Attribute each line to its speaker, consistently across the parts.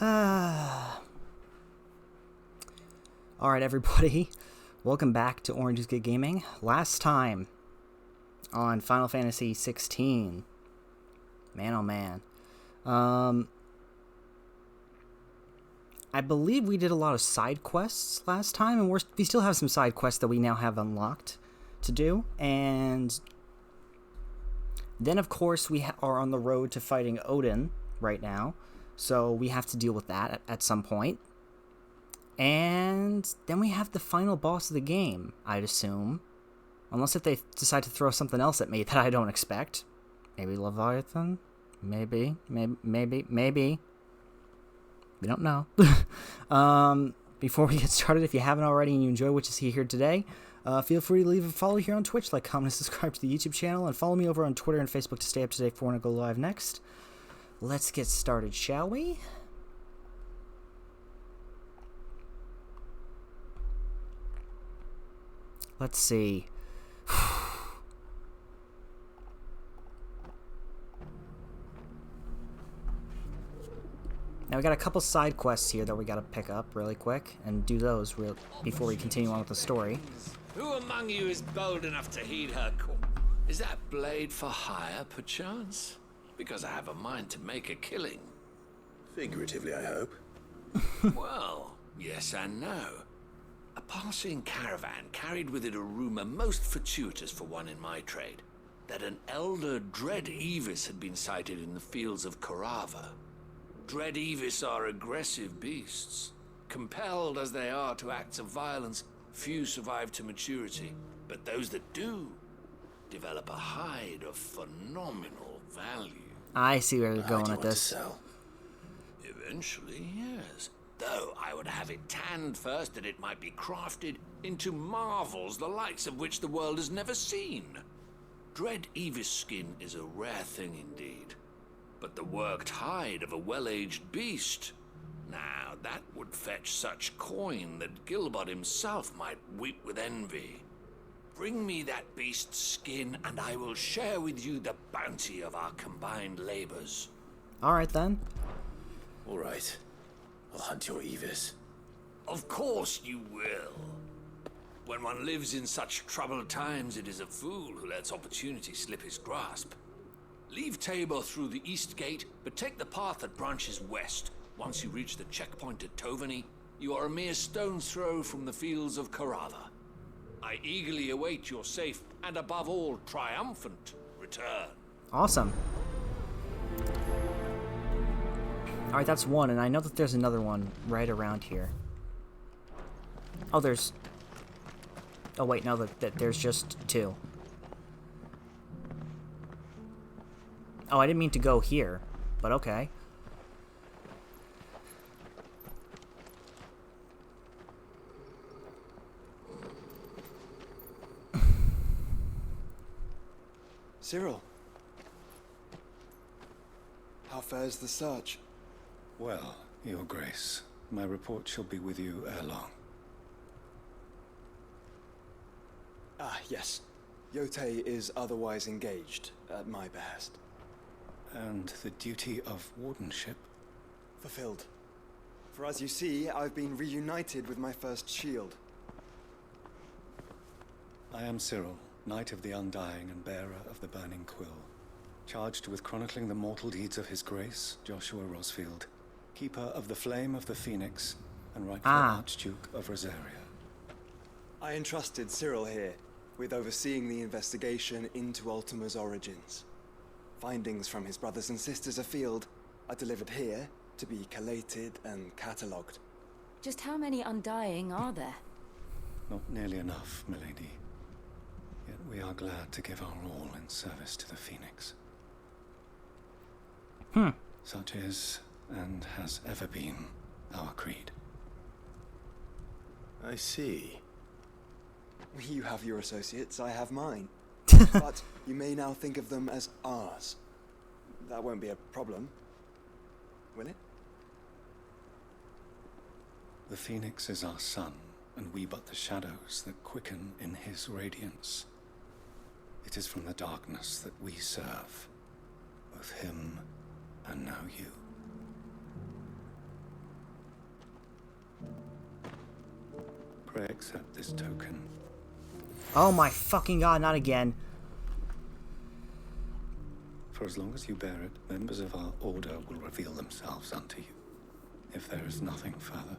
Speaker 1: Alright, everybody. Welcome back to Orange is Good Gaming. Last time on Final Fantasy 16. Man, oh man. I believe we did a lot of side quests last time, and we still have some side quests that we now have unlocked to do. And then, of course, we are on the road to fighting Odin right now. So we have to deal with that at some point. And then we have the final boss of the game, I'd assume. Unless if they decide to throw something else at me that I don't expect. Maybe Leviathan? Maybe. We don't know. Before we get started, if you haven't already and you enjoy what you see here today, feel free to leave a follow here on Twitch, like, comment, and subscribe to the YouTube channel, and follow me over on Twitter and Facebook to stay up to date for when I go live next. Let's get started, shall we? Let's see. Now we got a couple side quests here that we gotta pick up really quick and do those before we continue on with the story.
Speaker 2: Who among you is bold enough to heed her call? Is that blade for hire, perchance? Because I have a mind to make a killing.
Speaker 3: Figuratively, I hope.
Speaker 2: Well, yes and no. A passing caravan carried with it a rumor most fortuitous for one in my trade, that an elder Dread Evis had been sighted in the fields of Korava. Dread Evis are aggressive beasts. Compelled as they are to acts of violence, few survive to maturity, but those that do develop a hide of phenomenal value.
Speaker 1: I see where you're going with this.
Speaker 3: Sell?
Speaker 2: Eventually, yes. Though I would have it tanned first that it might be crafted into marvels the likes of which the world has never seen. Dread Evis skin is a rare thing indeed. But the worked hide of a well-aged beast, now that would fetch such coin that Gilbert himself might weep with envy. Bring me that beast's skin, and I will share with you the bounty of our combined labors.
Speaker 1: Alright then.
Speaker 3: All right. I'll hunt your Evis.
Speaker 2: Of course you will. When one lives in such troubled times, it is a fool who lets opportunity slip his grasp. Leave Tabor through the east gate, but take the path that branches west. Once you reach the checkpoint at Tovany, you are a mere stone's throw from the fields of Korava. I eagerly await your safe, and above all, triumphant return.
Speaker 1: Awesome. Alright, that's one, and I know that there's another one right around here. Oh, there's... Oh, wait, no, there's just two. Oh, I didn't mean to go here, but okay.
Speaker 4: Cyril, how fares the search?
Speaker 5: Well, Your Grace, my report shall be with you ere long.
Speaker 4: Ah, yes. Yotei is otherwise engaged, at my behest.
Speaker 5: And the duty of wardenship?
Speaker 4: Fulfilled. For as you see, I've been reunited with my first shield.
Speaker 5: I am Cyril, Knight of the Undying and bearer of the Burning Quill, charged with chronicling the mortal deeds of His Grace, Joshua Rosfield, keeper of the Flame of the Phoenix, and rightful Archduke of Rosaria.
Speaker 4: I entrusted Cyril here with overseeing the investigation into Ultima's origins. Findings from his brothers and sisters afield are delivered here to be collated and catalogued.
Speaker 6: Just how many Undying are there?
Speaker 5: Not nearly enough, milady. Yet we are glad to give our all in service to the Phoenix. Such is, and has ever been, our creed.
Speaker 3: I see.
Speaker 4: You have your associates, I have mine. But you may now think of them as ours. That won't be a problem, will it?
Speaker 5: The Phoenix is our sun, and we but the shadows that quicken in his radiance. It is from the darkness that we serve, both him and now you. Pray accept this token.
Speaker 1: Oh my fucking god, not again.
Speaker 5: For as long as you bear it, members of our order will reveal themselves unto you. If there is nothing further,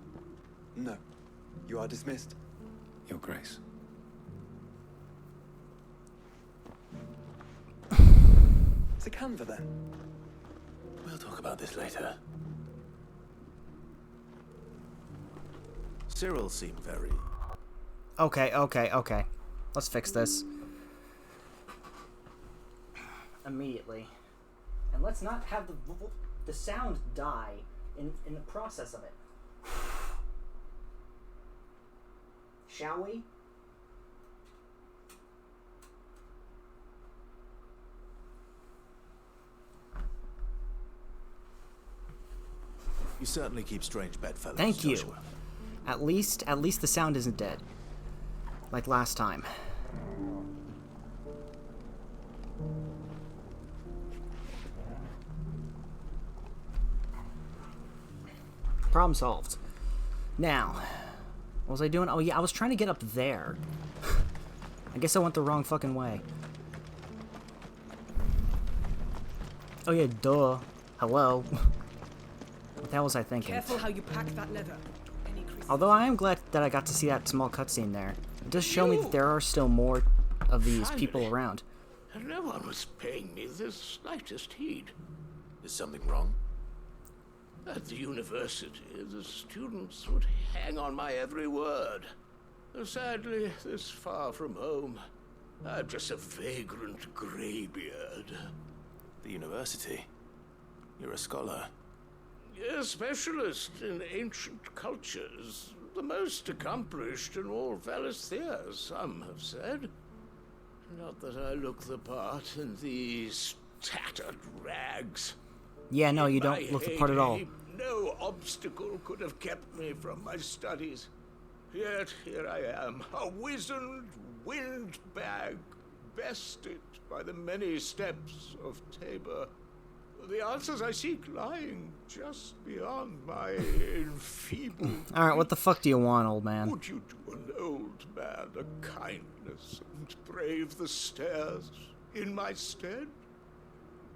Speaker 4: No. You are dismissed.
Speaker 5: Your Grace.
Speaker 4: It's a Canva then.
Speaker 3: We'll talk about this later. Cyril seemed very...
Speaker 1: Okay. Let's fix this. Immediately. And let's not have the sound die in the process of it. Shall we?
Speaker 3: You certainly keep strange bedfellows,
Speaker 1: Thank you.
Speaker 3: Joshua.
Speaker 1: At least the sound isn't dead. Like last time. Problem solved. Now, what was I doing? Oh yeah, I was trying to get up there. I guess I went the wrong fucking way. Oh yeah, duh. Hello. What the hell was I thinking?
Speaker 7: Careful how you pack that leather. Any crease.
Speaker 1: Although I am glad that I got to see that small cutscene there. It does show me that there are still more of these people around.
Speaker 2: And no one was paying me the slightest heed.
Speaker 3: Is something wrong?
Speaker 2: At the university, the students would hang on my every word. Sadly, this far from home, I'm just a vagrant greybeard.
Speaker 3: The university? You're a scholar.
Speaker 2: A specialist in ancient cultures, the most accomplished in all Valisthea, some have said. Not that I look the part in these tattered rags.
Speaker 1: Yeah, no, you
Speaker 2: In my
Speaker 1: don't look the part at all.
Speaker 2: heyday, no obstacle could have kept me from my studies. Yet here I am, a wizened windbag, bested by the many steps of Tabor. The answers I seek lying just beyond my enfeebled.
Speaker 1: Alright, what the fuck do you want, old man?
Speaker 2: Would you do an old man a kindness and brave the stairs in my stead?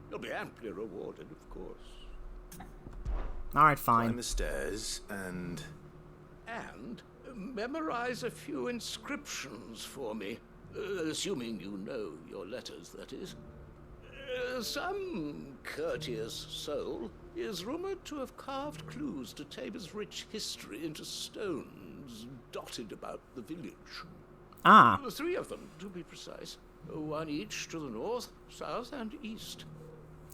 Speaker 2: You'll be amply rewarded, of course.
Speaker 1: Alright,
Speaker 3: Climb
Speaker 1: fine.
Speaker 3: the stairs and...
Speaker 2: And memorize a few inscriptions for me, assuming you know your letters, that is. Some courteous soul is rumored to have carved clues to Tabor's rich history into stones dotted about the village.
Speaker 1: Ah,
Speaker 2: 3 of them, to be precise. 1 each to the north, south, and east.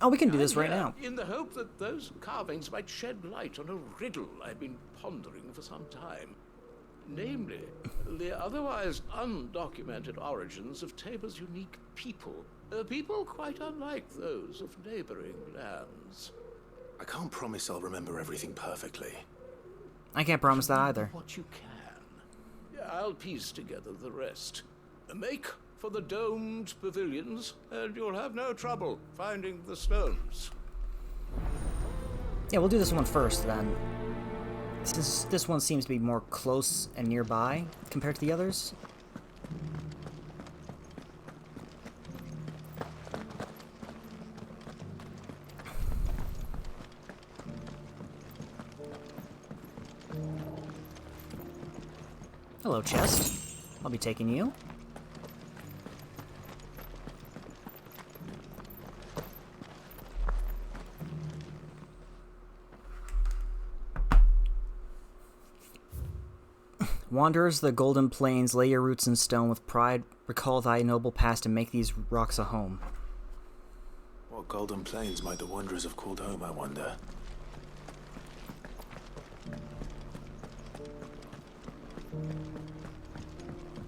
Speaker 1: oh, we can do this
Speaker 2: I'm
Speaker 1: right
Speaker 2: here
Speaker 1: now.
Speaker 2: in the hope that those carvings might shed light on a riddle I've been pondering for some time. Namely, the otherwise undocumented origins of Tabor's unique people. People quite unlike those of neighboring lands.
Speaker 3: I can't promise I'll remember everything perfectly.
Speaker 1: I can't promise that either.
Speaker 2: What you can. I'll piece together the rest. Make for the domed pavilions, and you'll have no trouble finding the stones.
Speaker 1: Yeah, we'll do this one first then. Since this one seems to be more close and nearby compared to the others. Hello, chest. I'll be taking you. Wanderers of the Golden Plains, lay your roots in stone with pride. Recall thy noble past and make these rocks a home.
Speaker 3: What golden plains might the wanderers have called home, I wonder?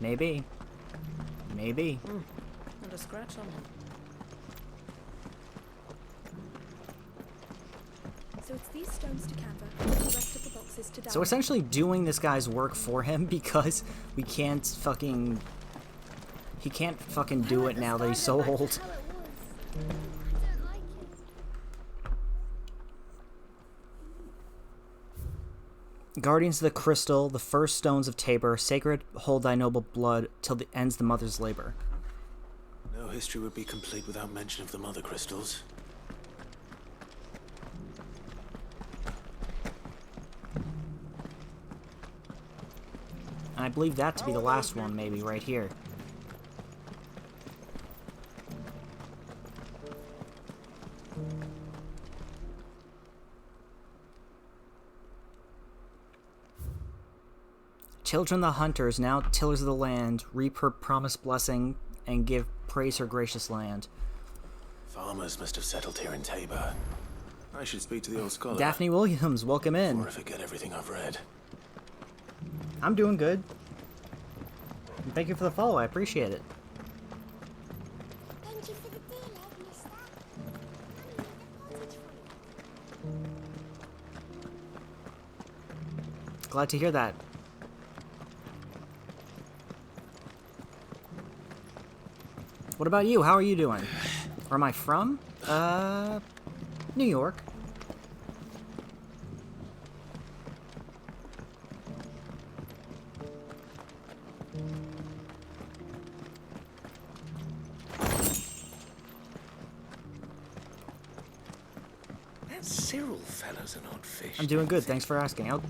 Speaker 1: Maybe. Maybe.
Speaker 6: Not a scratch on them.
Speaker 8: So it's these stones to Canva, and the rest of the boxes to down.
Speaker 1: So essentially doing this guy's work for him because we can't fucking... He can't fucking do it now that he's so old. Guardians of the Crystal, the first stones of Tabor, sacred, hold thy noble blood till the ends the mother's labor.
Speaker 3: No history would be complete without mention of the mother crystals.
Speaker 1: And I believe that to be the last one, maybe, right here. Children the hunters, now tillers of the land, reap her promised blessing and give praise her gracious land.
Speaker 3: Farmers must have settled here in Tabor. I should speak to the old scholar.
Speaker 1: Daphne Williams, welcome in.
Speaker 3: Before I forget everything I've read.
Speaker 1: I'm doing good. And thank you for the follow, I appreciate it.
Speaker 8: Thank you for the deal, I've missed that. Mommy made a portage for you.
Speaker 1: Glad to hear that. What about you? How are you doing? Where am I from? New York.
Speaker 2: That Cyril fella's an odd fish.
Speaker 1: I'm doing good, thanks for asking.
Speaker 6: Well,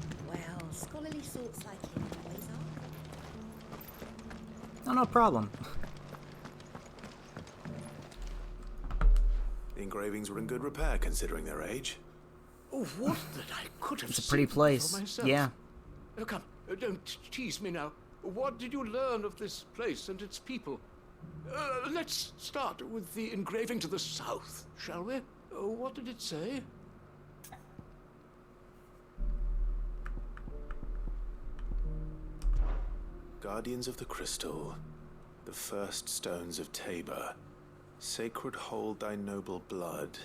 Speaker 6: scholarly sorts like him always are.
Speaker 1: No problem.
Speaker 3: The engravings were in good repair considering their age.
Speaker 2: Oh, what that I could have
Speaker 1: It's a pretty
Speaker 2: seen
Speaker 1: place.
Speaker 2: for myself.
Speaker 1: Yeah.
Speaker 2: Oh, come, don't tease me now. What did you learn of this place and its people? Let's start with the engraving to the south, shall we? What did it say?
Speaker 3: Guardians of the Crystal, the first stones of Tabor, sacred hold thy noble blood.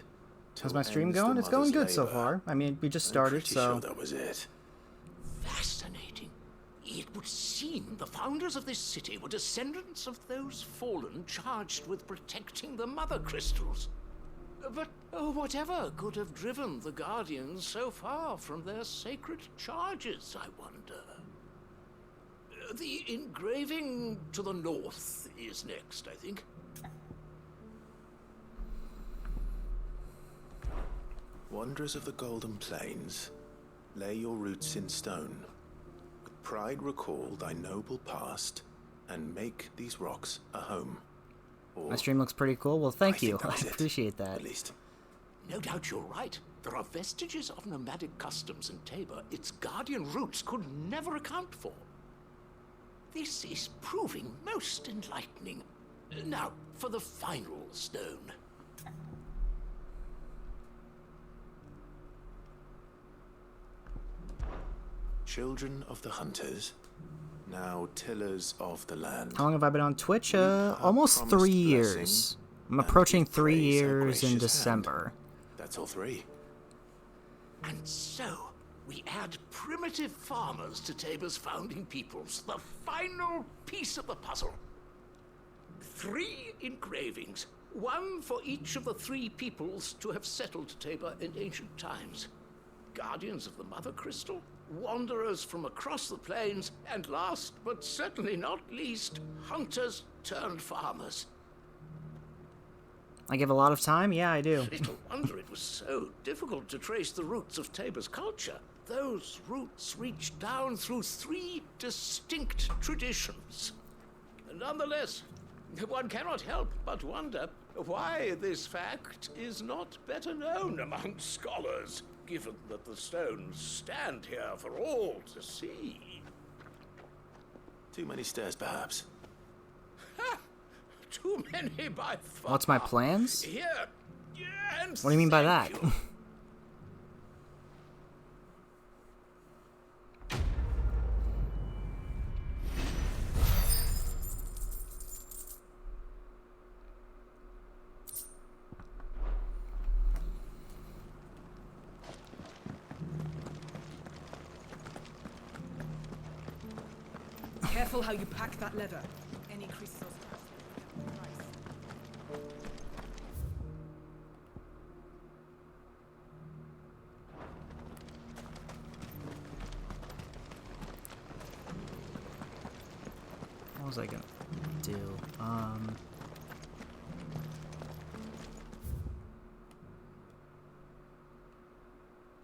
Speaker 1: How's
Speaker 3: till
Speaker 1: my stream
Speaker 3: ends the
Speaker 1: going? It's going
Speaker 3: mother's
Speaker 1: good so
Speaker 3: labour.
Speaker 1: far. I mean, we just
Speaker 3: I'm
Speaker 1: started,
Speaker 3: pretty
Speaker 1: so...
Speaker 3: sure that was it.
Speaker 2: Fascinating. It would seem the founders of this city were descendants of those fallen charged with protecting the mother crystals. But whatever could have driven the Guardians so far from their sacred charges, I wonder? The engraving to the north is next, I think.
Speaker 3: Wanderers of the Golden Plains, lay your roots in stone. With pride recall thy noble past, and make these rocks a home. Or,
Speaker 1: My stream looks pretty cool. Well, thank
Speaker 3: I think
Speaker 1: you.
Speaker 3: that was
Speaker 1: I
Speaker 3: it.
Speaker 1: appreciate that.
Speaker 3: At least.
Speaker 2: No doubt you're right. There are vestiges of nomadic customs in Tabor its guardian roots could never account for. This is proving most enlightening. Now, for the final stone.
Speaker 3: Children of the hunters, now tillers of the land.
Speaker 1: How long have I been on Twitch?
Speaker 3: her
Speaker 1: Almost
Speaker 3: promised
Speaker 1: 3
Speaker 3: blessing
Speaker 1: years. I'm
Speaker 3: and
Speaker 1: approaching
Speaker 3: give
Speaker 1: 3
Speaker 3: praise her
Speaker 1: years in
Speaker 3: gracious hand.
Speaker 1: December.
Speaker 3: That's all three.
Speaker 2: And so, we add primitive farmers to Tabor's founding peoples, the final piece of the puzzle. 3 engravings, one for each of the 3 peoples to have settled Tabor in ancient times. Guardians of the Mother Crystal, wanderers from across the plains, and last but certainly not least, hunters turned farmers.
Speaker 1: I give a lot of time? Yeah, I do.
Speaker 2: Little wonder it was so difficult to trace the roots of Tabor's culture. Those roots reach down through 3 distinct traditions. Nonetheless, one cannot help but wonder why this fact is not better known among scholars, given that the stones stand here for all to see.
Speaker 3: Too many stairs, perhaps.
Speaker 2: Ha! Too many by far.
Speaker 1: What's my plans?
Speaker 2: Here. And
Speaker 1: What do you mean by that?
Speaker 2: thank you.
Speaker 7: Careful how you pack that leather. Any crystals.
Speaker 1: was I gonna do?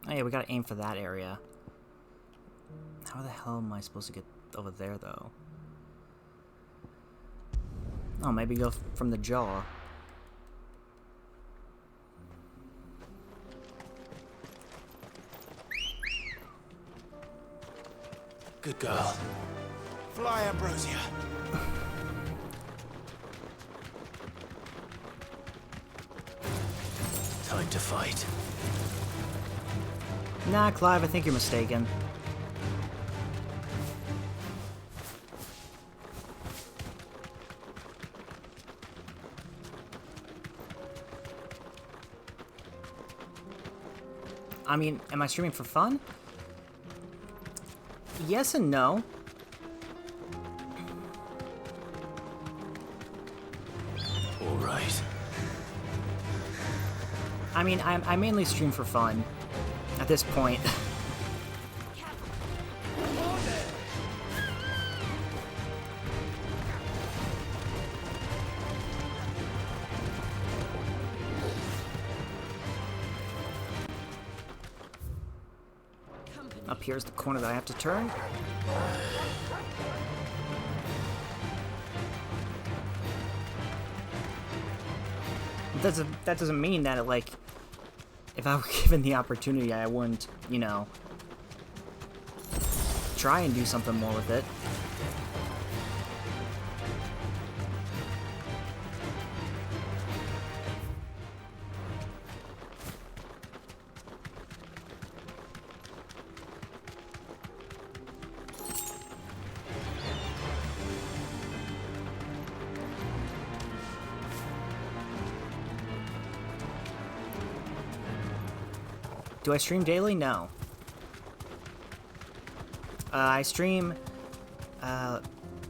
Speaker 1: Oh yeah, we gotta aim for that area. How the hell am I supposed to get over there, though? Oh, maybe go from the jaw.
Speaker 3: Good girl. Fly, Ambrosia. Time to fight.
Speaker 1: Nah, Clive, I think you're mistaken. I mean, am I streaming for fun? Yes and no.
Speaker 3: All right.
Speaker 1: I mean, I mainly stream for fun at this point. Up here's the corner that I have to turn. That doesn't mean that like, if I were given the opportunity, I wouldn't, you know, try and do something more with it. Do I stream daily? No. I stream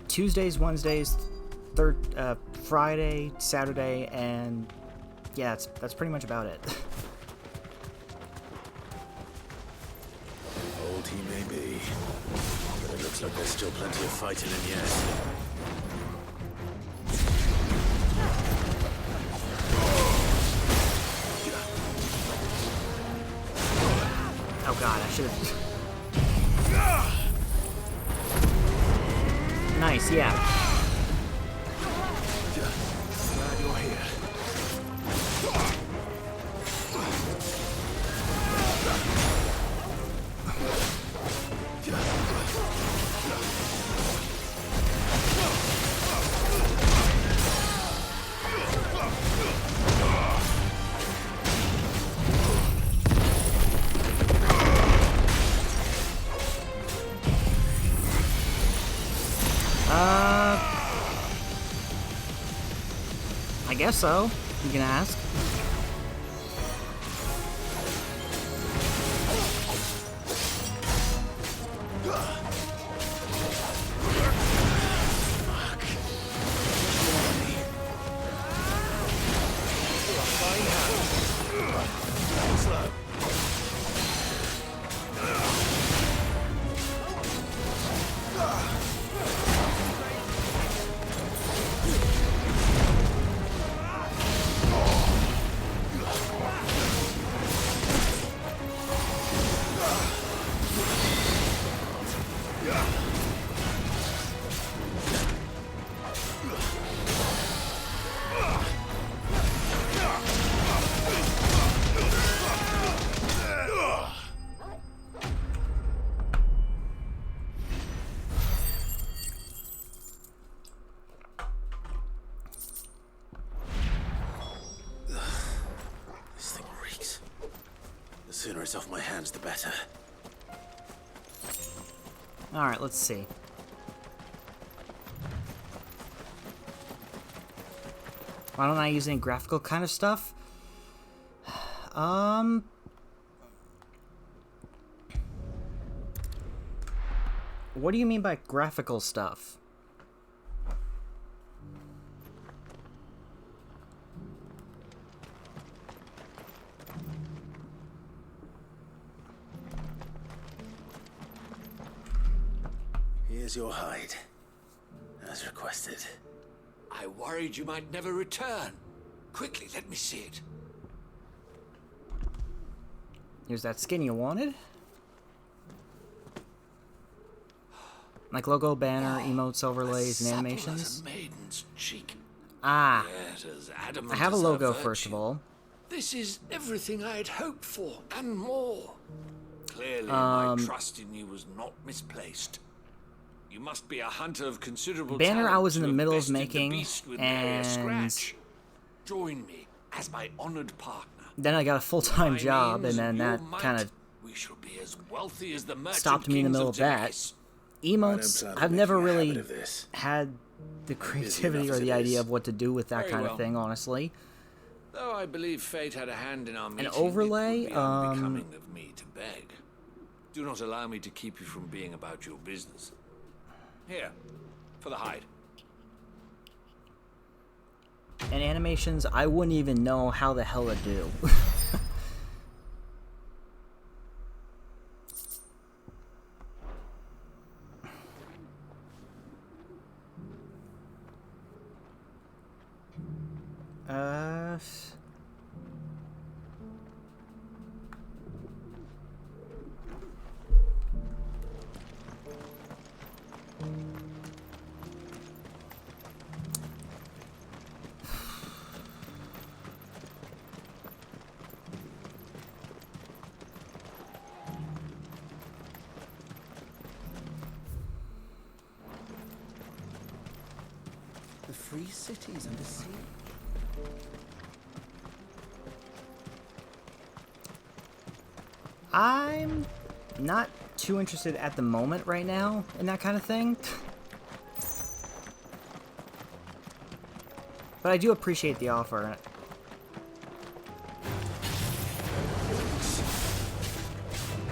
Speaker 1: Tuesdays, Wednesdays, Friday, Saturday, and yeah, that's pretty much about it.
Speaker 3: Old he may be, but it looks like there's still plenty of fighting in yet.
Speaker 1: Oh god, I should have... Nice, yeah.
Speaker 3: Glad you're here.
Speaker 1: I guess so. You can ask.
Speaker 3: The sooner it's off my hands, the better.
Speaker 1: Alright, let's see. Why don't I use any graphical kind of stuff? What do you mean by graphical stuff?
Speaker 3: Here's your hide. as requested.
Speaker 2: I worried you might never return. Quickly, let me see it.
Speaker 1: Here's that skin you wanted. Like logo, banner, emotes, overlays, and animations.
Speaker 2: Supple as a maiden's cheek.
Speaker 1: Ah,
Speaker 2: Yet as adamant
Speaker 1: I have a
Speaker 2: as her
Speaker 1: logo
Speaker 2: virtue.
Speaker 1: first of all.
Speaker 2: This is everything I had hoped for, and more. Clearly, my trust in you was not misplaced. You must be a hunter of considerable
Speaker 1: Banner
Speaker 2: talent
Speaker 1: I was in
Speaker 2: to
Speaker 1: the
Speaker 2: have
Speaker 1: middle of
Speaker 2: bested the
Speaker 1: making,
Speaker 2: beast with nary a
Speaker 1: and
Speaker 2: scratch. Join me as my honored partner.
Speaker 1: then I got a full-time
Speaker 2: By
Speaker 1: job,
Speaker 2: means
Speaker 1: and then
Speaker 2: of your
Speaker 1: that
Speaker 2: might,
Speaker 1: kind of
Speaker 2: we shall be as wealthy as the merchant
Speaker 1: stopped me in the
Speaker 2: kings
Speaker 1: middle of that.
Speaker 2: Temais.
Speaker 1: Emotes,
Speaker 3: plan on
Speaker 1: I've never
Speaker 3: making a
Speaker 1: really
Speaker 3: habit of this.
Speaker 1: had the creativity
Speaker 3: enough
Speaker 1: or
Speaker 3: as
Speaker 1: the
Speaker 3: it
Speaker 1: idea
Speaker 3: is.
Speaker 1: of what to do with that
Speaker 2: Very
Speaker 1: kind
Speaker 2: well.
Speaker 1: of thing, honestly.
Speaker 2: Though I believe fate had a hand in our meeting,
Speaker 1: overlay,
Speaker 2: it would be unbecoming of me to beg. Do not allow me to keep you from being about your business. Here, for the hide.
Speaker 1: And animations, I wouldn't even know how the hell to do. uh...
Speaker 5: The free cities and the sea.
Speaker 1: I'm not too interested at the moment right now in that kind of thing. But I do appreciate the offer.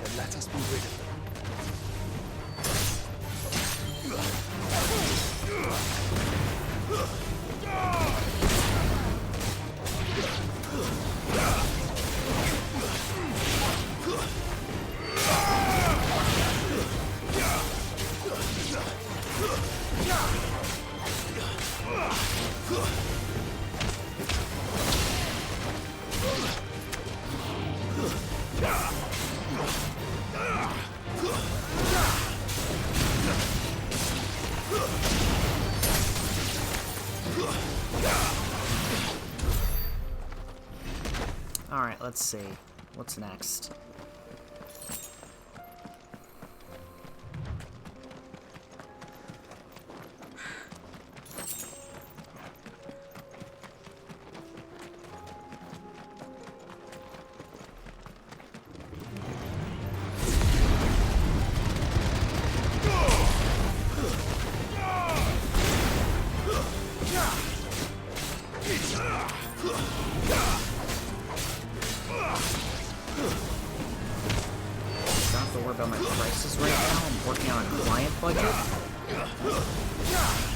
Speaker 4: Then let us be rid of them.
Speaker 1: Alright, let's see. What's next? Don't have to worry about my prices right now. I'm working on a client budget.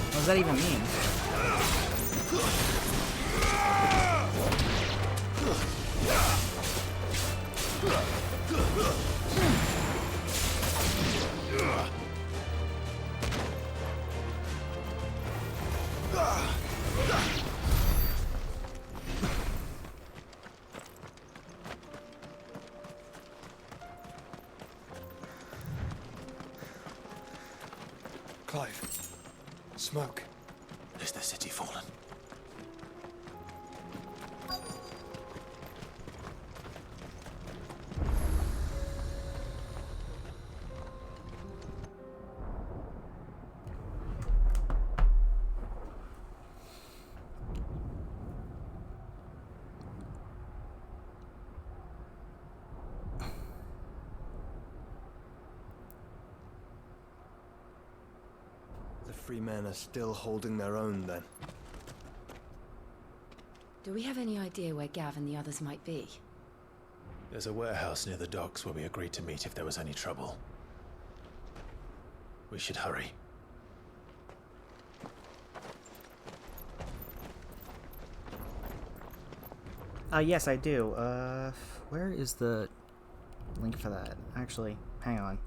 Speaker 1: What does that even mean?
Speaker 4: Clive. Smoke.
Speaker 3: Is the city fallen?
Speaker 4: The free men are still holding their own then.
Speaker 6: Do we have any idea where Gav and the others might be?
Speaker 3: There's a warehouse near the docks where we agreed to meet if there was any trouble. We should hurry.
Speaker 1: Yes, I do. Where is the link for that? Actually, hang on.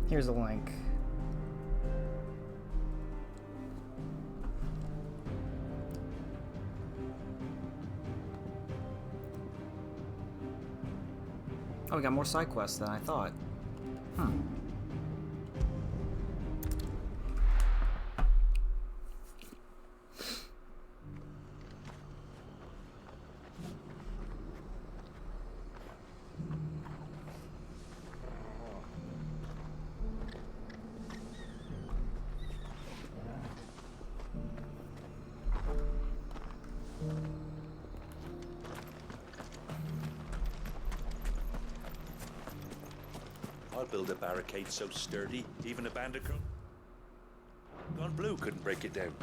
Speaker 1: Here's a link. Oh, we got more side quests than I thought.
Speaker 9: I'll build a barricade so sturdy, even a bandicoot gone blue couldn't break it down.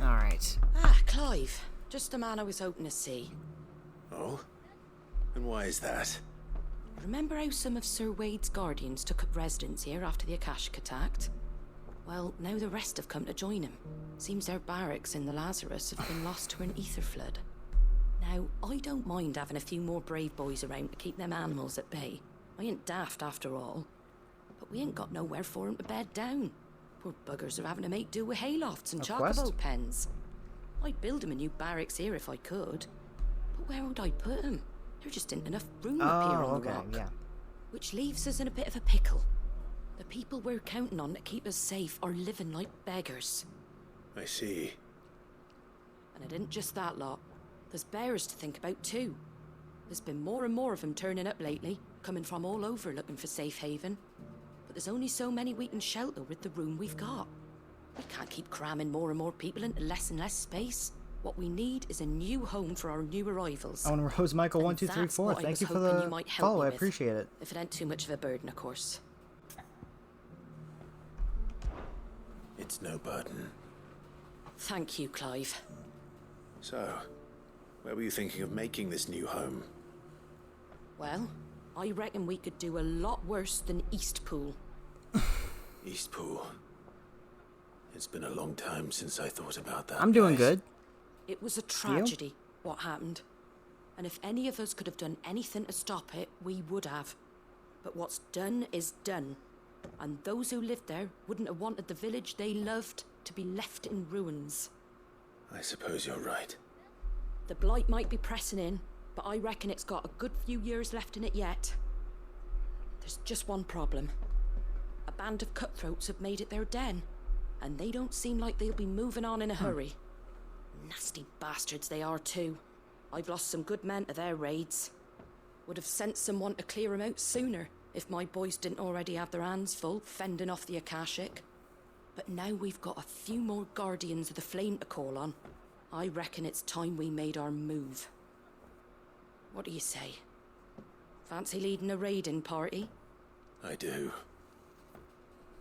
Speaker 1: Alright.
Speaker 6: Ah, Clive. Just the man I was hoping to see.
Speaker 3: Oh? And why is that?
Speaker 6: Remember how some of Sir Wade's guardians took up residence here after the Akashic attacked? Well, now the rest have come to join him. Seems their barracks in the Lazarus have been lost to an ether flood. Now, I don't mind having a few more brave boys around to keep them animals at bay. I ain't daft after all. But we ain't got nowhere for 'em to bed down. Poor buggers are having to make do with haylofts and chocobo pens. I'd build 'em a new barracks here if I could. But where would I put 'em? There just isn't enough room up here on the rock.
Speaker 1: Yeah.
Speaker 6: Which leaves us in a bit of a pickle. The people we're counting on to keep us safe are living like beggars.
Speaker 3: I see.
Speaker 6: And it isn't just that lot. There's bears to think about too. There's been more and more of them turning up lately, coming from all over looking for safe haven. But there's only so many we can shelter with the room we've got. We can't keep cramming more and more people into less and less space. What we need is a new home for our new arrivals.
Speaker 1: Oh, and Rose Michael 1234. Thank you for the follow. I appreciate it.
Speaker 6: If it ain't too much of a burden, of course.
Speaker 3: It's no burden.
Speaker 6: Thank you, Clive.
Speaker 3: So, where were you thinking of making this new home?
Speaker 6: Well, I reckon we could do a lot worse than Eastpool.
Speaker 3: Eastpool. It's been a long time since I thought about that.
Speaker 1: I'm doing
Speaker 3: place.
Speaker 1: good.
Speaker 6: It was a tragedy, what happened. And if any of us could have done anything to stop it, we would have. But what's done is done. And those who lived there wouldn't have wanted the village they loved to be left in ruins.
Speaker 3: I suppose you're right.
Speaker 6: The blight might be pressing in, but I reckon it's got a good few years left in it yet. There's just one problem. A band of cutthroats have made it their den, and they don't seem like they'll be moving on in a hurry. Nasty bastards they are too. I've lost some good men to their raids. Would have sent someone to clear 'em out sooner if my boys didn't already have their hands full fending off the Akashic. But now we've got a few more guardians of the flame to call on. I reckon it's time we made our move. What do you say? Fancy leading a raiding party?
Speaker 3: I do.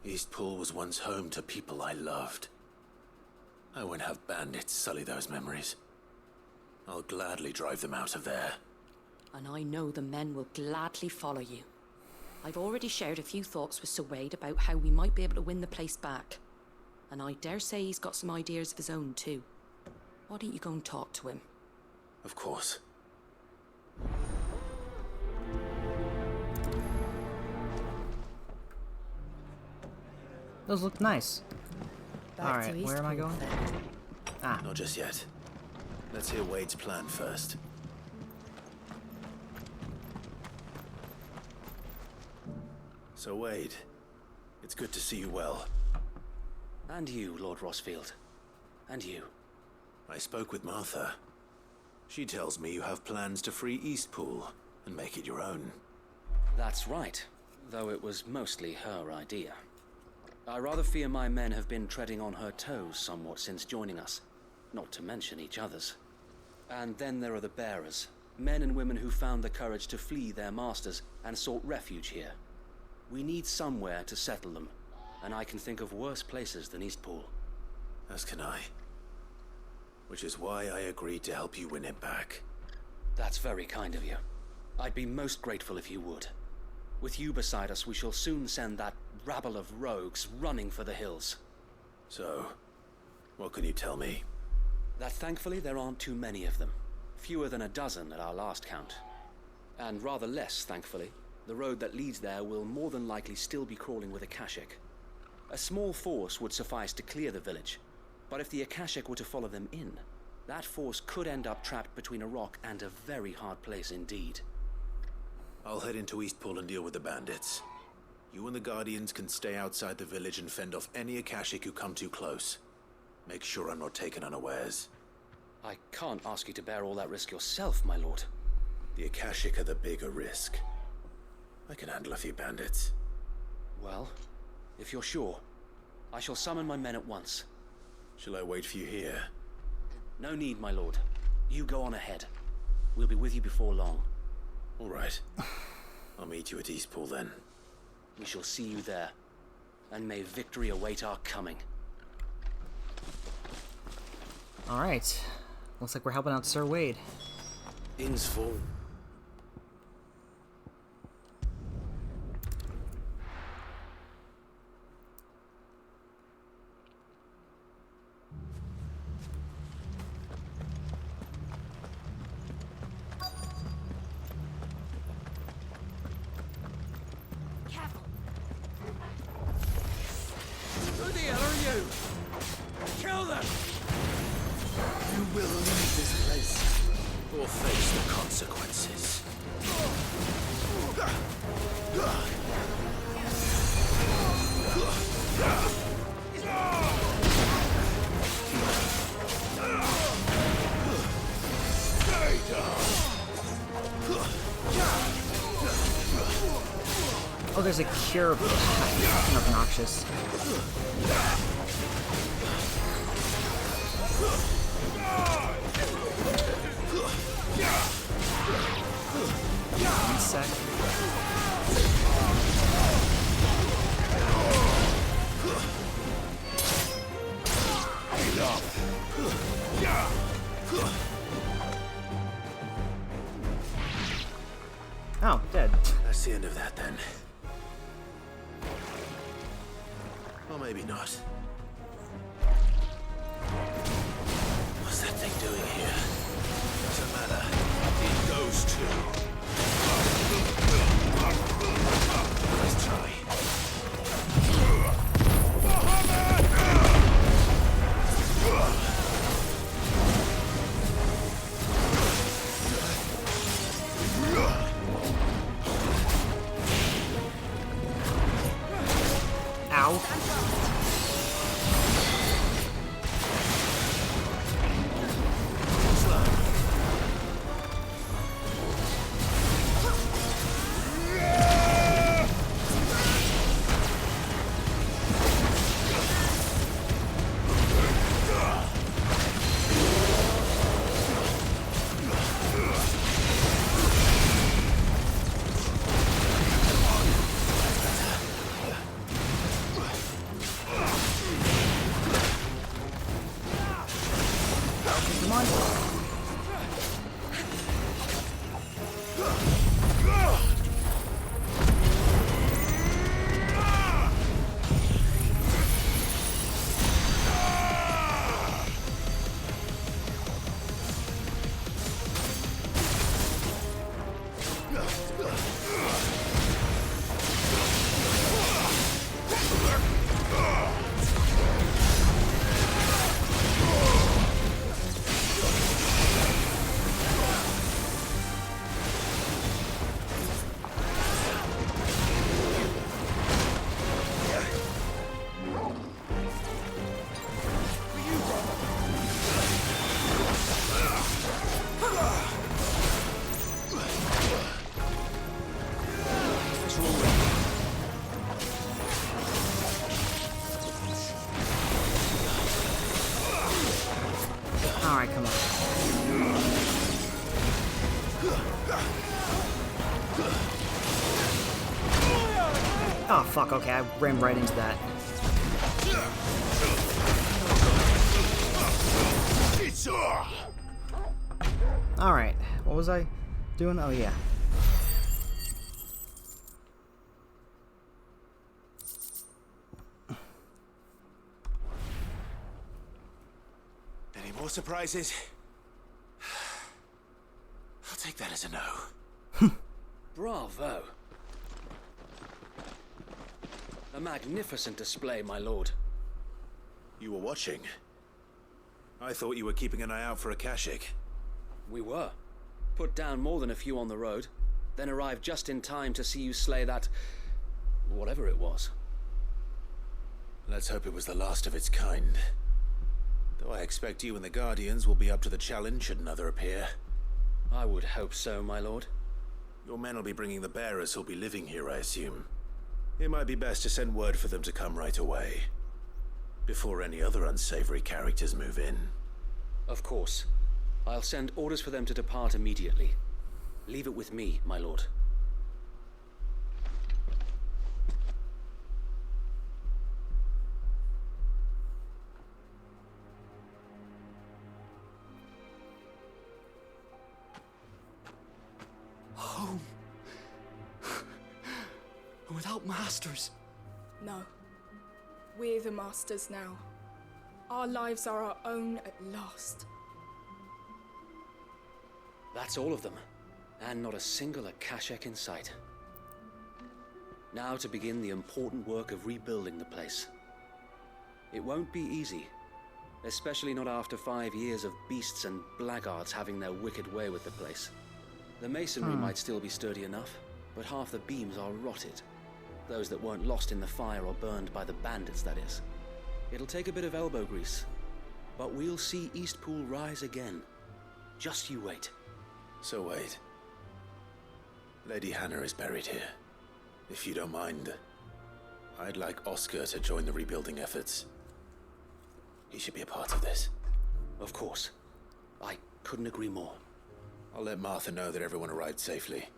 Speaker 3: Eastpool was once home to people I loved. I won't have bandits sully those memories. I'll gladly drive them out of there.
Speaker 6: And I know the men will gladly follow you. I've already shared a few thoughts with Sir Wade about how we might be able to win the place back. And I dare say he's got some ideas of his own too. Why don't you go and talk to him?
Speaker 3: Of course.
Speaker 1: Those look nice. Alright, where am I going? Ah.
Speaker 3: Not just yet. Let's hear Wade's plan first. So Wade, it's good to see you well.
Speaker 10: And you, Lord Rosfield. And you.
Speaker 3: I spoke with Martha. She tells me you have plans to free Eastpool and make it your own.
Speaker 10: That's right, though it was mostly her idea. I rather fear my men have been treading on her toes somewhat since joining us, not to mention each other's. And then there are the bearers, men and women who found the courage to flee their masters and sought refuge here. We need somewhere to settle them, and I can think of worse places than Eastpool.
Speaker 3: As can I. Which is why I agreed to help you win it back.
Speaker 10: That's very kind of you. I'd be most grateful if you would. With you beside us, we shall soon send that rabble of rogues running for the hills.
Speaker 3: So, what can you tell me?
Speaker 10: That thankfully there aren't too many of them. Fewer than a dozen at our last count. And rather less, thankfully, the road that leads there will more than likely still be crawling with Akashic. A small force would suffice to clear the village, but if the Akashic were to follow them in, that force could end up trapped between a rock and a very hard place indeed.
Speaker 3: I'll head into Eastpool and deal with the bandits. You and the Guardians can stay outside the village and fend off any Akashic who come too close. Make sure I'm not taken unawares.
Speaker 10: I can't ask you to bear all that risk yourself, my lord.
Speaker 3: The Akashic are the bigger risk. I can handle a few bandits.
Speaker 10: Well, if you're sure, I shall summon my men at once.
Speaker 3: Shall I wait for you here?
Speaker 10: No need, my lord. You go on ahead. We'll be with you before long.
Speaker 3: All right. I'll meet you at Eastpool then.
Speaker 10: We shall see you there. And may victory await our coming.
Speaker 1: Alright. Looks like we're helping out Sir Wade.
Speaker 3: Inn's full.
Speaker 8: Careful.
Speaker 2: Who the hell are you? Kill them!
Speaker 3: You will leave this place, or face the consequences. Stay down.
Speaker 1: Oh, there's a cure. Fucking obnoxious. One sec. Oh, dead.
Speaker 3: That's the end of that then. Or maybe not. What's that thing doing here? Doesn't matter. It goes to. Let's try.
Speaker 1: Alright, come on. Oh, fuck, okay, I ran right into that. Alright, what was I doing? Oh, yeah.
Speaker 3: more surprises? I'll take that as a no.
Speaker 10: Bravo. A magnificent display, my lord.
Speaker 3: You were watching. I thought you were keeping an eye out for a Kashik.
Speaker 10: We were. Put down more than a few on the road, then arrived just in time to see you slay that... whatever it was.
Speaker 3: Let's hope it was the last of its kind. Though I expect you and the Guardians will be up to the challenge should another appear.
Speaker 10: I would hope so, my lord.
Speaker 3: Your men will be bringing the bearers who'll be living here, I assume. It might be best to send word for them to come right away, before any other unsavory characters move in.
Speaker 10: Of course. I'll send orders for them to depart immediately. Leave it with me, my lord.
Speaker 11: Home. Without masters.
Speaker 7: No. We're the masters now. Our lives are our own at last.
Speaker 10: That's all of them, and not a single Akashek in sight. Now to begin the important work of rebuilding the place. It won't be easy, especially not after 5 years of beasts and blackguards having their wicked way with the place. The masonry might still be sturdy enough, but half the beams are rotted. Those that weren't lost in the fire or burned by the bandits, that is. It'll take a bit of elbow grease, but we'll see Eastpool rise again. Just you wait.
Speaker 3: So wait. Lady Hannah is buried here. If you don't mind, I'd like Oscar to join the rebuilding efforts. He should be a part of this.
Speaker 10: Of course. I couldn't agree more.
Speaker 3: I'll let Martha know that everyone arrived safely.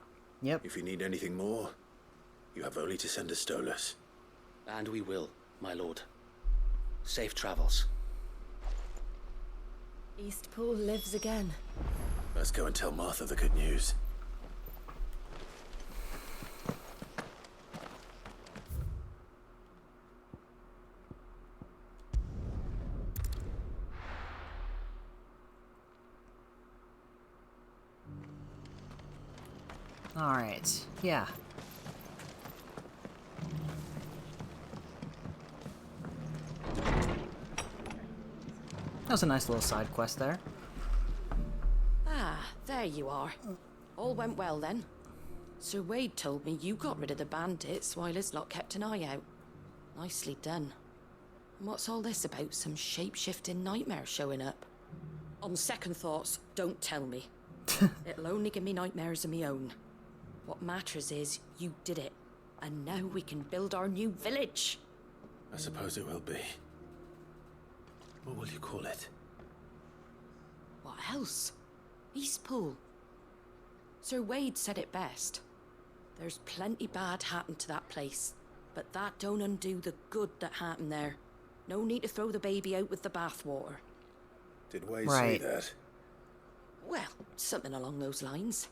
Speaker 1: Yep.
Speaker 3: If you need anything more, you have only to send a Stolas.
Speaker 10: And we will, my lord. Safe travels.
Speaker 6: Eastpool lives again.
Speaker 3: Let's go and tell Martha the good news.
Speaker 1: Alright, yeah. That was a nice little side quest there.
Speaker 6: Ah, there you are. All went well then. Sir Wade told me you got rid of the bandits while his lot kept an eye out. Nicely done. And what's all this about some shape-shifting nightmare showing up? On second thoughts, don't tell me. It'll only give me nightmares of my own. What matters is you did it, and now we can build our new village.
Speaker 3: I suppose it will be. What will you call it?
Speaker 6: What else? Eastpool. Sir Wade said it best. There's plenty bad happened to that place, but that don't undo the good that happened there. No need to throw the baby out with the bathwater.
Speaker 3: Did Wade say that?
Speaker 6: Well, something along those lines.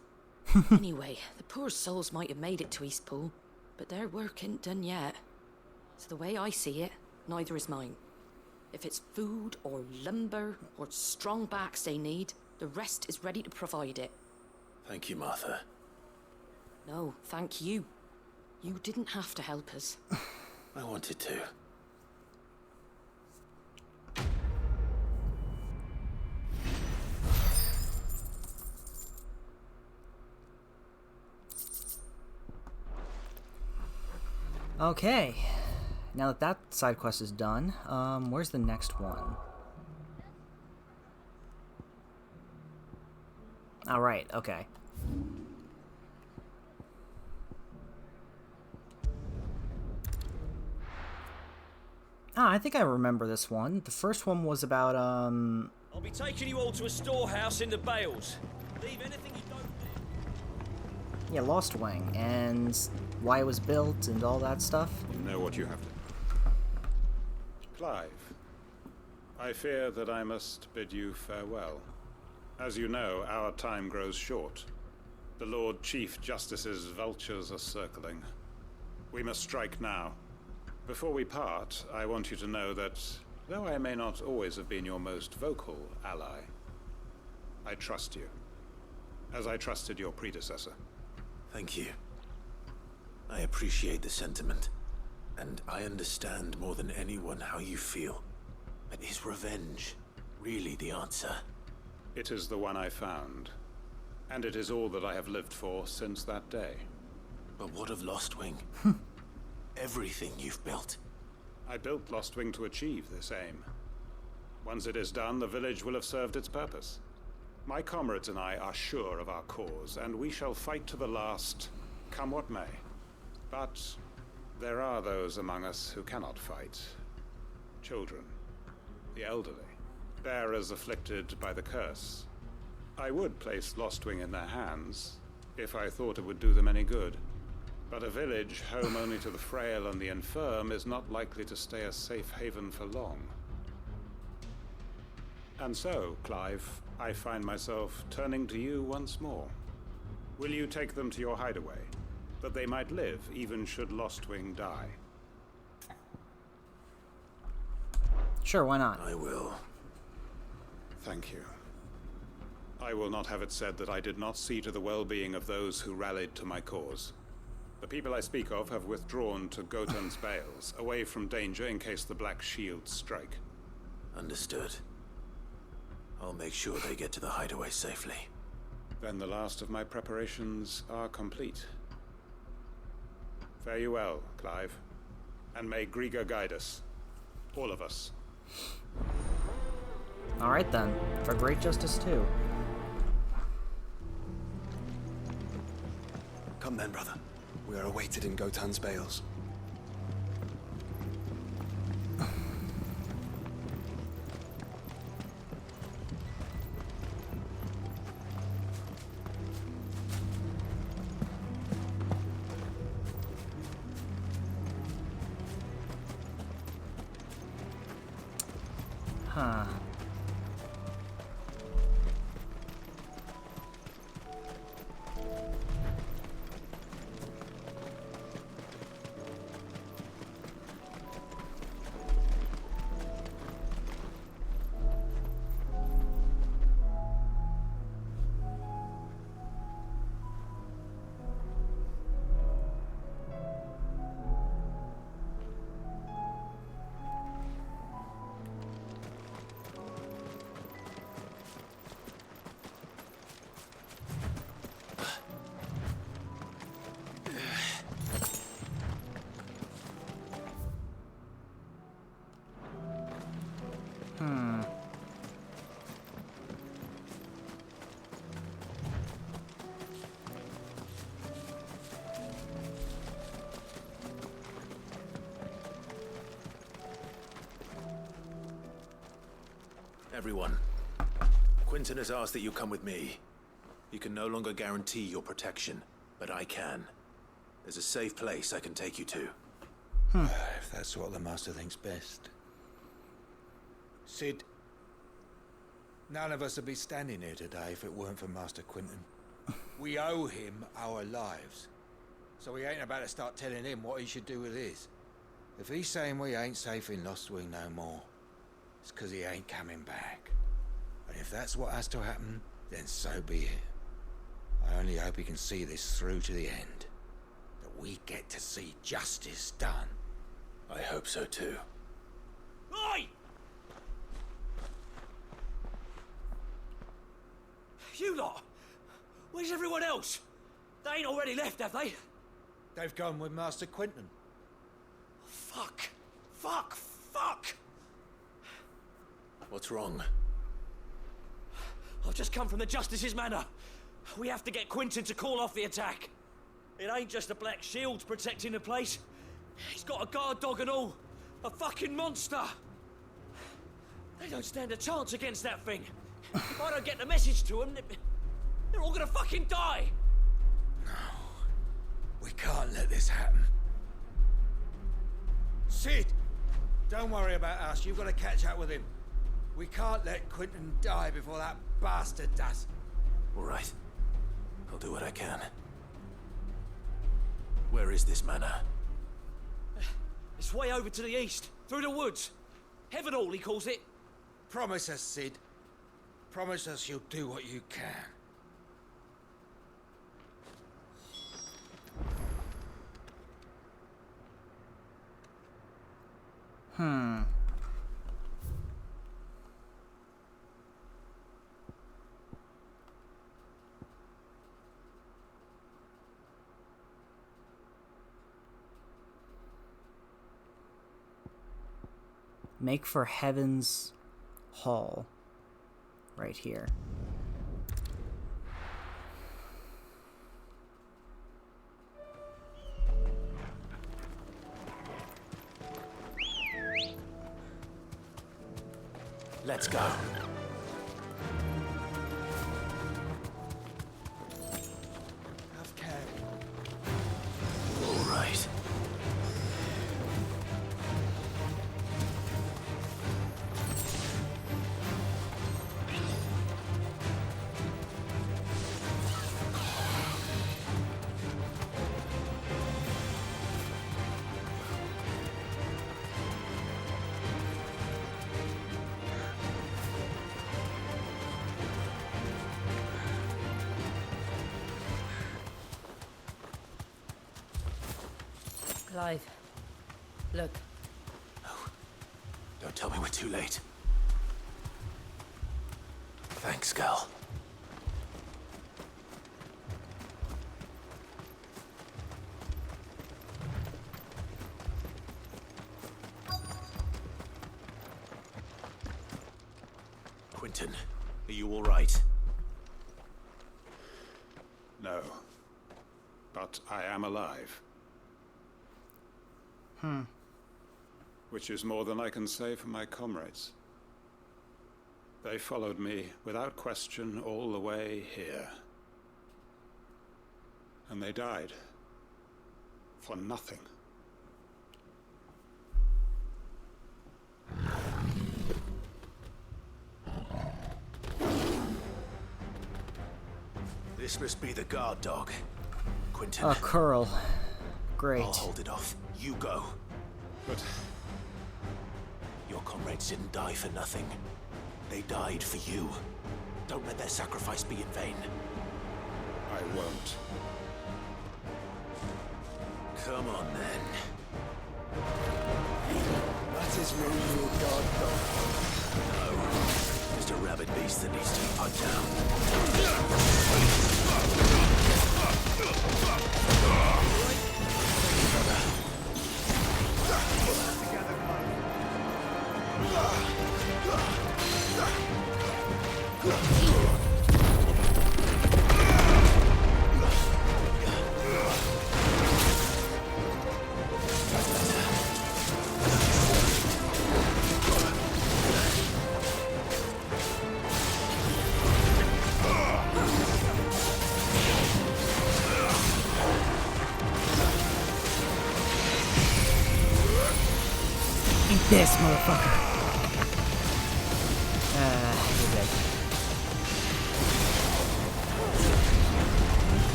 Speaker 6: Anyway, the poor souls might have made it to Eastpool, but their work ain't done yet. So the way I see it, neither is mine. If it's food or lumber or strong backs they need, the rest is ready to provide it.
Speaker 3: Thank you, Martha.
Speaker 6: No, thank you. You didn't have to help us.
Speaker 3: I wanted to.
Speaker 1: Okay. Now that that side quest is done, where's the next one? Alright, okay. Ah, I think I remember this one. The first one was about,
Speaker 11: I'll be taking you all to a storehouse in the Bales. Leave anything you don't need.
Speaker 1: yeah, Lost Wing, and why it was built and all that stuff.
Speaker 12: You know what you have to do. Clive, I fear that I must bid you farewell. As you know, our time grows short. The Lord Chief Justice's vultures are circling. We must strike now. Before we part, I want you to know that Though I may not always have been your most vocal ally, I trust you, as I trusted your predecessor.
Speaker 3: Thank you. I appreciate the sentiment, and I understand more than anyone how you feel. But is revenge really the answer?
Speaker 12: It is the one I found, and it is all that I have lived for since that day.
Speaker 3: But what of Lostwing? Everything you've built.
Speaker 12: I built Lostwing to achieve this aim. Once it is done, the village will have served its purpose. My comrades and I are sure of our cause, and we shall fight to the last, come what may. But there are those among us who cannot fight. Children, the elderly, bearers afflicted by the curse. I would place Lostwing in their hands, if I thought it would do them any good. But a village home only to the frail and the infirm is not likely to stay a safe haven for long. And so, Clive, I find myself turning to you once more. Will you take them to your hideaway, that they might live even should Lostwing die?
Speaker 1: Sure, why not?
Speaker 3: I will.
Speaker 12: Thank you. I will not have it said that I did not see to the well-being of those who rallied to my cause. The people I speak of have withdrawn to Gotan's Bales, away from danger in case the Black Shields strike.
Speaker 3: Understood. I'll make sure they get to the hideaway safely.
Speaker 12: Then the last of my preparations are complete. Fare you well, Clive. And may Griga guide us. All of us.
Speaker 1: Alright then, for great justice too.
Speaker 4: Come then, brother. We are awaited in Gotan's Bales.
Speaker 1: Huh.
Speaker 3: Everyone, Quinton has asked that you come with me. You can no longer guarantee your protection, but I can. There's a safe place I can take you to.
Speaker 13: If that's what the Master thinks best. Sid, none of us would be standing here today if it weren't for Master Quinton. We owe him our lives. So we ain't about to start telling him what he should do with his. If he's saying we ain't safe in Lostwing no more, it's 'cause he ain't coming back. And if that's what has to happen, then so be it. I only hope he can see this through to the end. That we get to see justice done.
Speaker 3: I hope so too.
Speaker 11: Oi! You lot! Where's everyone else? They ain't already left, have they?
Speaker 13: They've gone with Master Quinton.
Speaker 11: Fuck! Fuck! Fuck!
Speaker 3: What's wrong?
Speaker 11: I've just come from the Justice's manor. We have to get Quinton to call off the attack. It ain't just the Black Shields protecting the place. He's got a guard dog and all. A fucking monster. They don't stand a chance against that thing. If I don't get the message to them, they're all gonna fucking die.
Speaker 13: No. We can't let this happen. Sid! Don't worry about us. You've got to catch up with him. We can't let Quinton die before that bastard does.
Speaker 3: All right. I'll do what I can. Where is this manor?
Speaker 11: It's way over to the east, through the woods. Heaven all, he calls it.
Speaker 13: Promise us, Sid. Promise us you'll do what you can.
Speaker 1: Make for Heaven's Hall. Right here.
Speaker 3: Let's go.
Speaker 4: Have care.
Speaker 3: All right.
Speaker 6: Clive, look.
Speaker 3: Don't tell me we're too late. Thanks, Gal. Quentin, are you all right?
Speaker 12: No. But I am alive. Which is more than I can say for my comrades. They followed me without question all the way here. And they died. For nothing.
Speaker 3: This must be the guard dog. Quentin.
Speaker 1: A curl. Great.
Speaker 3: I'll hold it off. You go.
Speaker 12: But
Speaker 3: your comrades didn't die for nothing. They died for you. Don't let their sacrifice be in vain.
Speaker 12: I won't.
Speaker 3: Come on, then.
Speaker 4: That is really your guard dog.
Speaker 3: No. Just a rabid beast that needs to be put down.
Speaker 1: Eat this, motherfucker. You're dead.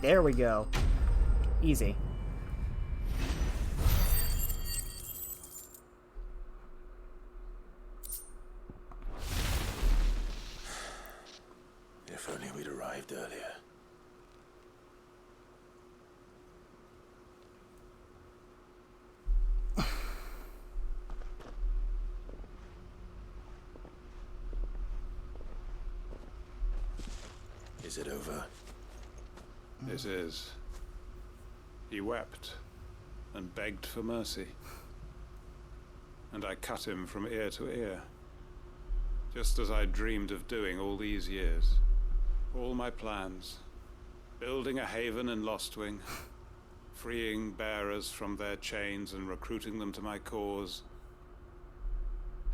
Speaker 1: There we go. Easy.
Speaker 3: If only we'd arrived earlier. Is it over?
Speaker 12: It is. He wept and begged for mercy. And I cut him from ear to ear. Just as I dreamed of doing all these years. All my plans. Building a haven in Lostwing. freeing bearers from their chains and recruiting them to my cause.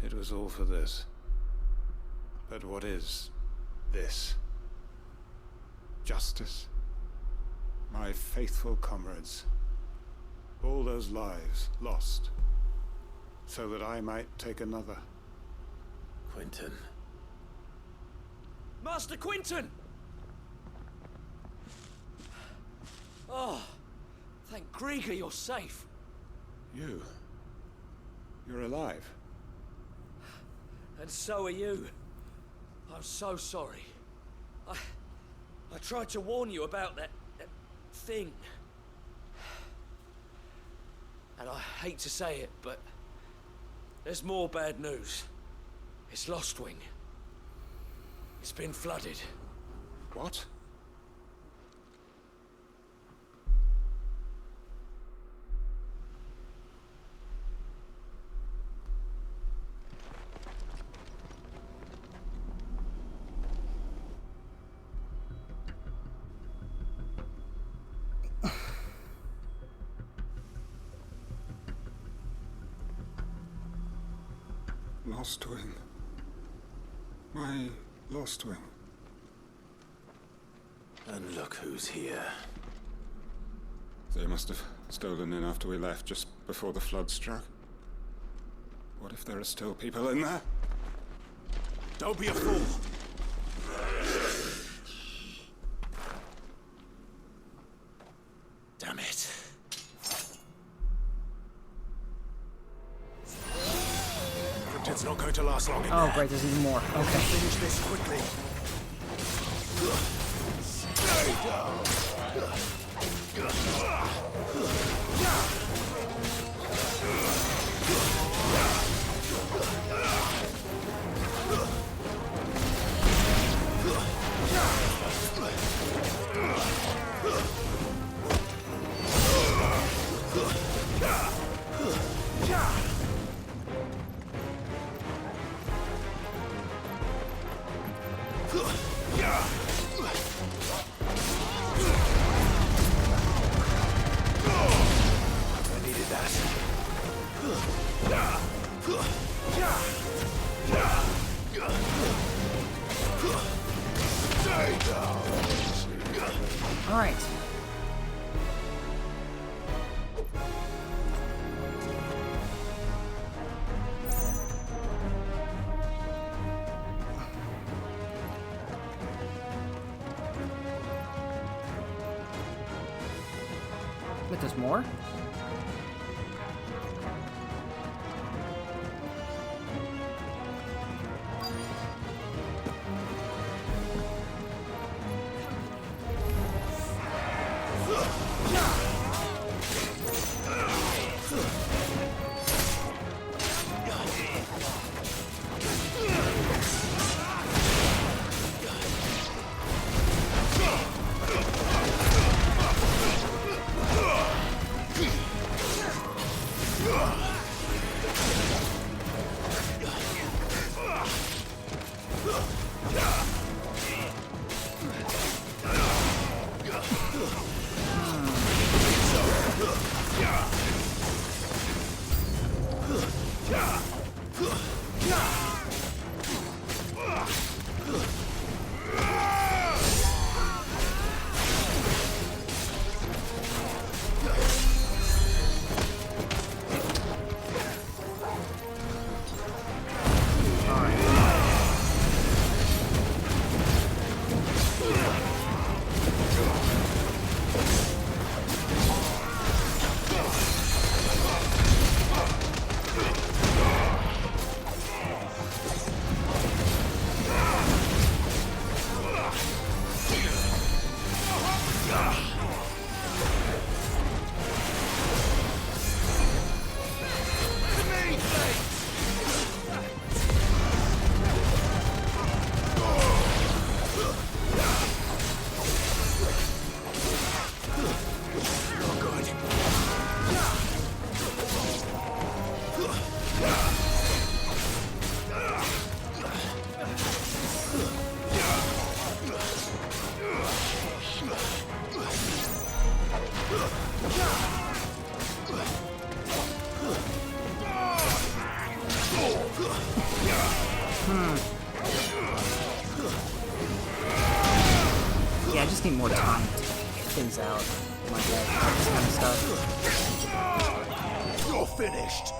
Speaker 12: It was all for this. But what is this? Justice? My faithful comrades. All those lives lost, so that I might take another.
Speaker 3: Quentin.
Speaker 11: Master Quentin! Oh, thank Grieger you're safe.
Speaker 12: You're alive.
Speaker 11: And so are you. I'm so sorry. I tried to warn you about that thing. And I hate to say it, but there's more bad news. It's Lostwing. It's been flooded.
Speaker 12: What? Lostwing. My Lostwing.
Speaker 3: And look who's here.
Speaker 12: They must have stolen in after we left, just before the flood struck. What if there are still people in there?
Speaker 9: Don't be a fool!
Speaker 3: Damn it.
Speaker 9: It's not going to last long in
Speaker 1: Oh,
Speaker 9: there.
Speaker 1: great, there's even more. Okay.
Speaker 9: Finish this quickly.
Speaker 1: All right. Wait, there's more? Yeah, I just need more time to get things out in my head, this kind of stuff.
Speaker 2: You're finished.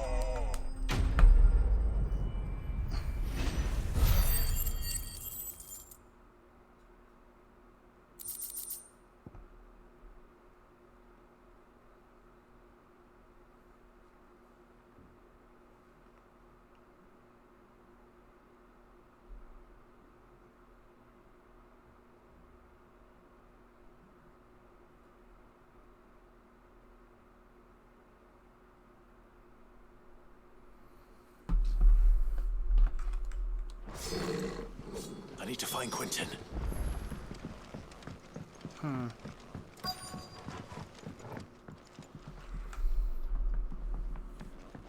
Speaker 2: I need to find Quentin.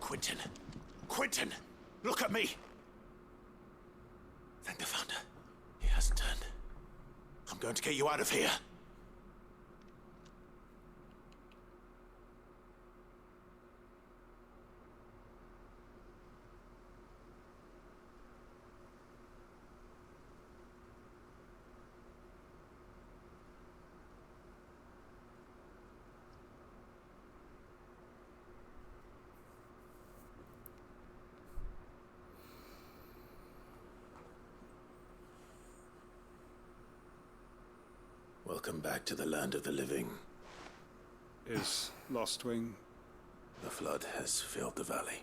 Speaker 2: Quentin! Quentin! Look at me! Thank the Founder. He hasn't turned. I'm going to get you out of here. Welcome back to the land of the living.
Speaker 12: Is Lostwing?
Speaker 3: The flood has filled the valley.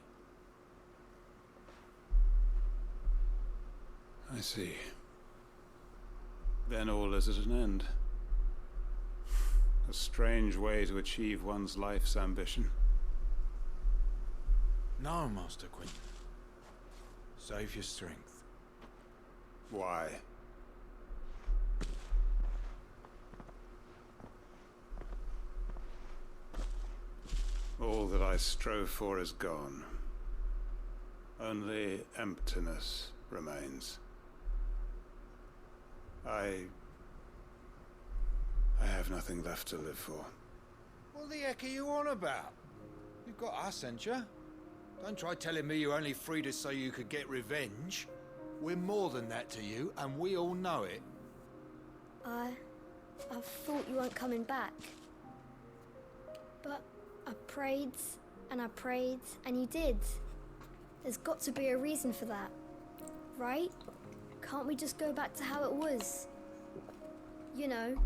Speaker 12: I see. Then all is at an end. A strange way to achieve one's life's ambition.
Speaker 13: No, Master Quentin. Save your strength.
Speaker 12: Why? All that I strove for is gone. Only emptiness remains. I have nothing left to live for.
Speaker 13: What the heck are you on about? You've got us, ain't you? Don't try telling me you only freed us so you could get revenge. We're more than that to you, and we all know it.
Speaker 14: I thought you weren't coming back. But I prayed, and you did. There's got to be a reason for that, right? Can't we just go back to how it was? You know,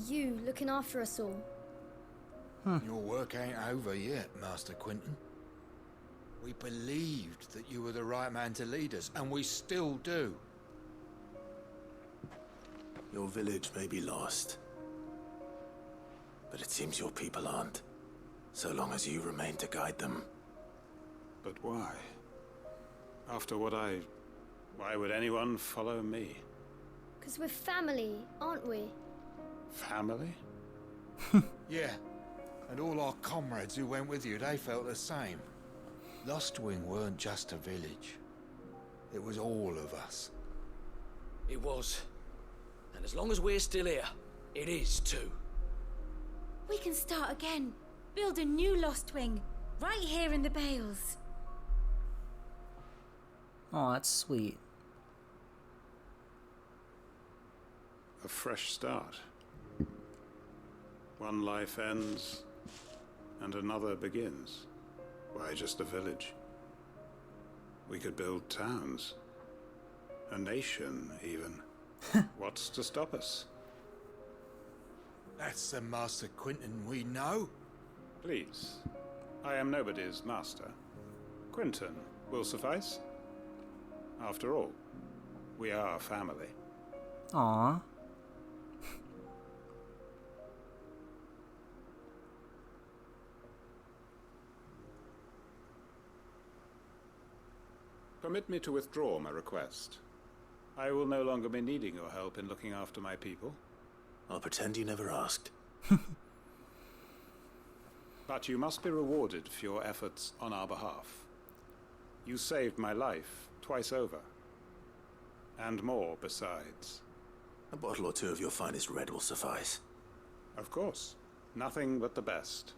Speaker 14: you looking after us all.
Speaker 13: Your work ain't over yet, Master Quentin. We believed that you were the right man to lead us, and we still do.
Speaker 3: Your village may be lost, but it seems your people aren't, so long as you remain to guide them.
Speaker 12: But why? After what why would anyone follow me?
Speaker 14: 'Cause we're family, aren't we?
Speaker 12: Family?
Speaker 13: Yeah, and all our comrades who went with you, they felt the same. Lostwing weren't just a village. It was all of us.
Speaker 11: It was. And as long as we're still here, it is too.
Speaker 15: We can start again. Build a new Lostwing, right here in the Bales.
Speaker 1: Oh, that's sweet.
Speaker 12: A fresh start. One life ends, and another begins. Why just a village? We could build towns. A nation, even. What's to stop us?
Speaker 13: That's the Master Quentin we know.
Speaker 12: Please. I am nobody's master. Quentin will suffice. After all, we are family.
Speaker 1: Aww.
Speaker 12: Permit me to withdraw my request. I will no longer be needing your help in looking after my people.
Speaker 3: I'll pretend you never asked.
Speaker 12: But you must be rewarded for your efforts on our behalf. You saved my life twice over. And more besides.
Speaker 3: A bottle or two of your finest red will suffice.
Speaker 12: Of course. Nothing but the best.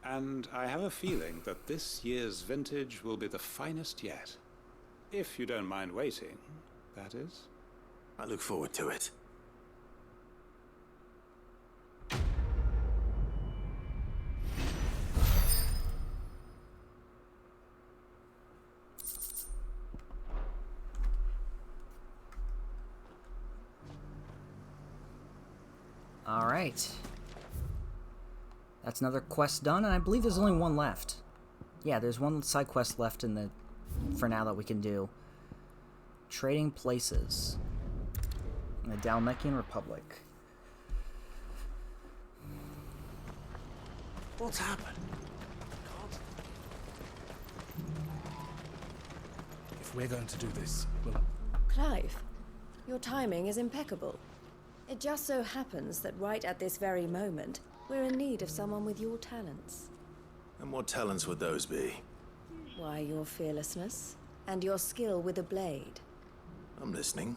Speaker 12: And I have a feeling that this year's vintage will be the finest yet. If you don't mind waiting, that is.
Speaker 3: I look forward to it.
Speaker 1: Alright. That's another quest done, and I believe there's only one left. Yeah, there's one side quest left in the for now that we can do. Trading places in the Dalmekian Republic.
Speaker 9: What's happened?
Speaker 16: If we're going to do this, we'll...
Speaker 6: Clive, your timing is impeccable. It just so happens that right at this very moment, we're in need of someone with your talents.
Speaker 3: And what talents would those be?
Speaker 6: Why, your fearlessness and your skill with a blade.
Speaker 3: I'm listening.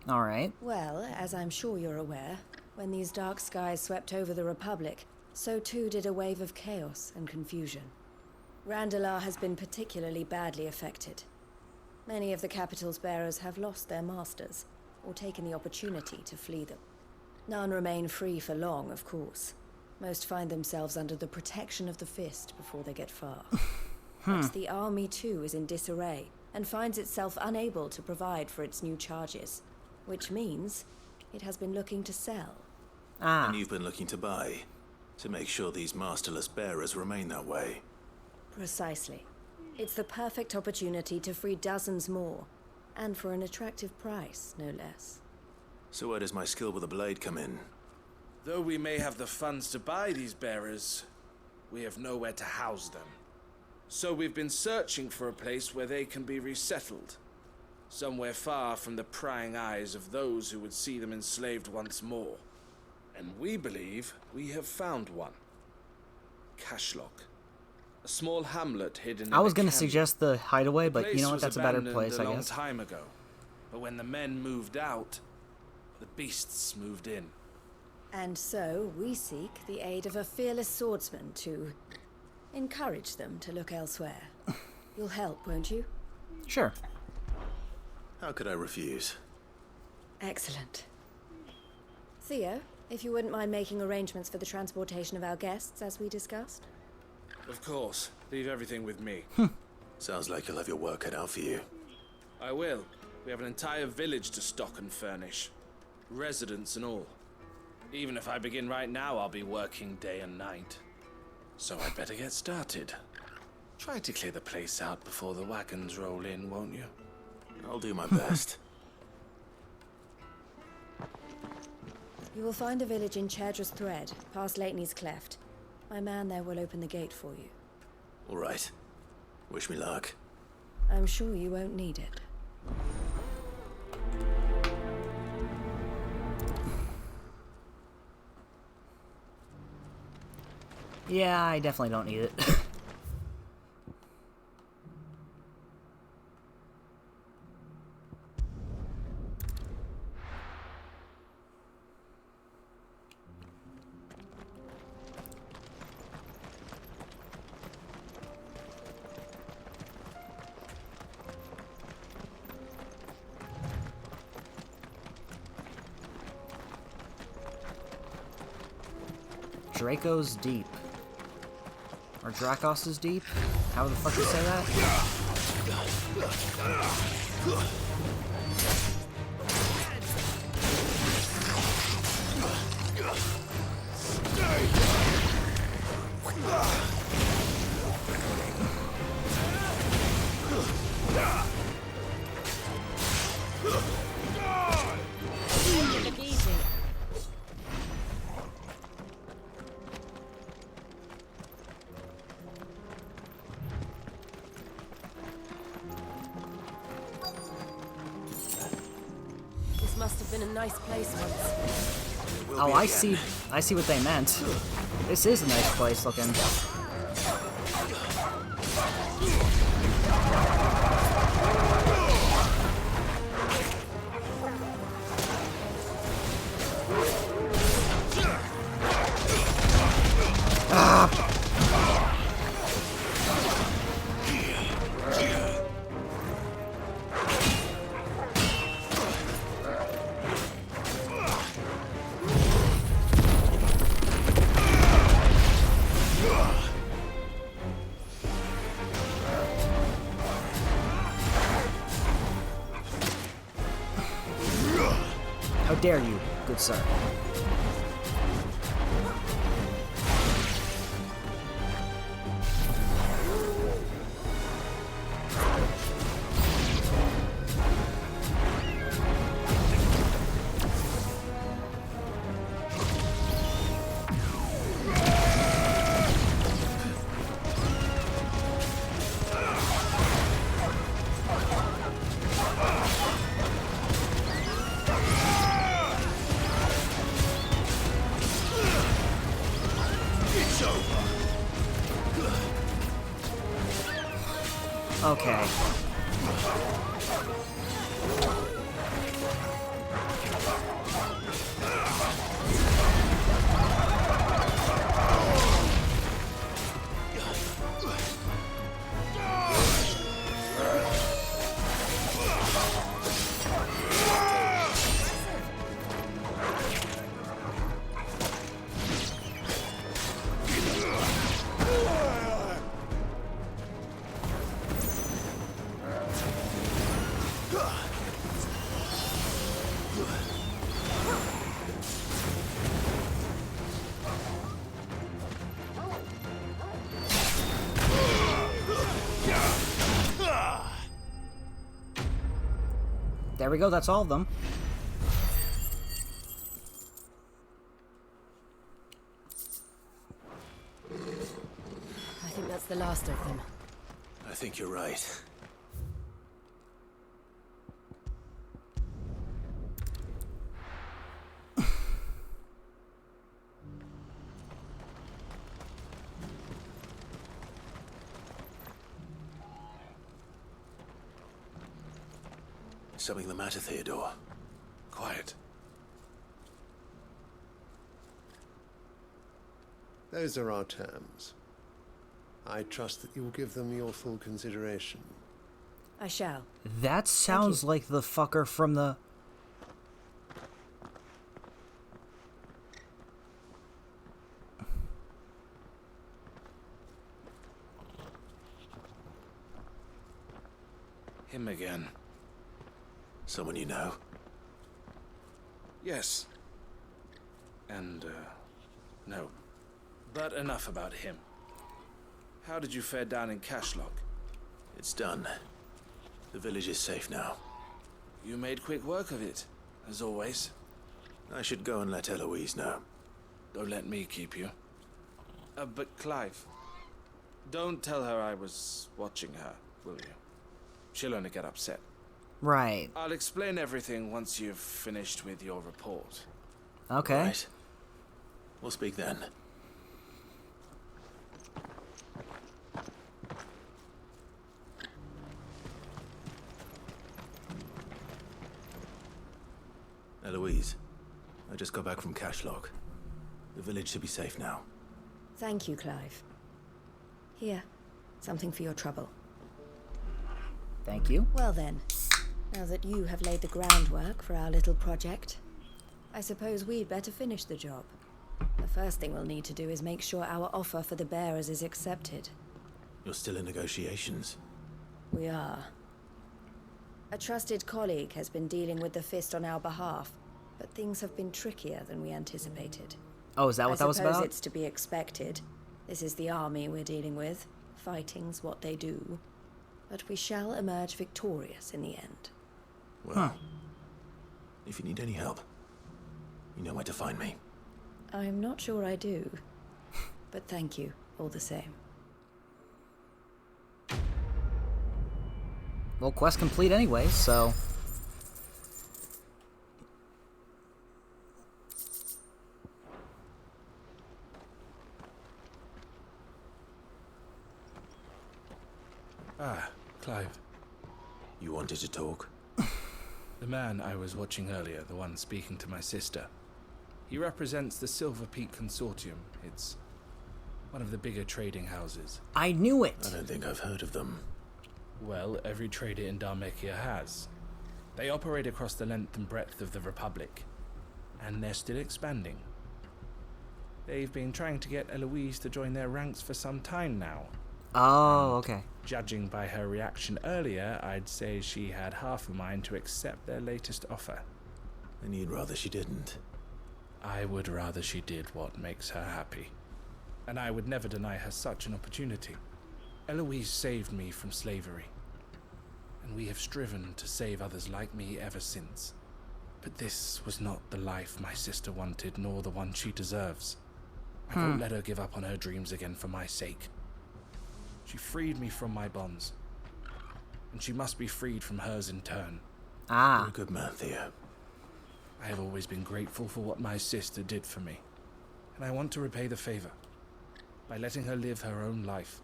Speaker 1: Alright.
Speaker 6: Well, as I'm sure you're aware, when these dark skies swept over the Republic, so too did a wave of chaos and confusion. Randalar has been particularly badly affected. Many of the capital's bearers have lost their masters, or taken the opportunity to flee them. None remain free for long, of course. Most find themselves under the protection of the Fist before they get far. But the army too is in disarray, and finds itself unable to provide for its new charges, which means it has been looking to sell.
Speaker 3: And you've been looking to buy, to make sure these masterless bearers remain that way.
Speaker 6: Precisely. It's the perfect opportunity to free dozens more, and for an attractive price, no less.
Speaker 3: So where does my skill with a blade come in?
Speaker 16: Though we may have the funds to buy these bearers, we have nowhere to house them. So we've been searching for a place where they can be resettled. Somewhere far from the prying eyes of those who would see them enslaved once more. And we believe we have found one. Cashlock. A small hamlet hidden in
Speaker 1: I was
Speaker 16: a
Speaker 1: going to
Speaker 16: canyon.
Speaker 1: suggest the hideaway,
Speaker 16: The
Speaker 1: but you
Speaker 16: place
Speaker 1: know what?
Speaker 16: was
Speaker 1: That's a better
Speaker 16: abandoned
Speaker 1: place, I
Speaker 16: a long
Speaker 1: guess.
Speaker 16: time ago. But when the men moved out, the beasts moved in.
Speaker 6: And so we seek the aid of a fearless swordsman to encourage them to look elsewhere. You'll help, won't you?
Speaker 1: Sure.
Speaker 3: How could I refuse?
Speaker 6: Excellent. Theo, if you wouldn't mind making arrangements for the transportation of our guests, as we discussed.
Speaker 16: Of course. Leave everything with me.
Speaker 3: Sounds like you'll have your work cut out for you.
Speaker 16: I will. We have an entire village to stock and furnish. Residents and all. Even if I begin right now, I'll be working day and night. So I'd better get started. Try to clear the place out before the wagons roll in, won't you?
Speaker 3: I'll do my best.
Speaker 6: You will find a village in Chadra's Thread, past Lateney's Cleft. My man there will open the gate for you.
Speaker 3: All right. Wish me luck.
Speaker 6: I'm sure you won't need it.
Speaker 1: Yeah, I definitely don't need it. Draco's Deep. Or Dracos is Deep? How the fuck you say that?
Speaker 6: Look easy. This must have been a nice place once.
Speaker 1: Oh, I see what they meant. This is a nice place looking. How dare you, good sir. Okay. There we go, that's all of them.
Speaker 6: I think that's the last of them.
Speaker 3: I think you're right. Something the matter, Theodore?
Speaker 17: Quiet. Those are our terms. I trust that you will give them your full consideration.
Speaker 6: I shall.
Speaker 1: That sounds like the fucker from the...
Speaker 16: Him again.
Speaker 3: Someone you know?
Speaker 16: Yes. And, no. But enough about him. How did you fare down in Cashlock?
Speaker 3: It's done. The village is safe now.
Speaker 16: You made quick work of it, as always.
Speaker 3: I should go and let Eloise know.
Speaker 16: Don't let me keep you. But Clive, don't tell her I was watching her, will you? She'll only get upset.
Speaker 1: Right.
Speaker 16: I'll explain everything once you've finished with your report.
Speaker 1: Okay.
Speaker 3: Right. We'll speak then. Eloise, I just got back from Cashlock. The village should be safe now.
Speaker 6: Thank you, Clive. Here, something for your trouble.
Speaker 1: Thank you.
Speaker 6: Well then, now that you have laid the groundwork for our little project, I suppose we'd better finish the job. The first thing we'll need to do is make sure our offer for the bearers is accepted.
Speaker 3: You're still in negotiations?
Speaker 6: We are. A trusted colleague has been dealing with the Fist on our behalf, but things have been trickier than we anticipated.
Speaker 1: Oh, is that what that was
Speaker 6: I
Speaker 1: about?
Speaker 6: suppose it's to be expected. This is the army we're dealing with. Fighting's what they do. But we shall emerge victorious in the end.
Speaker 3: Well, if you need any help, you know where to find me.
Speaker 6: I'm not sure I do. But thank you, all the same.
Speaker 1: Well, quest complete anyway, so...
Speaker 16: Ah, Clive.
Speaker 3: You wanted to talk?
Speaker 16: The man I was watching earlier, the one speaking to my sister. He represents the Silver Peak Consortium. It's One of the bigger trading houses.
Speaker 1: I knew it!
Speaker 3: I don't think I've heard of them.
Speaker 16: Well, every trader in Dharmekia has. They operate across the length and breadth of the Republic, and they're still expanding. They've been trying to get Eloise to join their ranks for some time now.
Speaker 1: Oh, okay.
Speaker 16: Judging by her reaction earlier, I'd say she had half a mind to accept their latest offer.
Speaker 3: And you'd rather she didn't.
Speaker 16: I would rather she did what makes her happy. And I would never deny her such an opportunity. Eloise saved me from slavery. And we have striven to save others like me ever since. But this was not the life my sister wanted, nor the one she deserves. I won't let her give up on her dreams again for my sake. She freed me from my bonds. And she must be freed from hers in turn.
Speaker 3: You're a good man, Theo.
Speaker 16: I have always been grateful for what my sister did for me. And I want to repay the favor by letting her live her own life.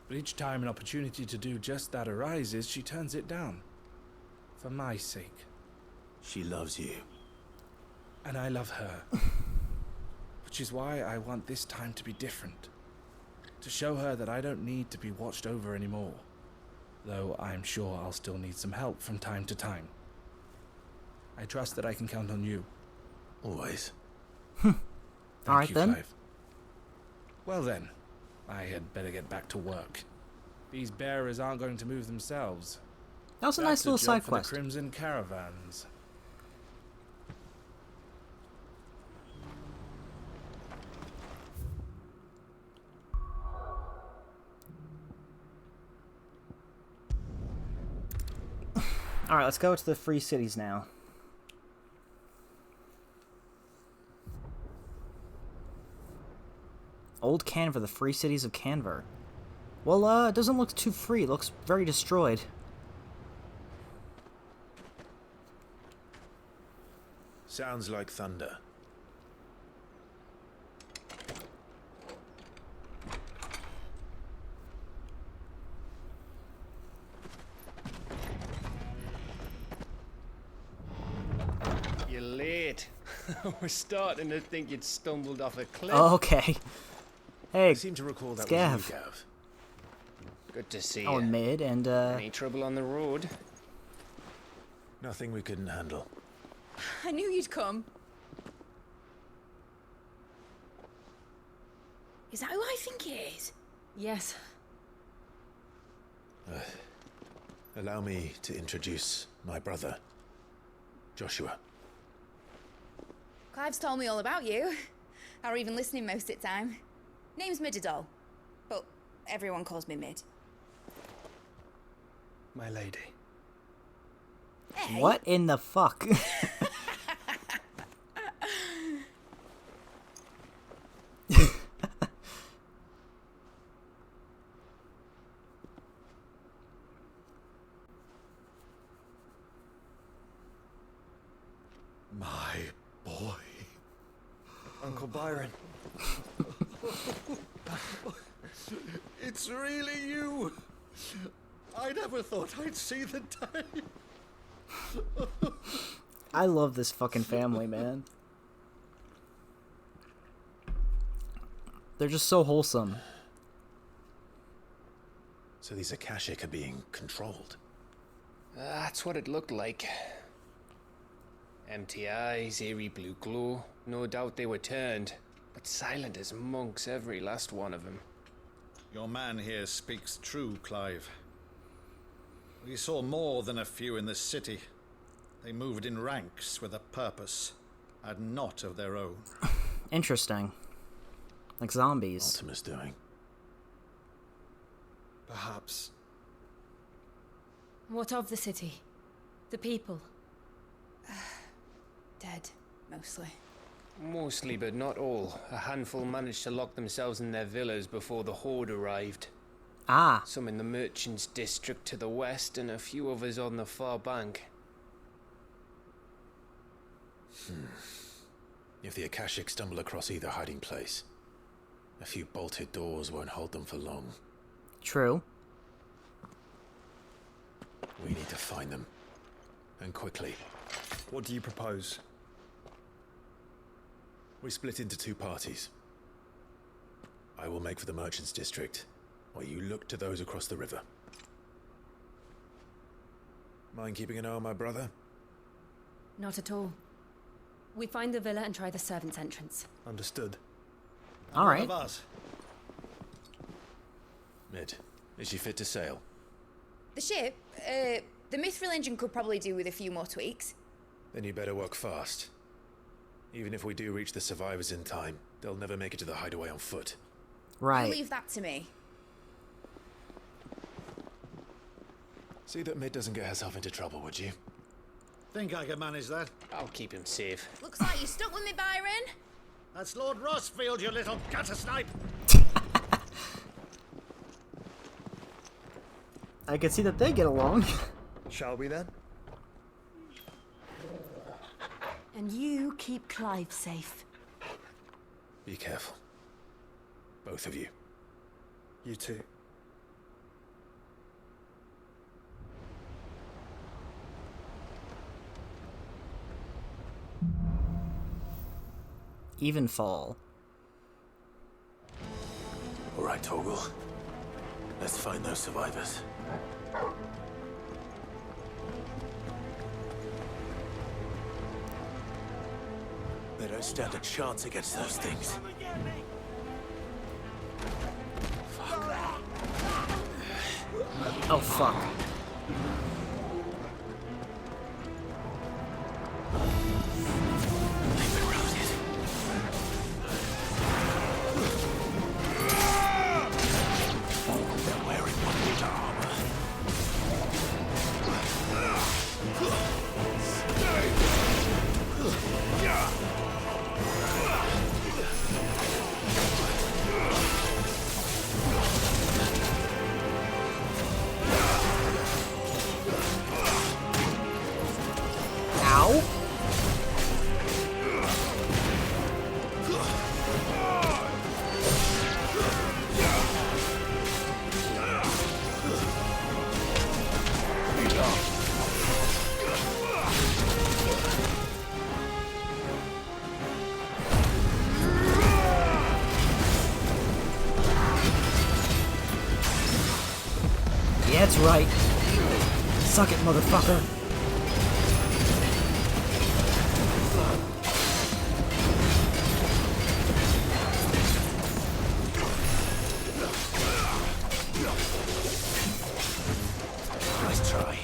Speaker 16: But each time an opportunity to do just that arises, she turns it down. For my sake.
Speaker 3: She loves you.
Speaker 16: And I love her. Which is why I want this time to be different. To show her that I don't need to be watched over anymore. Though I'm sure I'll still need some help from time to time. I trust that I can count on you.
Speaker 3: Always.
Speaker 1: Alright then.
Speaker 16: Clive. Well then, I had better get back to work. These bearers aren't going to move themselves.
Speaker 1: That was a nice little side
Speaker 16: for
Speaker 1: quest.
Speaker 16: The Crimson Caravans.
Speaker 1: Alright, let's go to the Free Cities now. Old Canver, the Free Cities of Canver. Well, it doesn't look too free. It looks very destroyed.
Speaker 3: Sounds like thunder.
Speaker 18: You're late. We're starting to think you'd stumbled off a cliff.
Speaker 1: Oh, okay. Hey,
Speaker 3: I seem to recall that
Speaker 1: Scav.
Speaker 3: was you, Gav.
Speaker 18: Good to see
Speaker 1: Oh,
Speaker 18: you.
Speaker 1: mid and
Speaker 18: Any trouble on the road?
Speaker 3: Nothing we couldn't handle.
Speaker 19: I knew you'd come. Is that who I think it is?
Speaker 6: Yes.
Speaker 3: Allow me to introduce my brother, Joshua.
Speaker 19: Clive's told me all about you. Or even listening most of the time. Name's Midadol, but everyone calls me Mid.
Speaker 5: My lady.
Speaker 19: Hey.
Speaker 1: what in the fuck?
Speaker 5: My boy.
Speaker 4: Uncle Byron.
Speaker 5: It's really you. I never thought I'd see the day.
Speaker 1: I love this fucking family, man. They're just so wholesome.
Speaker 3: So these Akashic are being controlled.
Speaker 18: That's what it looked like. Empty eyes, eerie blue glow. No doubt they were turned, but silent as monks, every last one of them.
Speaker 20: Your man here speaks true, Clive. We saw more than a few in this city. They moved in ranks with a purpose, and not of their own.
Speaker 1: Interesting. Like zombies.
Speaker 3: Ultima's doing.
Speaker 4: Perhaps.
Speaker 15: What of the city? The people?
Speaker 19: Dead, mostly.
Speaker 18: Mostly, but not all. A handful managed to lock themselves in their villas before the Horde arrived.
Speaker 1: Ah.
Speaker 18: Some in the Merchants' District to the west, and a few others on the far bank.
Speaker 3: If the Akashic stumble across either hiding place, a few bolted doors won't hold them for long.
Speaker 1: True.
Speaker 3: We need to find them. And quickly.
Speaker 4: What do you propose?
Speaker 3: We split into two parties. I will make for the Merchants District, while you look to those across the river. Mind keeping an eye on my brother?
Speaker 21: Not at all. We find the villa and try the servants' entrance.
Speaker 3: Understood.
Speaker 1: All right.
Speaker 20: One of us.
Speaker 3: Mid, is she fit to sail?
Speaker 19: The ship, the mithril engine could probably do with a few more tweaks.
Speaker 3: Then you better work fast. Even if we do reach the survivors in time, they'll never make it to the hideaway on foot.
Speaker 1: Right.
Speaker 19: You leave that to me.
Speaker 3: See that Mid doesn't get herself into trouble, would you?
Speaker 20: Think I can manage that.
Speaker 18: I'll keep him safe.
Speaker 19: Looks like you stuck with me, Byron.
Speaker 20: That's Lord Rossfield, you little gutter snipe!
Speaker 1: I can see that they get along.
Speaker 4: Shall we then?
Speaker 15: And you keep Clive safe.
Speaker 3: Be careful. Both of you.
Speaker 4: You too.
Speaker 1: Even fall.
Speaker 3: All right, Torgal. Let's find those survivors. They don't stand a chance against those things.
Speaker 1: Oh, fuck. Yeah, that's right. Suck it, motherfucker.
Speaker 3: Nice try.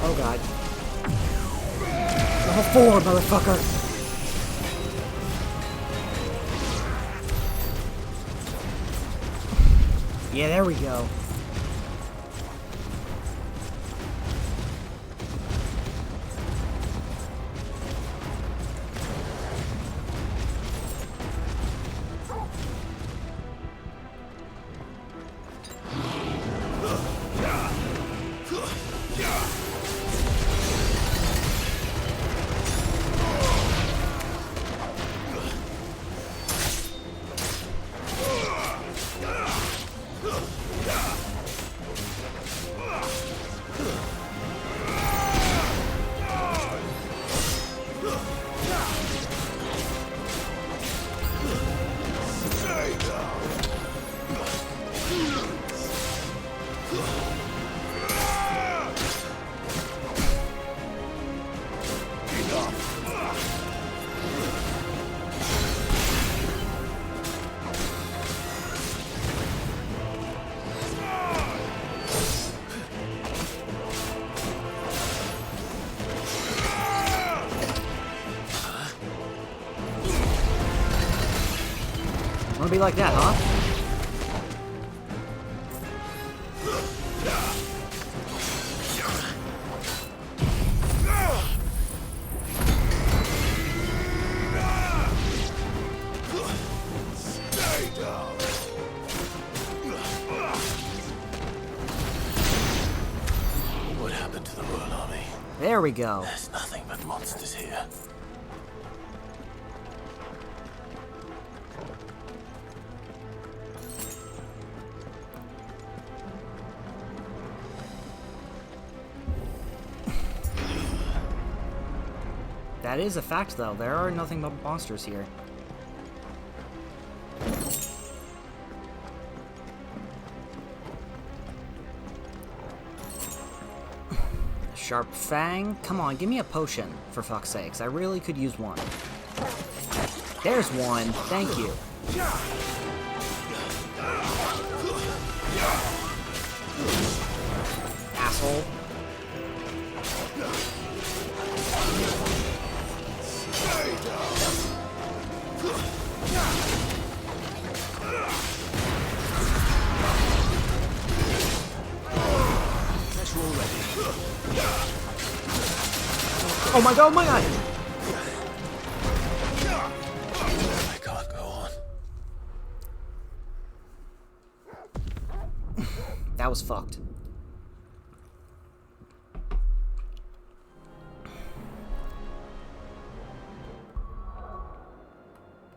Speaker 1: Oh god. Level 4, motherfucker! Yeah, there we go.
Speaker 3: Yeah.
Speaker 1: Wanna be like that, huh?
Speaker 3: What happened to the Royal Army?
Speaker 1: There we go.
Speaker 3: There's nothing but monsters here.
Speaker 1: That is a fact, though. There are nothing but monsters here. Sharp Fang? Come on, give me a potion, for fuck's sakes. I really could use one. There's one. Thank you. Asshole. Oh my god, oh my god!
Speaker 3: I can't go on.
Speaker 1: That was fucked.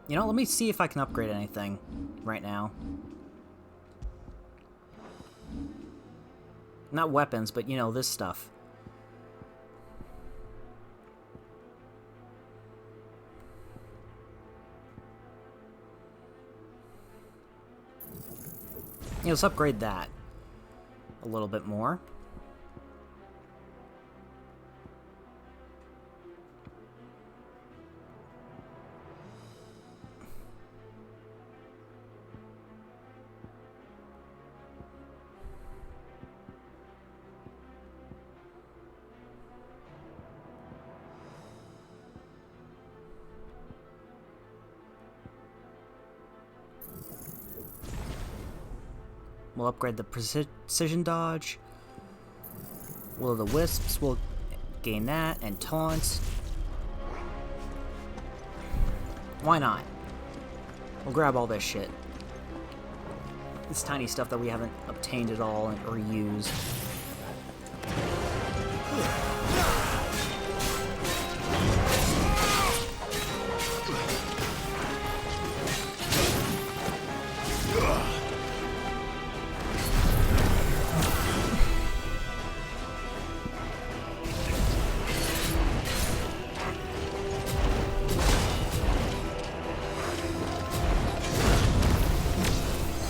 Speaker 1: You know, let me see if I can upgrade anything right now. Not weapons, but you know, this stuff. Yeah, let's upgrade that a little bit more. We'll upgrade the precision dodge. Will the wisps will gain that, and taunts. Why not? We'll grab all this shit. This tiny stuff that we haven't obtained at all or used.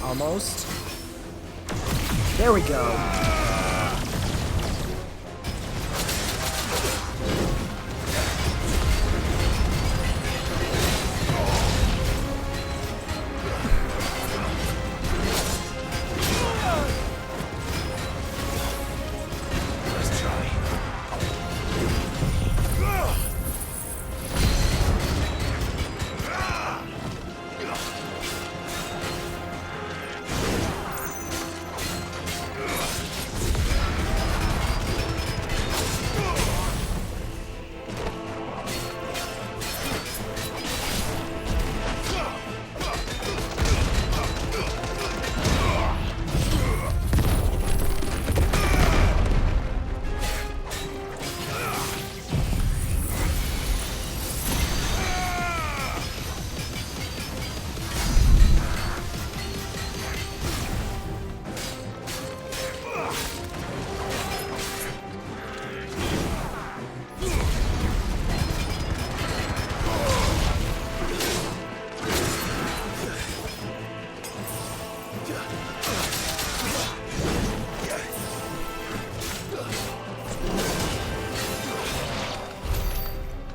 Speaker 1: Almost. There we go.
Speaker 3: Let's try.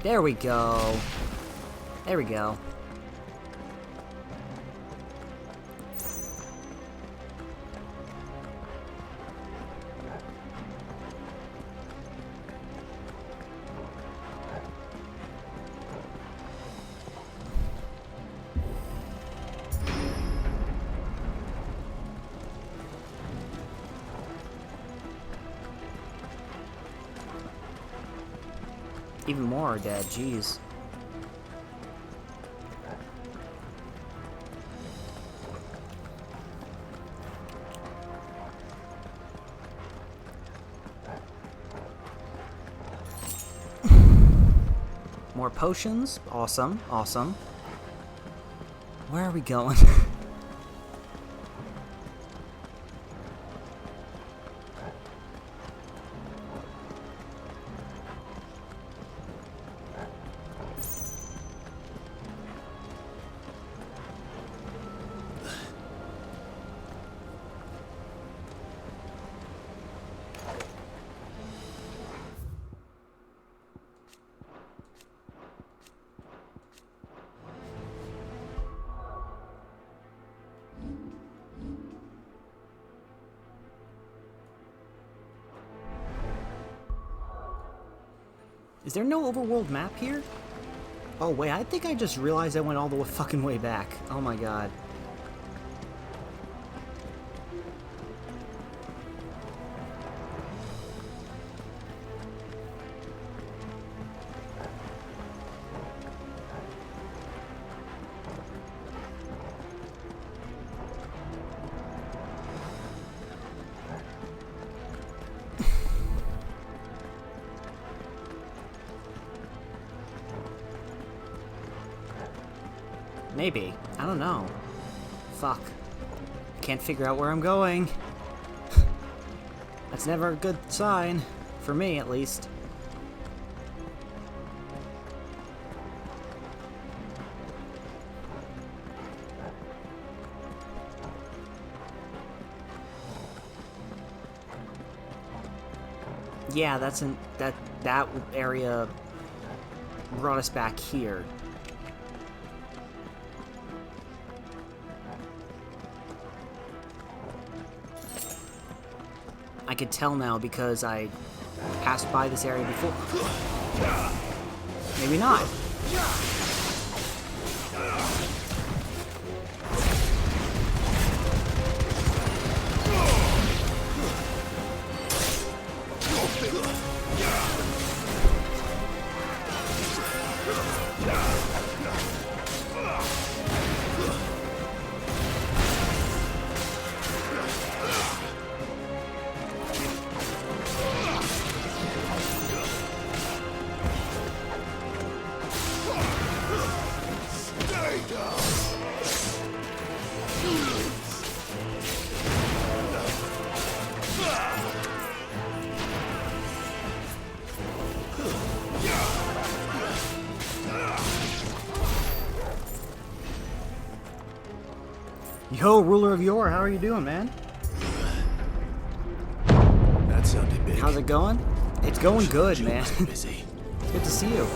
Speaker 1: There we go. There we go. even more are dead. Jeez. More potions. Awesome. Awesome. Where are we going? Is there no overworld map here? Oh wait, I think I just realized I went all the fucking way back. Oh my god. Maybe. I don't know. Fuck. Can't figure out where I'm going. That's never a good sign. For me, at least. Yeah, that's that area brought us back here. I could tell now because I passed by this area before. Maybe not. Yo, ruler of Yore, how are you doing, man?
Speaker 3: That sounded big.
Speaker 1: How's it going? It's going good, man.
Speaker 3: Busy.
Speaker 1: It's good to see you.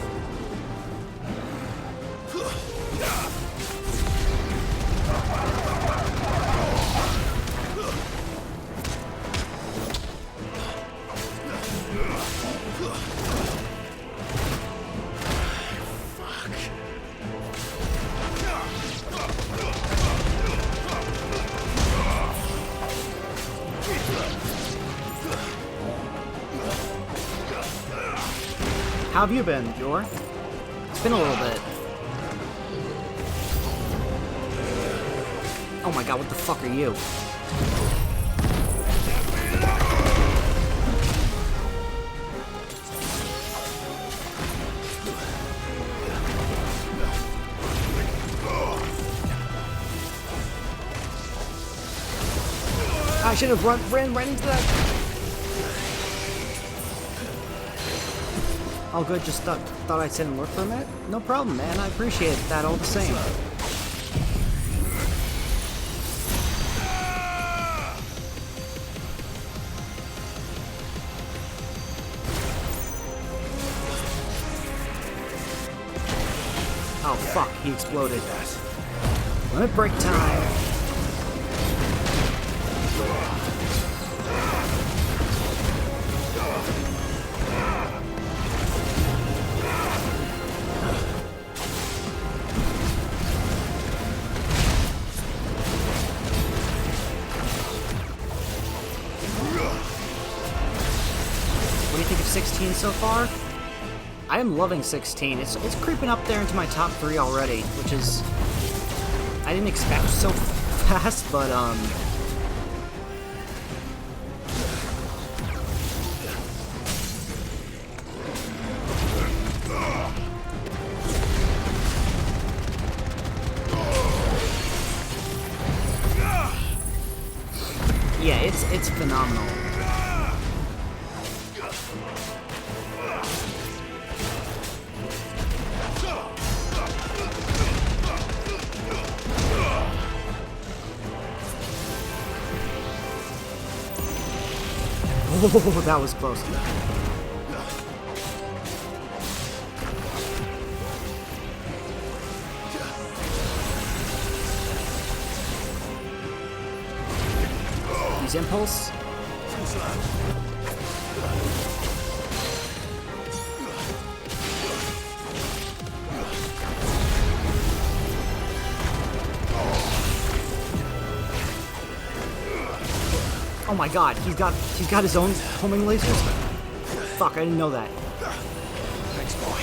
Speaker 1: How have you been, Yor? It's been a little bit. Oh my god, what the fuck are you? I should have ran right into that. All good, just thought I'd sit and look for a minute. No problem, man. I appreciate that all the same. Oh, fuck. He exploded. Limit break time. What do you think of 16 so far? I am loving 16. It's creeping up there into my top 3 already, which is... I didn't expect so fast, but, yeah, it's phenomenal. Oh, that was close. Use impulse. Oh my god, he's got his own homing lasers? Fuck, I didn't know that.
Speaker 3: Thanks, boy.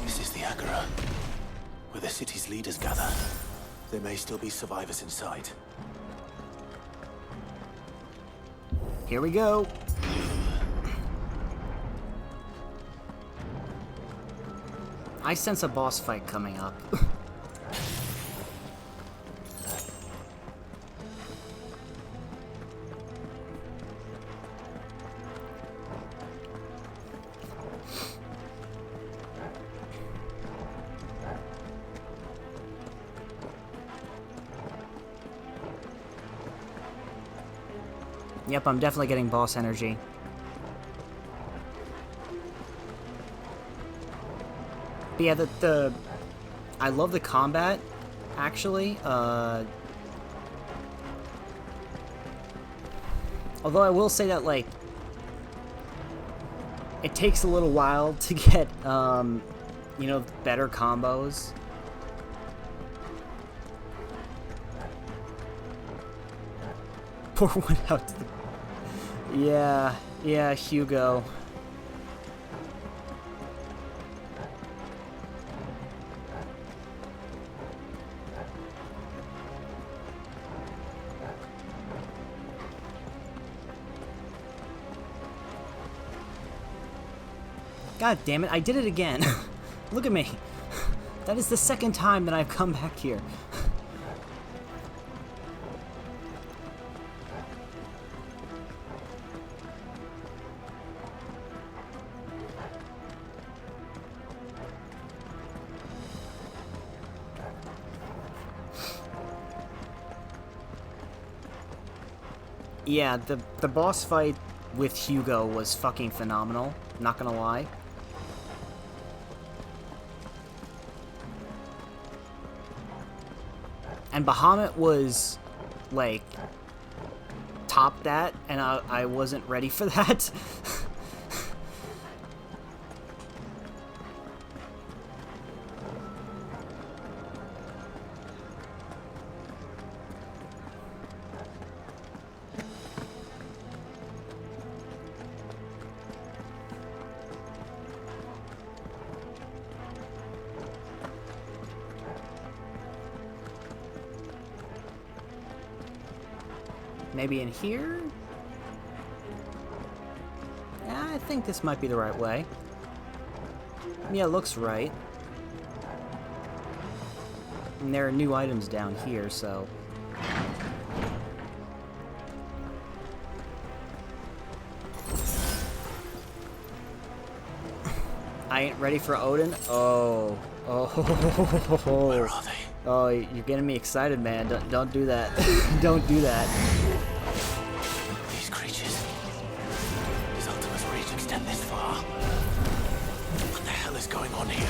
Speaker 3: This is the Agora, where the city's leaders gather. There may still be survivors inside.
Speaker 1: Here we go. I sense a boss fight coming up. Yep, I'm definitely getting boss energy. But yeah, I love the combat, actually. Although I will say that, like, it takes a little while to get, you know, better combos. Pour one out to the... Yeah, Hugo. God damn it, I did it again. Look at me. That is the second time that I've come back here. Yeah, the boss fight with Hugo was fucking phenomenal, not gonna lie. And Bahamut was, like, top that, and I wasn't ready for that. Maybe in here? Yeah, I think this might be the right way. Yeah, it looks right. And there are new items down here, so... I ain't ready for Odin? Oh.
Speaker 3: Where are they?
Speaker 1: Oh, you're getting me excited, man. Don't do that. Don't do that.
Speaker 3: These creatures. His Ultima's reach extend this far. What the hell is going on here?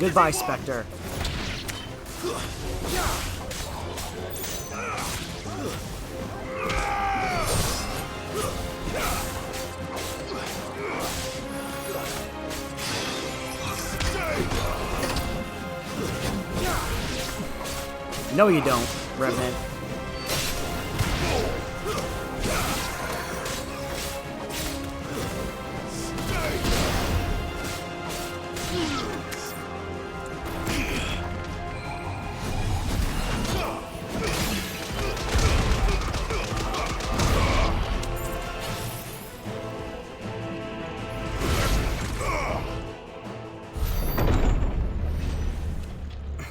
Speaker 1: Goodbye, Spectre. No, you don't, Revenant.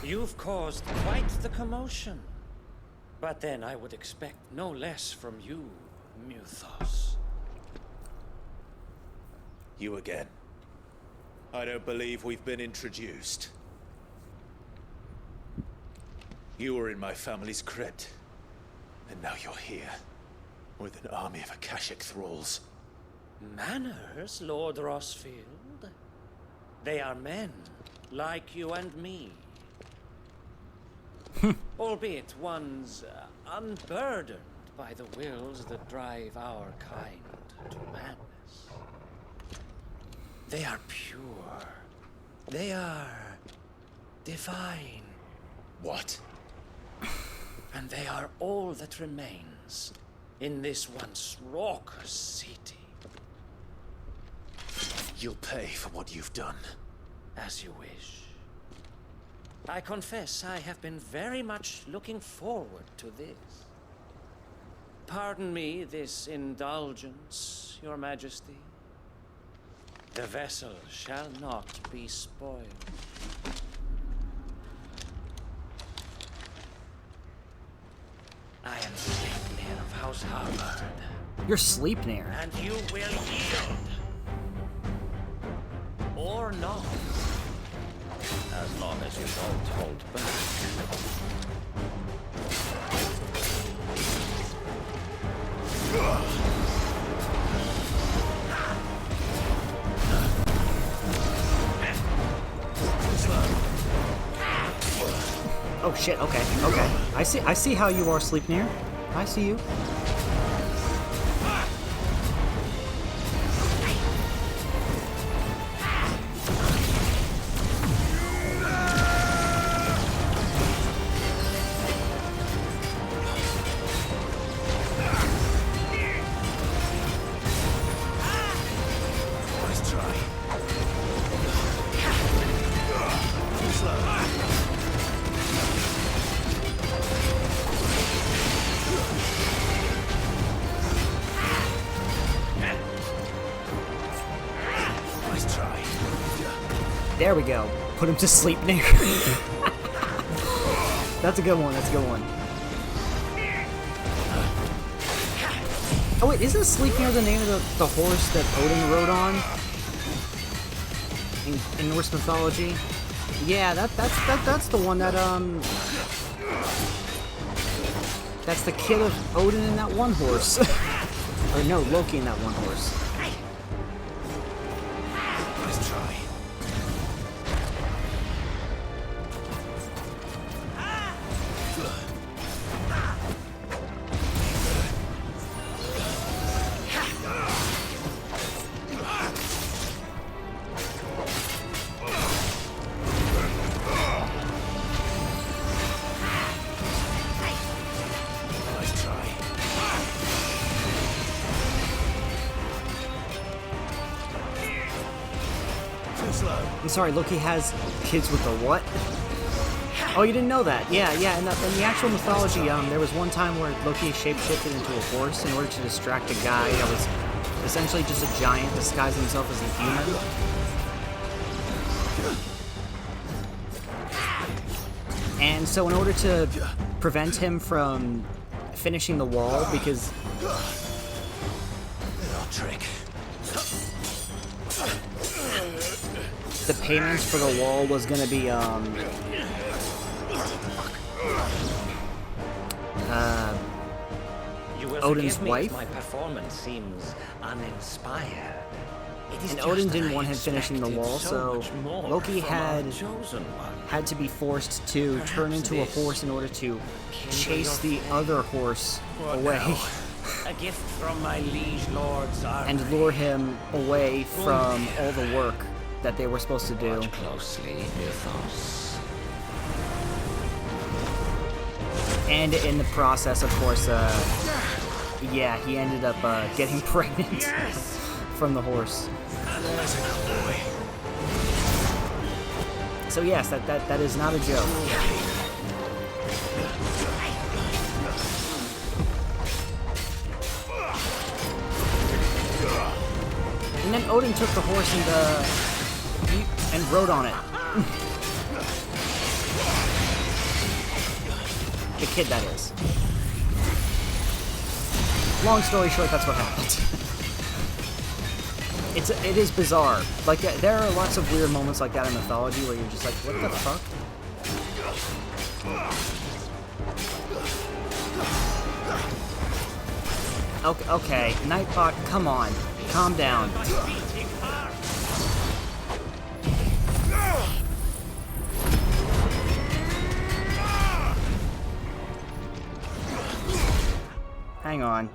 Speaker 11: You've caused quite the commotion. But then I would expect no less from you, Muthos.
Speaker 9: You again. I don't believe we've been introduced. You were in my family's crypt. And now you're here. With an army of Akashic thralls.
Speaker 11: Manners, Lord Rosfield? They are men, like you and me. Albeit ones unburdened by the wills that drive our kind to madness. They are pure. They are divine.
Speaker 9: What?
Speaker 11: And they are all that remains in this once raucous city.
Speaker 9: You'll pay for what you've done.
Speaker 11: As you wish. I confess I have been very much looking forward to this. Pardon me this indulgence, Your Majesty. The vessel shall not be spoiled. I am Sleipnir of House Harvard.
Speaker 1: You're Sleipnir.
Speaker 11: And you will yield. Or not. As long as you don't hold back.
Speaker 1: Oh shit, okay, okay. I see how you are, Sleipnir. I see you. There we go. Put him to sleep, Nick. That's a good one. That's a good one. Oh wait, isn't Sleipnir the name of the horse that Odin rode on in Norse mythology? Yeah, that's the one that that's the kid of Odin in that one horse. Or no, Loki in that one horse. I'm sorry, Loki has kids with the what? Oh, you didn't know that? Yeah. In the actual mythology, there was one time where Loki shapeshifted into a horse in order to distract a guy that was essentially just a giant disguising himself as a human. And so in order to prevent him from finishing the wall, because...
Speaker 9: trick.
Speaker 1: The payments for the wall was gonna be,
Speaker 11: you will
Speaker 1: Odin's
Speaker 11: forgive me
Speaker 1: wife?
Speaker 11: if my performance seems uninspired.
Speaker 1: And Odin didn't want him finishing the wall, so Loki had to be forced to turn into a horse in order to chase the other horse away.
Speaker 11: A gift from my liege lord's army.
Speaker 1: And lure him away from all the work that they were supposed to do.
Speaker 11: Watch closely, Mythos.
Speaker 1: And in the process, of course, yeah, he ended up getting pregnant from the horse. So yes, that is not a joke. And then Odin took the horse and rode on it. The kid, that is. Long story short, that's what happened. It is bizarre. Like, there are lots of weird moments like that in mythology where you're just like, what the fuck? Okay, Nightbot, come on. Calm down. Hang on.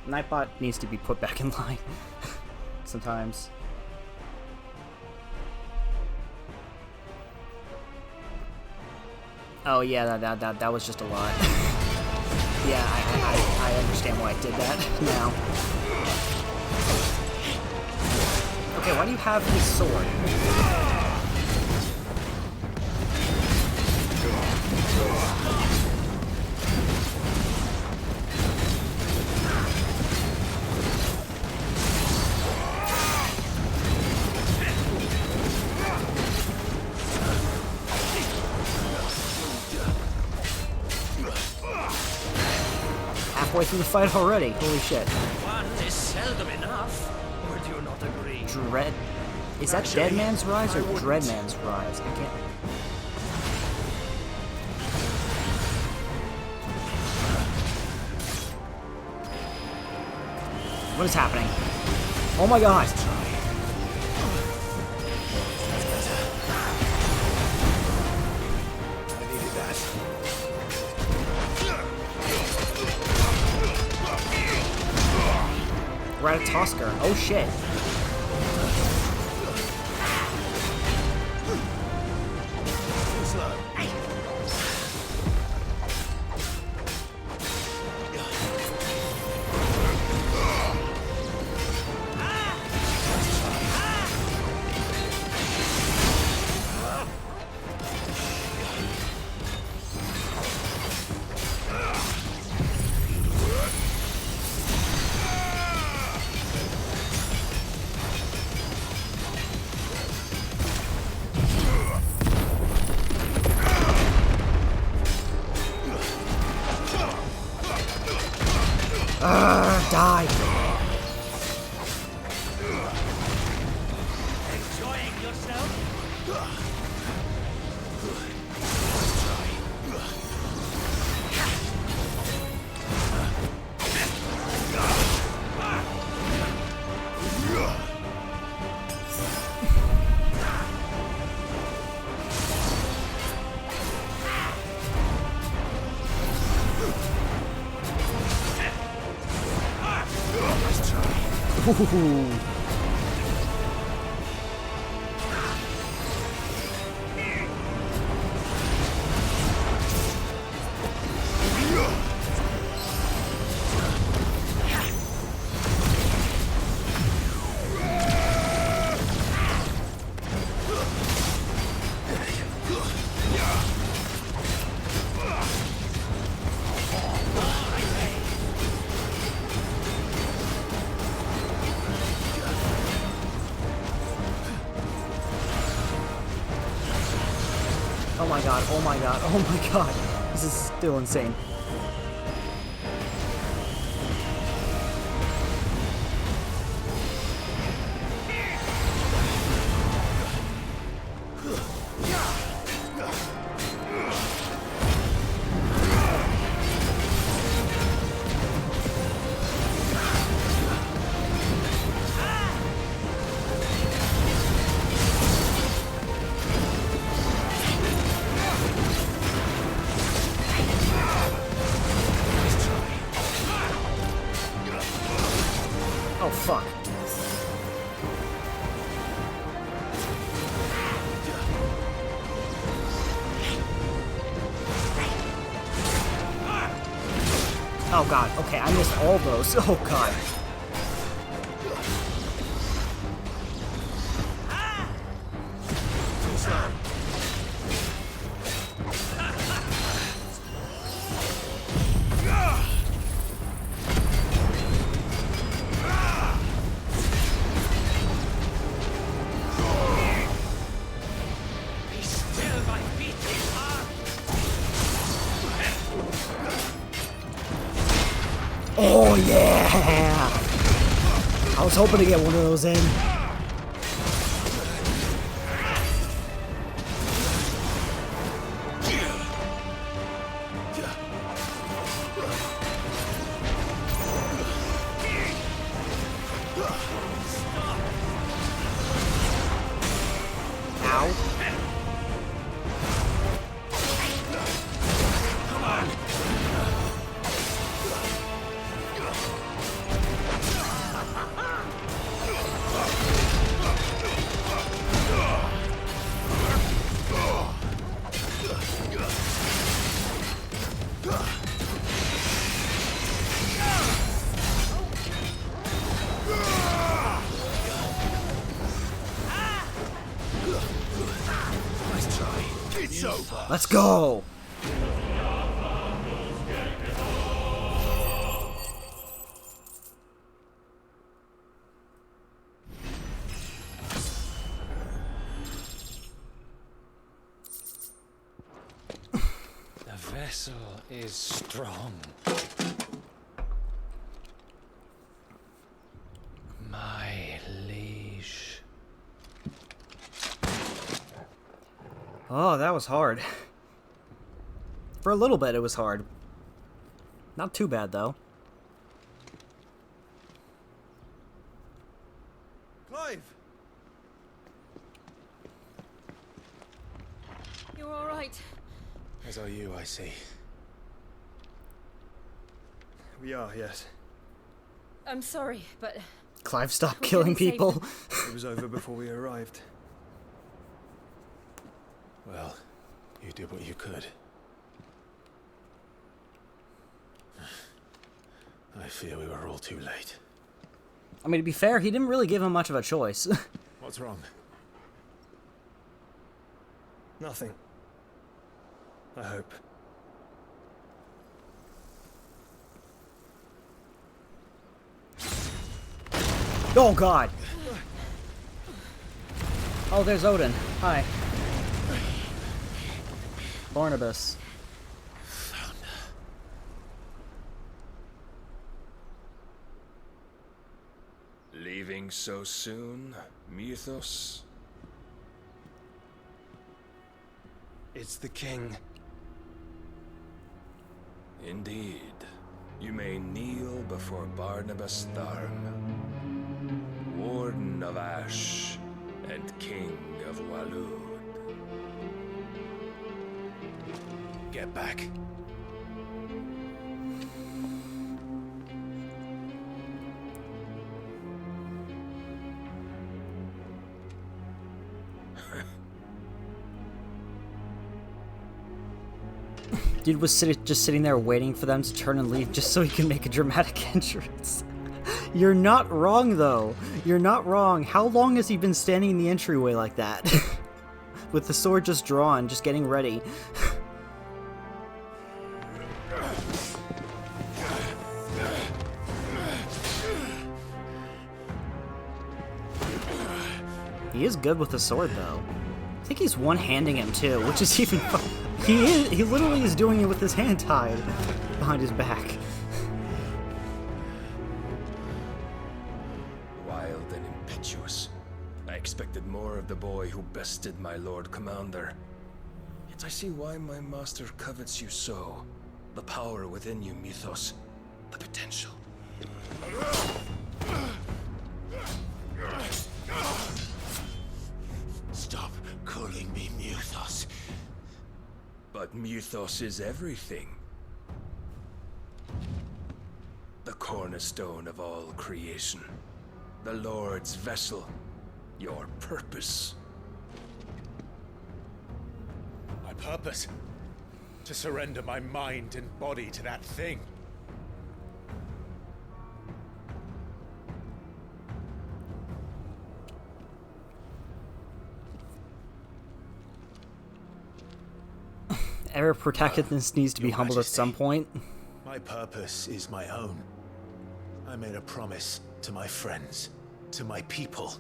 Speaker 1: Nightbot needs to be put back in line sometimes. Oh yeah, that was just a lot. Yeah, I understand why I did that now. Okay, why do you have his sword? Halfway through the fight already. Holy shit.
Speaker 11: One is seldom enough. Or do you not agree?
Speaker 1: Dread. Is that Dead Man's Rise or Dread Man's Rise? I can't. What is happening? Oh my god. Ratatoskr. Oh shit. Die!
Speaker 11: Enjoying yourself?
Speaker 1: Ooh. Oh my god, oh my god, oh my god. This is still insane. Oh god, okay, I missed all those. Oh god. Oh yeah! I was hoping to get one of those in. Let's go!
Speaker 18: The vessel is strong. My liege.
Speaker 1: Oh, that was hard. For a little bit, it was hard. Not too bad, though.
Speaker 4: Clive!
Speaker 21: You're all right.
Speaker 4: As are you, I see. We are, yes.
Speaker 21: I'm sorry, but...
Speaker 1: Clive, stop
Speaker 21: we
Speaker 1: killing
Speaker 21: couldn't save
Speaker 1: people.
Speaker 21: them.
Speaker 4: It was over before we arrived.
Speaker 3: Well, you did what you could. I fear we were all too late.
Speaker 1: I mean, to be fair, he didn't really give him much of a choice.
Speaker 3: What's wrong?
Speaker 4: Nothing. I hope.
Speaker 1: Oh god! Oh, there's Odin. Hi. Barnabas.
Speaker 8: Leaving so soon, Mythos?
Speaker 4: It's the king.
Speaker 8: Indeed. You may kneel before Barnabas Tharm, Warden of Ash and King of Walud.
Speaker 3: Get back.
Speaker 1: Dude was just sitting there waiting for them to turn and leave just so he can make a dramatic entrance. You're not wrong, though. You're not wrong. How long has he been standing in the entryway like that? With the sword just drawn, just getting ready. He is good with the sword, though. I think he's one-handing him, too, which is even fun. He literally is doing it with his hand tied behind his back.
Speaker 8: Wild and impetuous. I expected more of the boy who bested my Lord Commander. Yet I see why my master covets you so. The power within you, Mythos. The potential.
Speaker 2: Stop calling me Mythos.
Speaker 8: But Mythos is everything. The cornerstone of all creation. The Lord's vessel. Your purpose.
Speaker 9: My purpose? To surrender my mind and body to that thing.
Speaker 1: Fire of protectiveness needs to be
Speaker 3: Your
Speaker 1: humbled
Speaker 3: Majesty.
Speaker 1: at some point.
Speaker 3: My purpose is my own. I made a promise to my friends, to my people.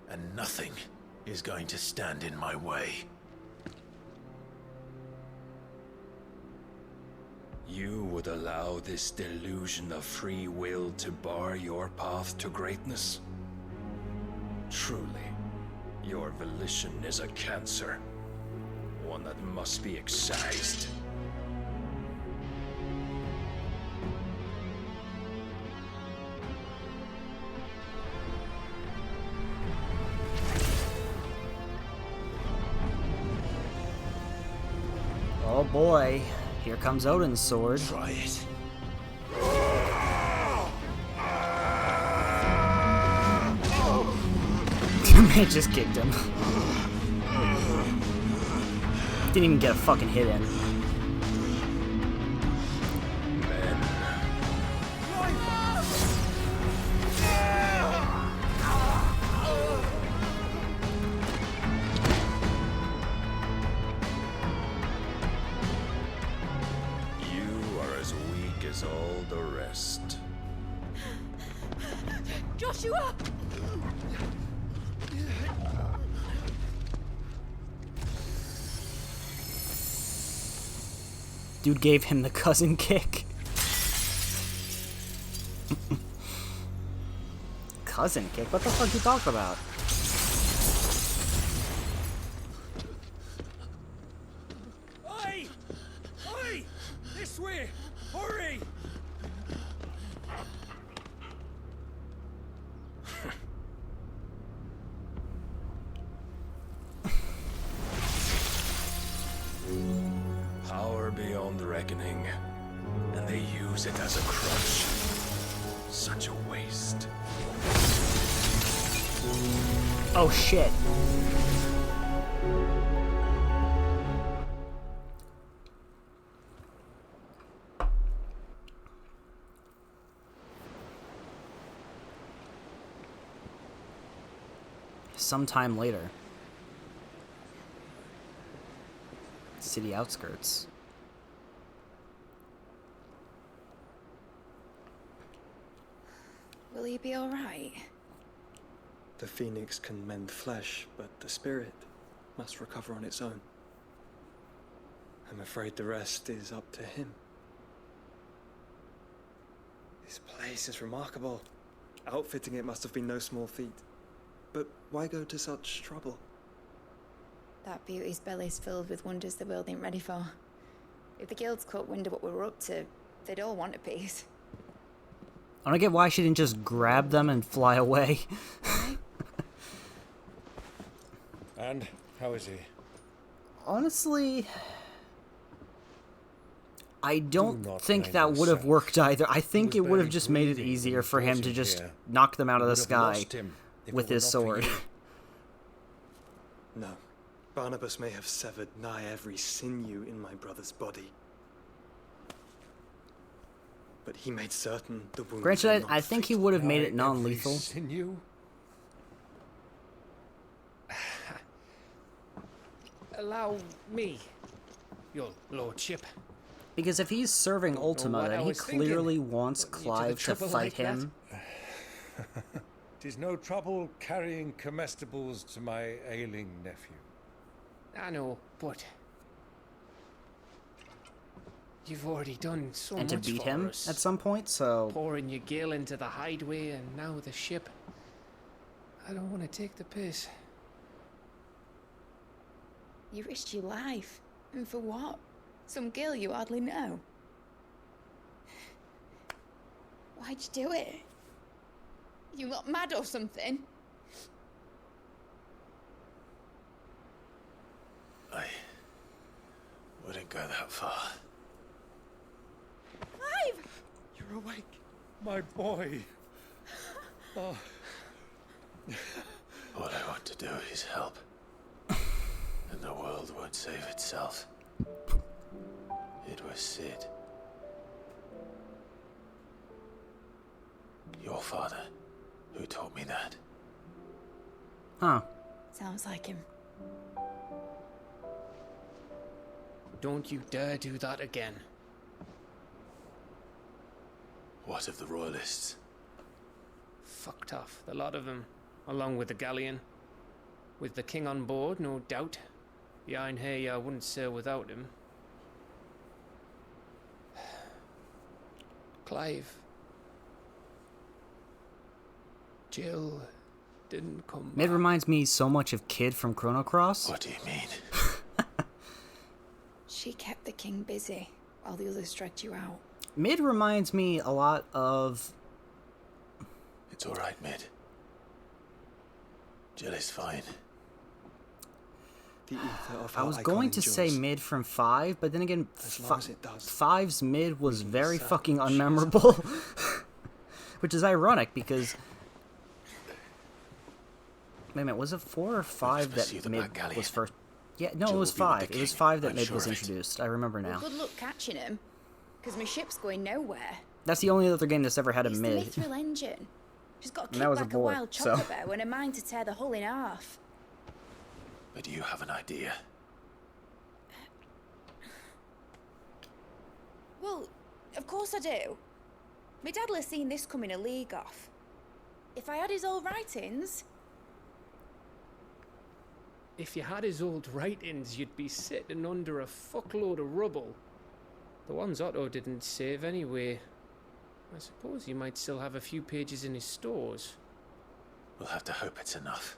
Speaker 3: And nothing is going to stand in my way.
Speaker 8: You would allow this delusion of free will to bar your path to greatness? Truly, your volition is a cancer. One that must be excised.
Speaker 1: Oh boy, here comes Odin's sword.
Speaker 3: Try it.
Speaker 1: Man just kicked him. Didn't even get a fucking hit in.
Speaker 8: You are as weak as all the rest.
Speaker 15: Joshua!
Speaker 1: Dude gave him the cousin kick. Cousin kick? What the fuck you talking about?
Speaker 11: Oi! Oi! This way! Hurry!
Speaker 8: Power beyond reckoning, and they use it as a crutch. Such a waste.
Speaker 1: Oh shit. Sometime later. City outskirts.
Speaker 4: Will he be alright? The phoenix can mend flesh, but the spirit must recover on its own. I'm afraid the rest is up to him. This place is remarkable. Outfitting it must have been no small feat. But why go to such trouble?
Speaker 19: That beauty's belly's filled with wonders the world ain't ready for. If the guilds caught wind of what we were up to, they'd all want a piece.
Speaker 1: I don't get why she didn't just grab them and fly away.
Speaker 20: And how is he?
Speaker 1: Honestly, I don't
Speaker 20: not
Speaker 1: think
Speaker 20: blame
Speaker 1: that would have
Speaker 20: yourself.
Speaker 1: worked either. I think
Speaker 20: was
Speaker 1: it would have
Speaker 20: very
Speaker 1: just made it
Speaker 20: greedy when
Speaker 1: easier
Speaker 20: you
Speaker 1: for him
Speaker 20: brought
Speaker 1: to
Speaker 20: him
Speaker 1: just
Speaker 20: here.
Speaker 1: knock them out of the
Speaker 20: Would have
Speaker 1: sky
Speaker 20: lost him if
Speaker 1: with
Speaker 20: it were
Speaker 1: his
Speaker 20: not for
Speaker 1: sword.
Speaker 20: you.
Speaker 4: No. Barnabas may have severed nigh every sinew in my brother's body. But he made certain the wound.
Speaker 1: Granted, I think he would have made it non-lethal.
Speaker 20: Sinew?
Speaker 18: Allow me, your lordship.
Speaker 1: Because if he's serving Ultima,
Speaker 18: what I
Speaker 1: then he
Speaker 18: was
Speaker 1: clearly
Speaker 18: thinking.
Speaker 1: wants
Speaker 18: Putting you to the
Speaker 1: Clive to
Speaker 18: trouble
Speaker 1: fight
Speaker 18: like that.
Speaker 1: him.
Speaker 20: Tis no trouble carrying comestibles to my ailing nephew.
Speaker 18: I know, but you've already done so
Speaker 1: And
Speaker 18: much
Speaker 1: to beat
Speaker 18: for
Speaker 1: him
Speaker 18: us.
Speaker 1: at some point, so...
Speaker 18: Pouring your gil into the hideaway and now the ship. I don't want to take the piss.
Speaker 19: You risked your life. And for what? Some girl you hardly know. Why'd you do it? You got mad or something?
Speaker 3: I wouldn't go that far.
Speaker 19: Clive!
Speaker 20: You're awake, my boy. Oh.
Speaker 3: All I want to do is help. And the world won't save itself. It was Sid. Your father, who taught me that.
Speaker 1: Huh.
Speaker 19: Sounds like him.
Speaker 18: don't you dare do that again.
Speaker 9: What of the Royalists?
Speaker 18: Fucked off, the lot of them, along with the galleon. With the king on board, no doubt. The Iron Hair wouldn't sail without him. Clive. Jill didn't come
Speaker 1: It reminds me so much of Kid from Chrono Cross.
Speaker 9: What do you mean?
Speaker 19: She kept the king busy while the others dragged you out.
Speaker 1: Mid reminds me a lot of...
Speaker 9: It's all right, Mid. Jill is fine.
Speaker 4: The ether of
Speaker 1: I
Speaker 4: her
Speaker 1: was
Speaker 4: icon
Speaker 1: going to
Speaker 4: endures.
Speaker 1: say Mid from 5, but then again,
Speaker 4: As long as it does.
Speaker 1: 5's Mid was very fucking unmemorable. Which is ironic, because... Wait a minute, was it 4 or 5 that Mid was first... Yeah, no, it was 5. It was 5 that Mid was introduced. I remember now.
Speaker 19: Well, good luck catching him, because my ship's going nowhere.
Speaker 1: That's the only other game that's ever had a
Speaker 19: It's the
Speaker 1: Mid.
Speaker 19: mithril engine. She's got
Speaker 1: And
Speaker 19: kicked
Speaker 1: that was
Speaker 19: like
Speaker 1: a
Speaker 19: a
Speaker 1: board,
Speaker 19: wild
Speaker 1: so-
Speaker 19: chocobo and a mind to tear the hull in half.
Speaker 9: But do you have an idea?
Speaker 19: Well, of course I do. My dad'll have seen this coming a league off. If I had his old writings...
Speaker 18: If you had his old writings, you'd be sitting under a fuckload of rubble. The ones Otto didn't save anyway. I suppose he might still have a few pages in his stores.
Speaker 9: We'll have to hope it's enough.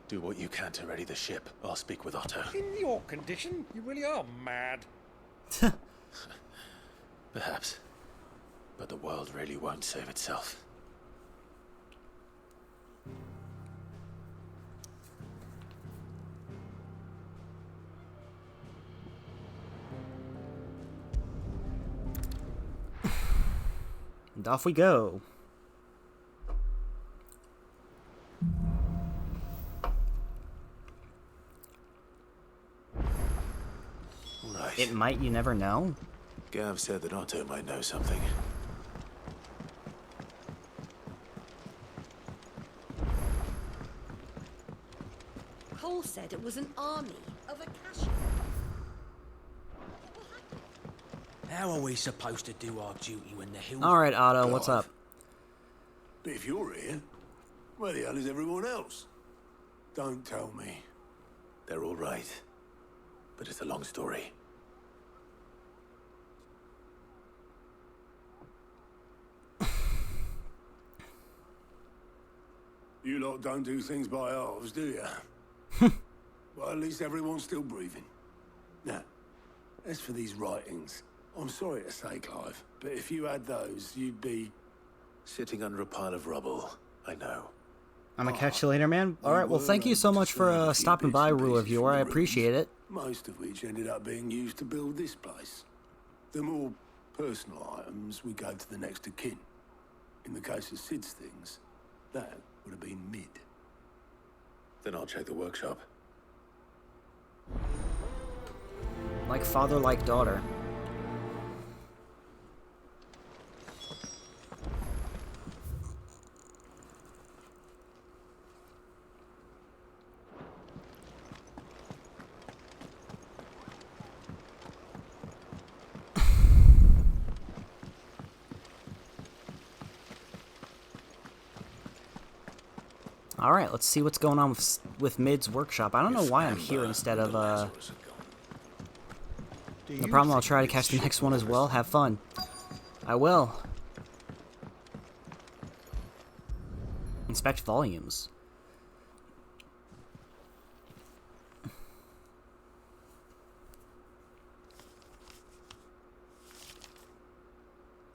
Speaker 9: Do what you can to ready the ship. I'll speak with Otto.
Speaker 20: In your condition, you really are mad.
Speaker 9: Perhaps. But the world really won't save itself.
Speaker 1: And off we go.
Speaker 9: Right.
Speaker 1: It might, you never know.
Speaker 9: Gav said that Otto might know something.
Speaker 6: Cole said it was an army of Akasha.
Speaker 11: How are we supposed to do our duty when the hills...
Speaker 1: Alright, Otto, what's up?
Speaker 7: But if you're here, where the hell is everyone else? Don't tell me.
Speaker 9: They're all right. But it's a long story.
Speaker 7: You lot don't do things by halves, do you? Well, at least everyone's still breathing. Now, as for these writings, I'm sorry to say, Clive, but if you had those, you'd be...
Speaker 9: Sitting under a pile of rubble, I know.
Speaker 1: I'm gonna catch you later, man. Alright, well, thank you so much for stopping by, Rule Viewer. I appreciate it.
Speaker 7: Most of which ended up being used to build this place. The more personal items, we go to the next of kin. In the case of Sid's things, that would have been Mid.
Speaker 9: Then I'll check the workshop.
Speaker 1: Like father, like daughter. Alright, let's see what's going on with Mid's workshop. I don't know why I'm here instead of, No problem, I'll try to catch the next one as well. Have fun. I will. Inspect volumes.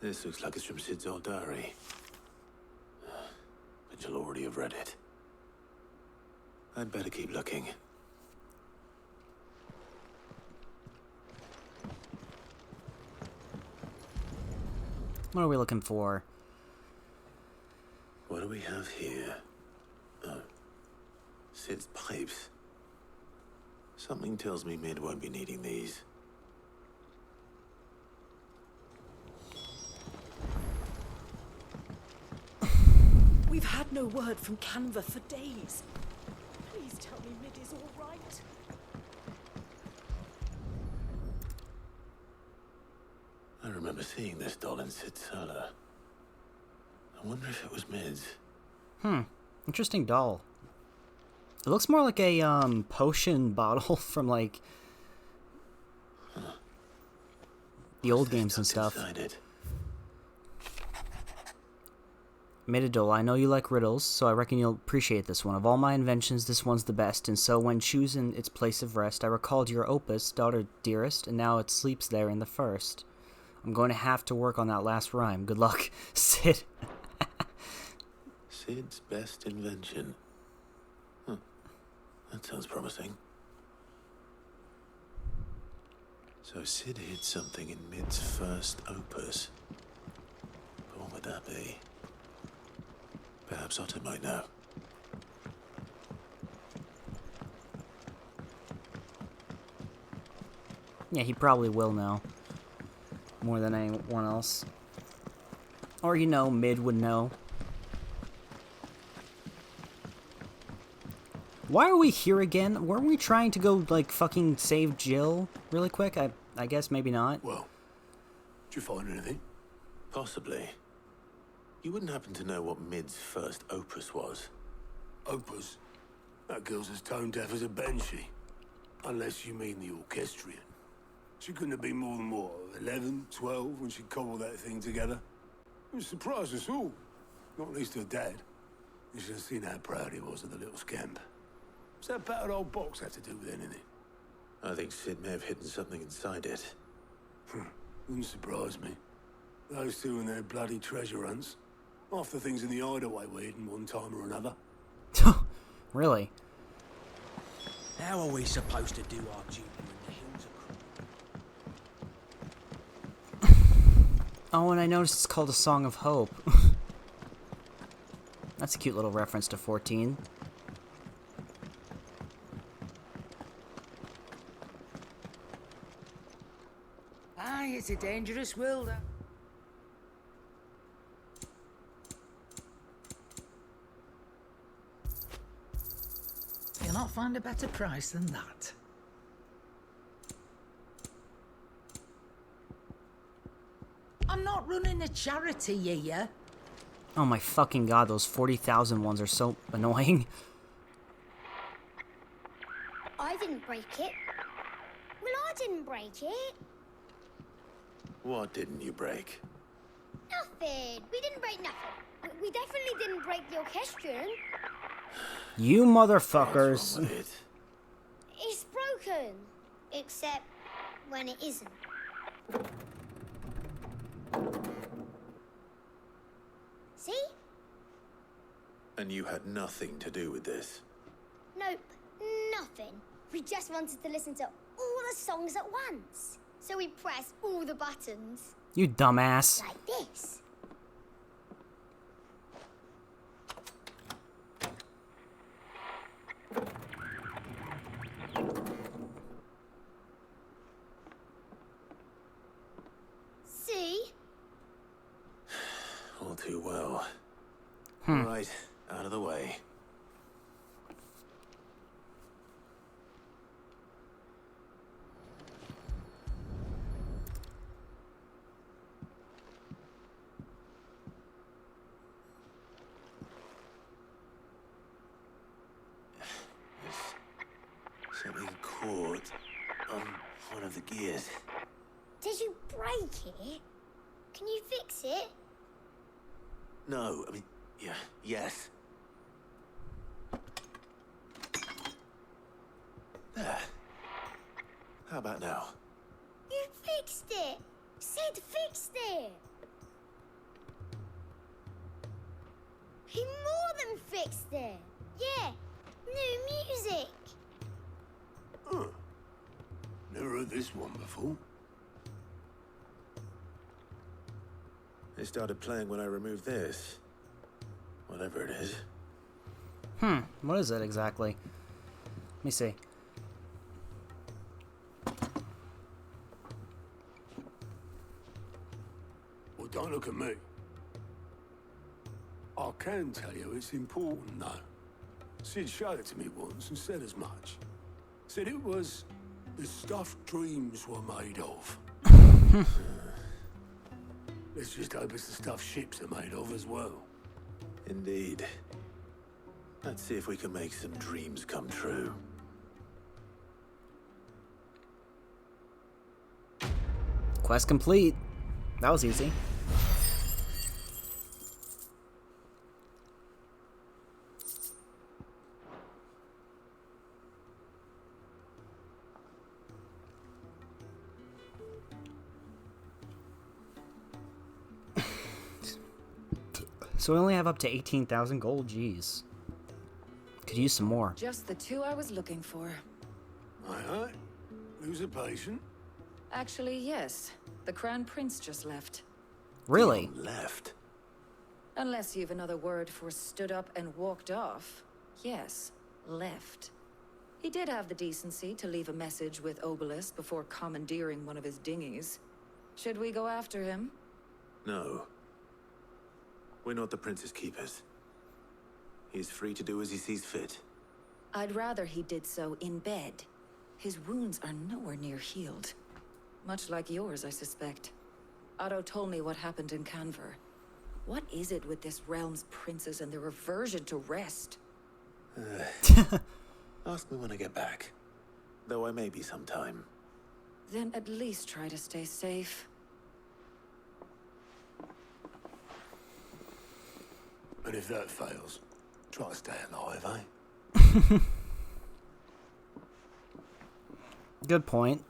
Speaker 9: This looks like it's from Sid's old diary. But you'll already have read it. I'd better keep looking.
Speaker 1: What are we looking for?
Speaker 9: What do we have here? Oh. Sid's pipes. Something tells me Mid won't be needing these.
Speaker 6: We've had no word from Canva for days. Please tell me Mid is all right.
Speaker 3: remember seeing this doll in Sid's cellar. I wonder if it was Mid's.
Speaker 1: Interesting doll. It looks more like a potion bottle from like the old games and stuff. Mididol, I know you like riddles, so I reckon you'll appreciate this one. Of all my inventions, this one's the best, and so when choosing its place of rest, I recalled your opus, daughter dearest, and now it sleeps there in the first. I'm going to have to work on that last rhyme. Good luck, Sid.
Speaker 3: Sid's best invention. That sounds promising. So Sid hid something in Mid's first opus. But what would that be? Perhaps Otto might know.
Speaker 1: Yeah, he probably will know. More than anyone else. Or, you know, Mid would know. Why are we here again? Weren't we trying to go, like, fucking save Jill really quick? I guess maybe not.
Speaker 7: Well, did you find anything?
Speaker 3: Possibly. You wouldn't happen to know what Mid's first opus was?
Speaker 7: Opus? That girl's as tone deaf as a banshee. Unless you mean the orchestrion. She couldn't have been more than, what, 11, 12 when she cobbled that thing together? It surprised us all. Not least her dad. You should have seen how proud he was of the little scamp. What's that battered old box have to do with anything?
Speaker 3: I think Sid may have hidden something inside it.
Speaker 7: Wouldn't surprise me. Those two and their bloody treasure hunts. Half the things in the hideaway were hidden one time or another.
Speaker 1: Really?
Speaker 11: How are we supposed to do our duty when the hills are...
Speaker 1: Oh, and I noticed it's called A Song of Hope. That's a cute little reference to 14.
Speaker 10: Aye, it's a dangerous world. You'll not find a better price than that. I'm not running a charity here.
Speaker 1: Oh my fucking god, those 40,000 ones are so annoying.
Speaker 14: I didn't break it. Well, I didn't break it.
Speaker 3: What didn't you break?
Speaker 14: Nothing. We didn't break nothing. We definitely didn't break the orchestrion.
Speaker 1: You motherfuckers.
Speaker 14: It's broken. Except when it isn't. See?
Speaker 3: And you had nothing to do with this?
Speaker 14: Nope. Nothing. We just wanted to listen to all the songs at once. So we pressed all the buttons.
Speaker 1: You dumbass.
Speaker 14: Like this. See?
Speaker 3: All too well. Right, out of the way. Something caught on one of the gears.
Speaker 14: Did you break it? Can you fix it?
Speaker 3: No, I mean, yeah, yes. There. How about now?
Speaker 14: You fixed it! Sid fixed it! He more than fixed it! Yeah, new music!
Speaker 7: Huh. Never heard this one before.
Speaker 3: It started playing when I removed this. Whatever it is.
Speaker 1: What is it exactly? Let me see.
Speaker 7: Well, don't look at me. I can tell you it's important, though. Sid showed it to me once and said as much. Said it was the stuff dreams were made of. Let's just hope it's the stuff ships are made of as well.
Speaker 3: Indeed. Let's see if we can make some dreams come true.
Speaker 1: Quest complete. That was easy. So we only have up to 18,000 gold. Jeez. Could use some more.
Speaker 13: Just the two I was looking for.
Speaker 7: Aye. Lose a patient?
Speaker 13: Actually, yes. The Crown Prince just left.
Speaker 1: Really?
Speaker 3: Left?
Speaker 13: Unless you've another word for stood up and walked off. Yes, left. He did have the decency to leave a message with Obelisk before commandeering one of his dinghies. Should we go after him?
Speaker 3: No. We're not the Prince's keepers. He is free to do as he sees fit.
Speaker 13: I'd rather he did so in bed. His wounds are nowhere near healed. Much like yours, I suspect. Otto told me what happened in Canver. What is it with this realm's princes and their aversion to rest?
Speaker 3: Ask me when I get back. Though I may be sometime.
Speaker 13: Then at least try to stay safe.
Speaker 7: And if that fails, try to stay alive, eh?
Speaker 1: Good point.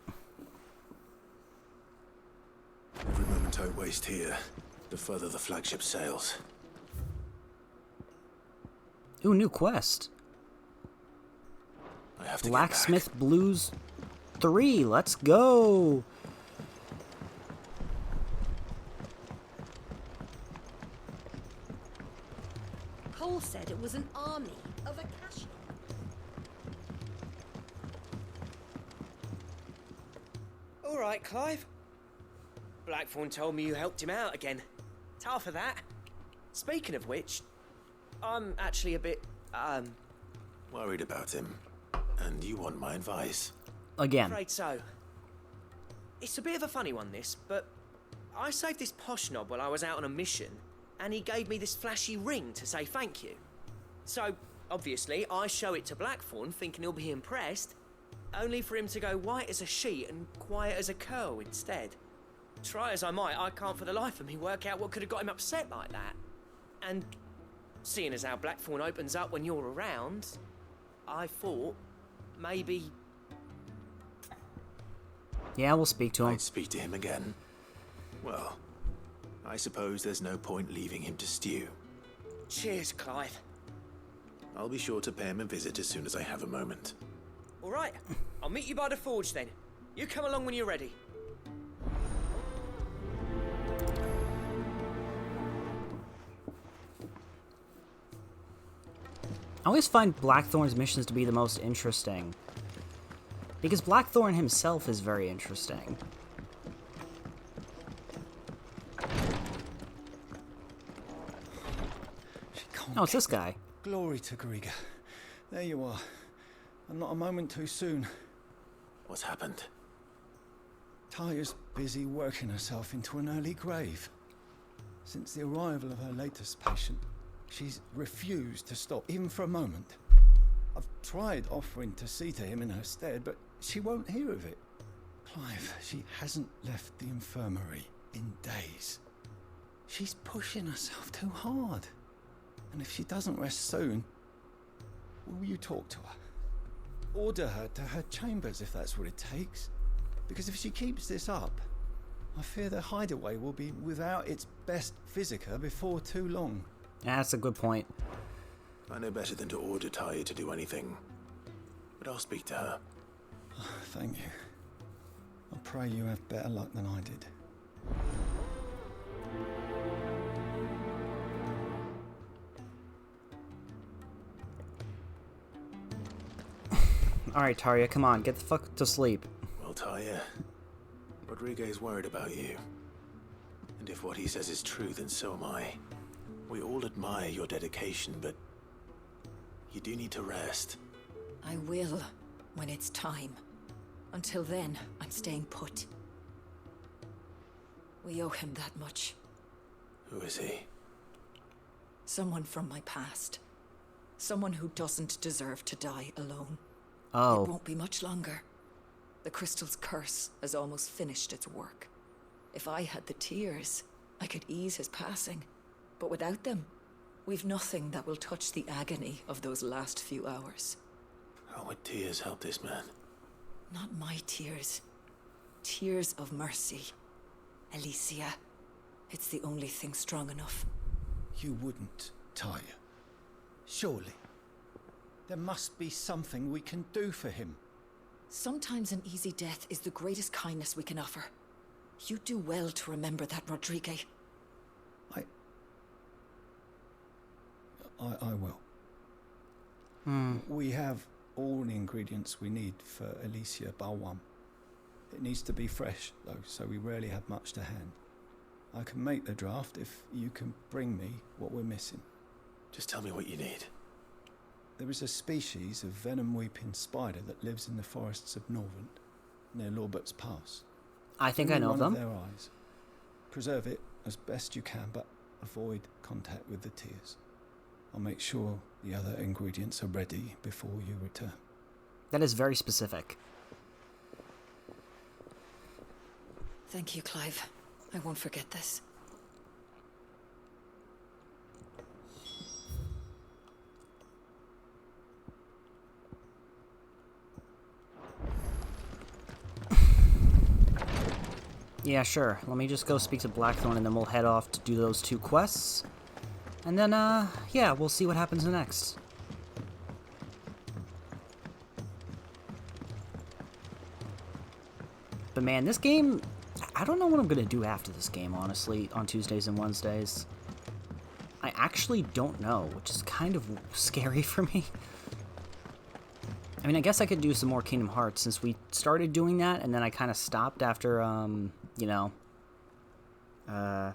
Speaker 3: Every moment I waste here, the further the flagship sails.
Speaker 1: Ooh, new quest.
Speaker 3: I have to
Speaker 1: Blacksmith Blues 3. Let's go.
Speaker 22: Cole said it was an army of Akasha.
Speaker 11: All right, Clive. Blackthorn told me you helped him out again. Tough for that. Speaking of which, I'm actually a bit,
Speaker 3: Worried about him. And you want my advice?
Speaker 1: Again.
Speaker 11: Afraid so. It's a bit of a funny one, this, but I saved this posh knob while I was out on a mission, and he gave me this flashy ring to say thank you. So, obviously, I show it to Blackthorn, thinking he'll be impressed, only for him to go white as a sheet and quiet as a curl instead. Try as I might, I can't for the life of me work out what could have got him upset like that. And seeing as how Blackthorn opens up when you're around, I thought maybe...
Speaker 1: Yeah, we'll speak to him.
Speaker 3: I'd speak to him again. Well, I suppose there's no point leaving him to stew.
Speaker 11: Cheers, Clive.
Speaker 3: I'll be sure to pay him a visit as soon as I have a moment.
Speaker 11: All right, I'll meet you by the forge then. You come along when you're ready.
Speaker 1: I always find Blackthorn's missions to be the most interesting. Because Blackthorn himself is very interesting. Oh, it's this guy.
Speaker 5: Glory to Griga. There you are. And not a moment too soon.
Speaker 3: What's happened?
Speaker 5: Taya's busy working herself into an early grave. Since the arrival of her latest patient, she's refused to stop, even for a moment. I've tried offering to see to him in her stead, but she won't hear of it. Clive, she hasn't left the infirmary in days. She's pushing herself too hard. And if she doesn't rest soon, will you talk to her? Order her to her chambers if that's what it takes. Because if she keeps this up, I fear the hideaway will be without its best physica before too long.
Speaker 1: Yeah, that's a good point.
Speaker 3: I know better than to order Taya to do anything. But I'll speak to her.
Speaker 5: Thank you. I pray you have better luck than I did.
Speaker 1: Alright, Tarja, come on, get the fuck to sleep.
Speaker 3: Well, Taya, Rodriguez worried about you. And if what he says is true, then so am I. We all admire your dedication, but you do need to rest.
Speaker 13: I will, when it's time. Until then, I'm staying put. We owe him that much.
Speaker 3: Who is he?
Speaker 13: Someone from my past. Someone who doesn't deserve to die alone.
Speaker 1: Oh.
Speaker 13: It won't be much longer. The crystal's curse has almost finished its work. If I had the tears, I could ease his passing. But without them, we've nothing that will touch the agony of those last few hours.
Speaker 3: How would tears help this man?
Speaker 13: Not my tears. Tears of mercy. Alicia. It's the only thing strong enough.
Speaker 5: You wouldn't, Talia. Surely. There must be something we can do for him.
Speaker 13: Sometimes an easy death is the greatest kindness we can offer. You do well to remember that, Rodrigue.
Speaker 5: I will. We have all the ingredients we need for Alicia Balwam. It needs to be fresh, though, so we rarely have much to hand. I can make the draft if you can bring me what we're missing.
Speaker 3: Just tell me what you need.
Speaker 5: There is a species of venom-weeping spider that lives in the forests of Norvent, near Lorbert's Pass.
Speaker 1: I think I know them.
Speaker 5: Their eyes. Preserve it as best you can, but avoid contact with the tears. I'll make sure the other ingredients are ready before you return.
Speaker 1: That is very specific.
Speaker 13: Thank you, Clive. I won't forget this.
Speaker 1: Yeah, sure. Let me just go speak to Blackthorn and then we'll head off to do those 2 quests. And then, yeah, we'll see what happens next. But man, this game, I don't know what I'm gonna do after this game, honestly, on Tuesdays and Wednesdays. I actually don't know, which is kind of scary for me. I mean, I guess I could do some more Kingdom Hearts since we started doing that, and then I kind of stopped after, you know, I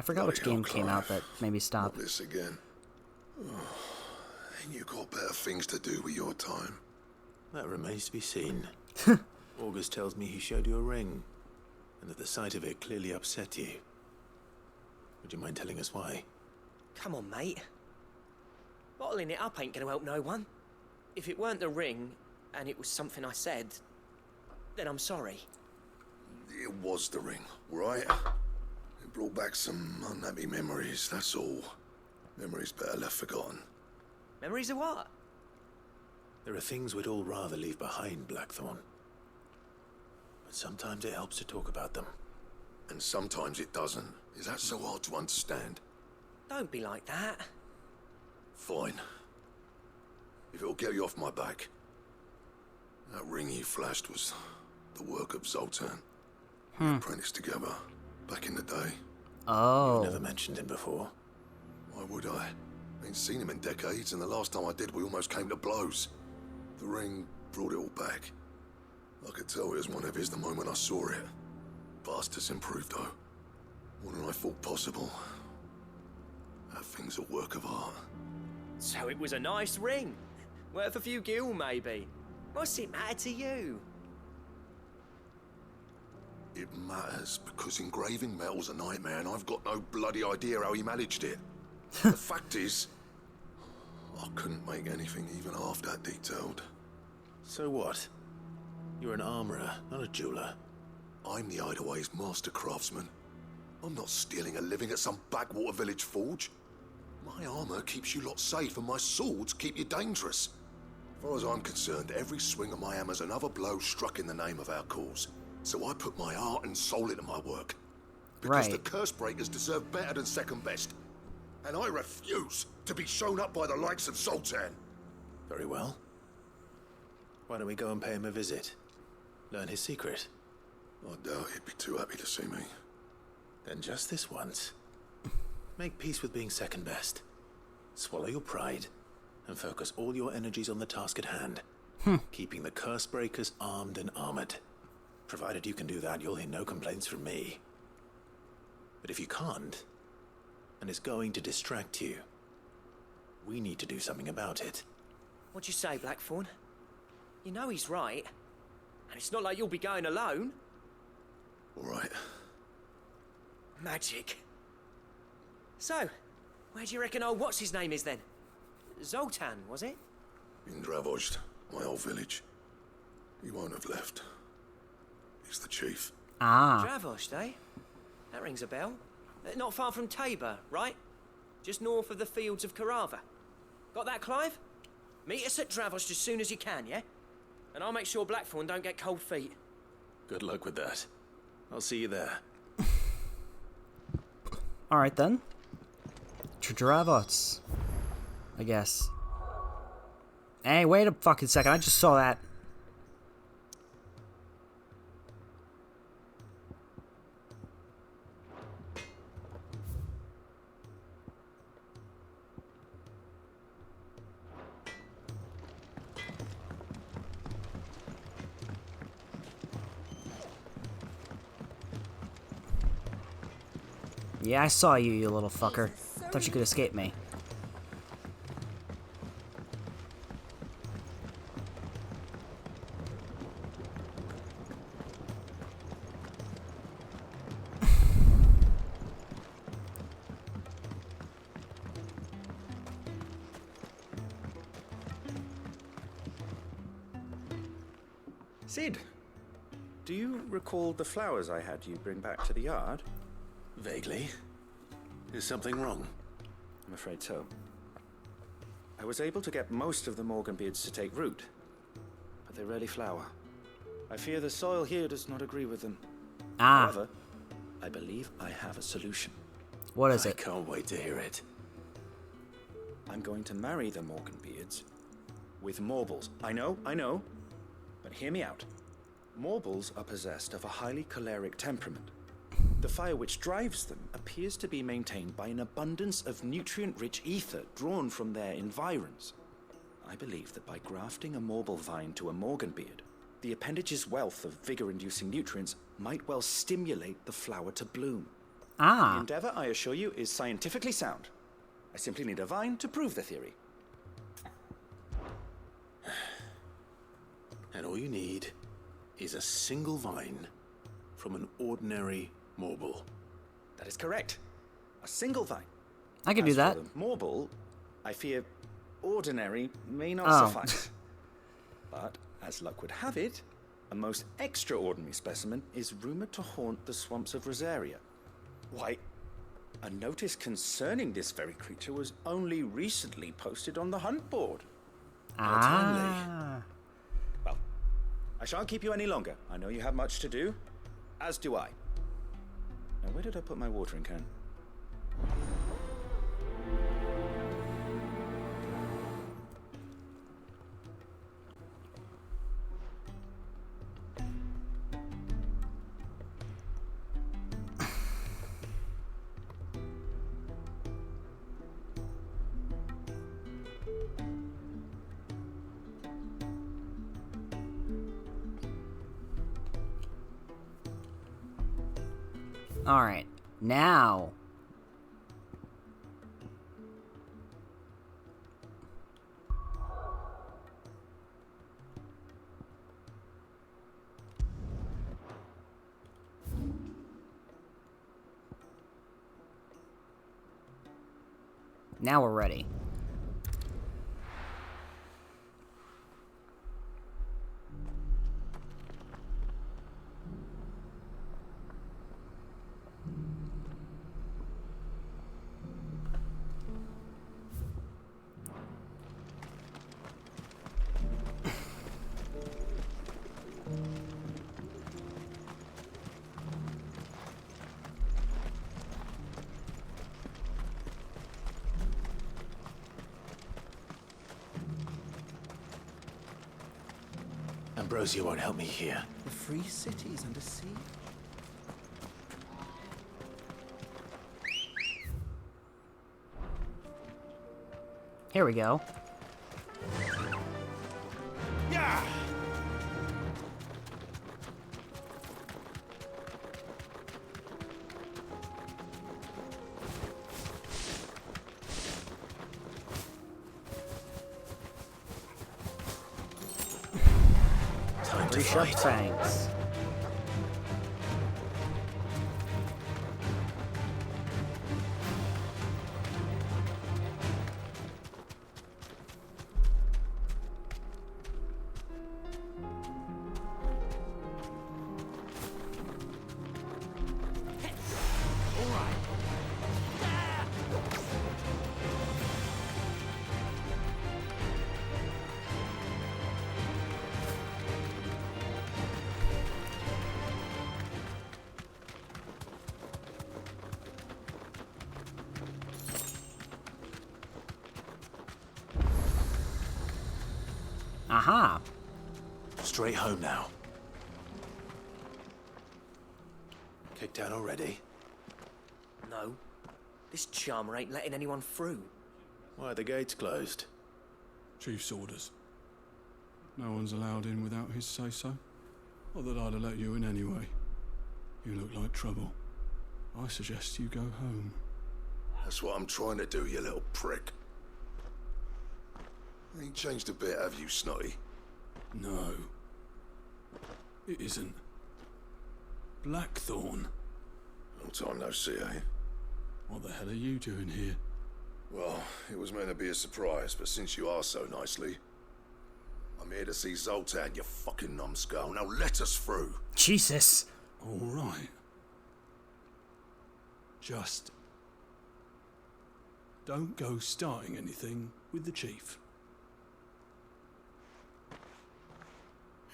Speaker 1: forgot which game came out that made me stop.
Speaker 12: Not this again. Ain't you got better things to do with your time?
Speaker 3: That remains to be seen. August tells me he showed you a ring, and that the sight of it clearly upset you. Would you mind telling us why?
Speaker 11: Come on, mate. Bottling it up ain't gonna help no one. If it weren't the ring, and it was something I said, then I'm sorry.
Speaker 12: It was the ring, right? It brought back some unhappy memories, that's all. Memories better left forgotten.
Speaker 11: Memories of what?
Speaker 3: There are things we'd all rather leave behind, Blackthorn. But sometimes it helps to talk about them.
Speaker 12: And sometimes it doesn't. Is that so hard to understand?
Speaker 11: Don't be like that.
Speaker 12: Fine. If it'll get you off my back. That ring you flashed was the work of Zoltan. We apprenticed together, back in the day.
Speaker 1: Oh.
Speaker 3: You've never mentioned him before.
Speaker 12: Why would I? Ain't seen him in decades, and the last time I did, we almost came to blows. The ring brought it all back. I could tell it was one of his the moment I saw it. Bastard's improved, though. More than I thought possible. That thing's a work of art.
Speaker 11: So it was a nice ring. Worth a few gil, maybe. What's it matter to you?
Speaker 12: It matters because engraving metal's a nightmare and I've got no bloody idea how he managed it. The fact is, I couldn't make anything even half that detailed.
Speaker 3: So what? You're an armorer, not a jeweler.
Speaker 12: I'm the Hideaway's master craftsman. I'm not stealing a living at some backwater village forge. My armor keeps you lot safe and my swords keep you dangerous. As far as I'm concerned, every swing of my hammer's another blow struck in the name of our cause. So I put my heart and soul into my work. Because the curse breakers deserve better than second best. And I refuse to be shown up by the likes of Zoltan.
Speaker 3: Very well. Why don't we go and pay him a visit? Learn his secret.
Speaker 12: I doubt he'd be too happy to see me.
Speaker 3: Then just this once. Make peace with being second best. Swallow your pride and focus all your energies on the task at hand. Keeping the curse breakers armed and armored. Provided you can do that, you'll hear no complaints from me. But if you can't, and it's going to distract you, we need to do something about it.
Speaker 11: What'd you say, Blackthorn? You know he's right. And it's not like you'll be going alone.
Speaker 12: All right.
Speaker 11: Magic. So, where do you reckon old what's-his-name is then? Zoltan, was it?
Speaker 12: In Dravozd, my old village. He won't have left. He's the chief.
Speaker 11: Dravozd, eh? That rings a bell. Not far from Tabor, right? Just north of the fields of Carava. Got that, Clive? Meet us at Dravozd as soon as you can, yeah? And I'll make sure Blackthorn don't get cold feet.
Speaker 9: Good luck with that. I'll see you there.
Speaker 1: Alright then. Dravozd, I guess. Hey, wait a fucking second. I just saw that. Yeah, I saw you, you little fucker. Thought you could escape me.
Speaker 16: Sid, do you recall the flowers I had you bring back to the yard?
Speaker 9: Vaguely. Is something wrong?
Speaker 16: I'm afraid so. I was able to get most of the Morganbeards to take root, but they rarely flower. I fear the soil here does not agree with them. However, I believe I have a solution.
Speaker 1: What is it?
Speaker 9: I can't wait to hear it.
Speaker 16: I'm going to marry the Morganbeards with Morbles. I know, but hear me out. Morbles are possessed of a highly choleric temperament. The fire which drives them appears to be maintained by an abundance of nutrient-rich ether drawn from their environs. I believe that by grafting a Morble vine to a Morganbeard, the appendage's wealth of vigor-inducing nutrients might well stimulate the flower to bloom. The endeavor, I assure you, is scientifically sound. I simply need a vine to prove the theory.
Speaker 9: And all you need is a single vine from an ordinary Morble.
Speaker 16: That is correct. A single vine.
Speaker 1: I can do that.
Speaker 16: Morble, I fear ordinary may not suffice. But, as luck would have it, a most extraordinary specimen is rumored to haunt the swamps of Rosaria. Why, a notice concerning this very creature was only recently posted on the hunt board.
Speaker 1: Ah.
Speaker 16: Well, I shan't keep you any longer. I know you have much to do, as do I. Now, where did I put my watering can?
Speaker 1: Alright, now. Now we're ready.
Speaker 9: Ambrosia won't help me here.
Speaker 16: The free cities under sea?
Speaker 1: Here we go.
Speaker 16: Yeah!
Speaker 9: Time to
Speaker 1: Three sharp
Speaker 9: fight.
Speaker 1: fangs. Aha!
Speaker 3: Straight home now. Kicked out already?
Speaker 11: No. This charmer ain't letting anyone through.
Speaker 3: Why are the gates closed?
Speaker 17: Chief's orders. No one's allowed in without his say-so. Not that I'd have let you in anyway. You look like trouble. I suggest you go home.
Speaker 12: That's what I'm trying to do, you little prick. Ain't changed a bit, have you, Snotty?
Speaker 17: No. It isn't. Blackthorn.
Speaker 12: Long time no see, eh?
Speaker 17: What the hell are you doing here?
Speaker 12: Well, it was meant to be a surprise, but since you asked so nicely, I'm here to see Zoltan, you fucking numbskull. Now let us through.
Speaker 1: Jesus.
Speaker 17: All right. Just don't go starting anything with the chief.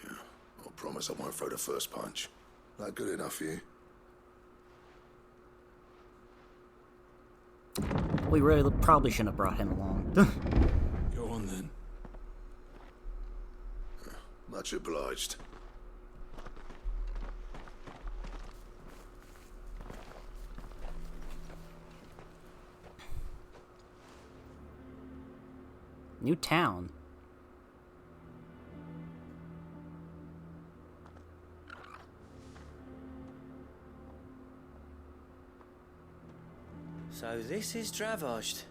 Speaker 12: Yeah, I promise I won't throw the first punch. That good enough for you?
Speaker 1: We really probably shouldn't have brought him along.
Speaker 17: Go on then.
Speaker 12: Much obliged.
Speaker 1: New town.
Speaker 11: So this is Dravoged.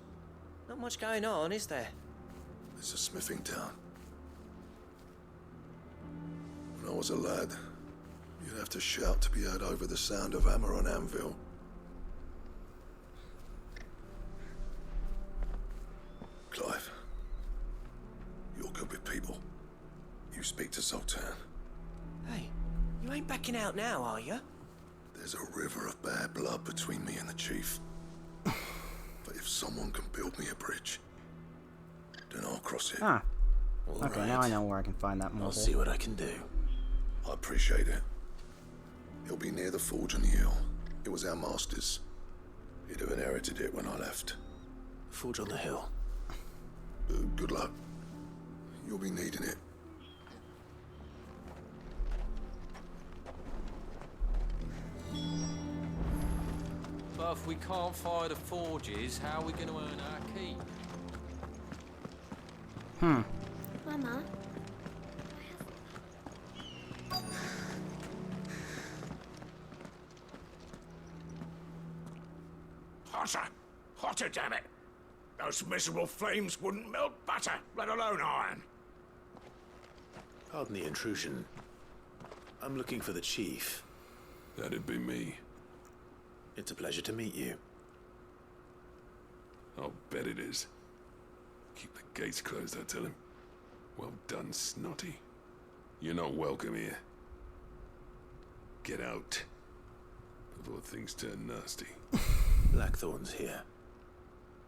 Speaker 11: Not much going on, is there?
Speaker 12: It's a smithing town. When I was a lad, you'd have to shout to be heard over the sound of hammer on anvil. Clive, you're good with people. You speak to Zoltan.
Speaker 11: Hey, you ain't backing out now, are you?
Speaker 12: There's a river of bad blood between me and the chief. But if someone can build me a bridge, then I'll cross it.
Speaker 1: Ah.
Speaker 3: All
Speaker 1: Okay,
Speaker 3: right.
Speaker 1: now I know where I can find that mobile.
Speaker 3: I'll see what I can do.
Speaker 12: I appreciate it. It'll be near the forge on the hill. It was our master's. He'd have inherited it when I left.
Speaker 3: Forge on the hill.
Speaker 12: Good luck. You'll be needing it.
Speaker 21: But if we can't fire the forges, how are we going to earn our keep?
Speaker 14: Mama.
Speaker 2: Hotter! Hotter, damn it! Those miserable flames wouldn't melt butter, let alone iron.
Speaker 3: Pardon the intrusion. I'm looking for the chief.
Speaker 17: That'd be me.
Speaker 3: It's a pleasure to meet you.
Speaker 17: I'll bet it is. Keep the gates closed, I tell him. Well done, Snotty. You're not welcome here. Get out. Before things turn nasty.
Speaker 3: Blackthorn's here.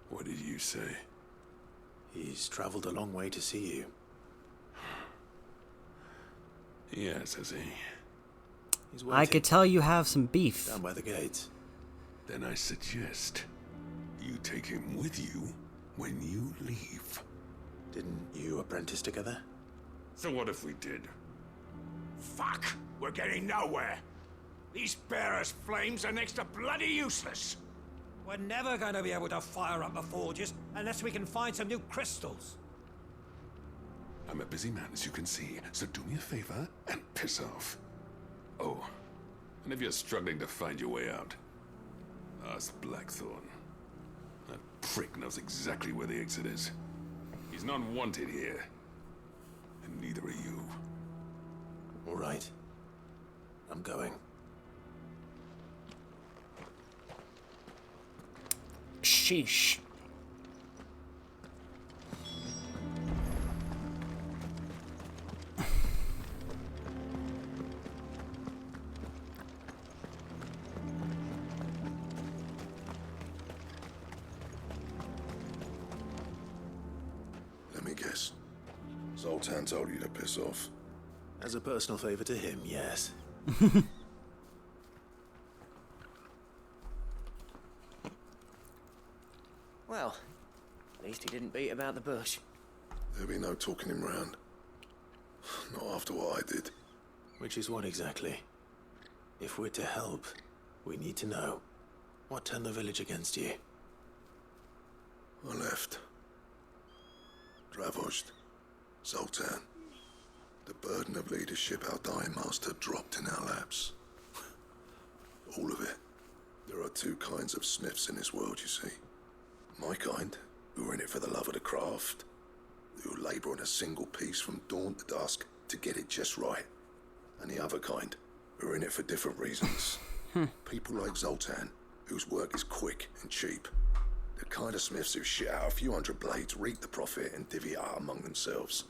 Speaker 17: What did you say?
Speaker 3: He's traveled a long way to see you.
Speaker 17: Yes, has he?
Speaker 3: He's
Speaker 1: I could tell you have some beef.
Speaker 3: down by the gates.
Speaker 17: Then I suggest you take him with you when you leave.
Speaker 3: Didn't you apprentice together?
Speaker 17: So what if we did?
Speaker 2: Fuck! We're getting nowhere. These bearers' flames are next to bloody useless.
Speaker 11: We're never going to be able to fire up the forges unless we can find some new crystals.
Speaker 17: I'm a busy man, as you can see, so do me a favor and piss off. Oh, and if you're struggling to find your way out, ask Blackthorn. That prick knows exactly where the exit is. He's not wanted here, and neither are you.
Speaker 3: All right. I'm going.
Speaker 1: Sheesh.
Speaker 12: Let me guess. Zoltan told you to piss off.
Speaker 3: As a personal favor to him, yes.
Speaker 11: Well, at least he didn't beat about the bush.
Speaker 12: There'll be no talking him round. Not after what I did.
Speaker 3: Which is what exactly? If we're to help, we need to know. What turned the village against you?
Speaker 12: I left. Dravozd, Zoltan. The burden of leadership our dying master dropped in our laps. All of it. There are two kinds of smiths in this world, you see. My kind, who are in it for the love of the craft, who labour on a single piece from dawn to dusk to get it just right. And the other kind, who are in it for different reasons. People like Zoltan, whose work is quick and cheap. The kind of smiths who shit out a few hundred blades, reap the profit, and divvy it out among themselves.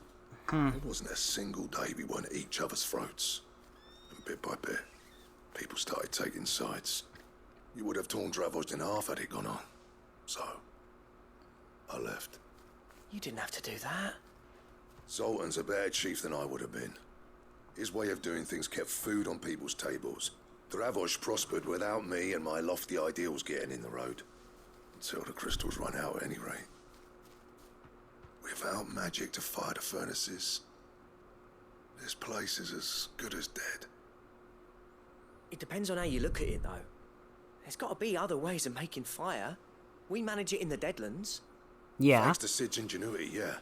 Speaker 12: There wasn't a single day we weren't at each other's throats. And bit by bit, people started taking sides. You would have torn Dravozd in half had it gone on. So, I left.
Speaker 11: You didn't have to do that.
Speaker 12: Zoltan's a better chief than I would have been. His way of doing things kept food on people's tables. Dravozd prospered without me and my lofty ideals getting in the road. Until the crystals run out at any rate. Without magic to fire the furnaces, this place is as good as dead.
Speaker 11: It depends on how you look at it, though. There's got to be other ways of making fire. We manage it in the Deadlands.
Speaker 1: Yeah.
Speaker 12: Thanks to Sid's ingenuity, yeah.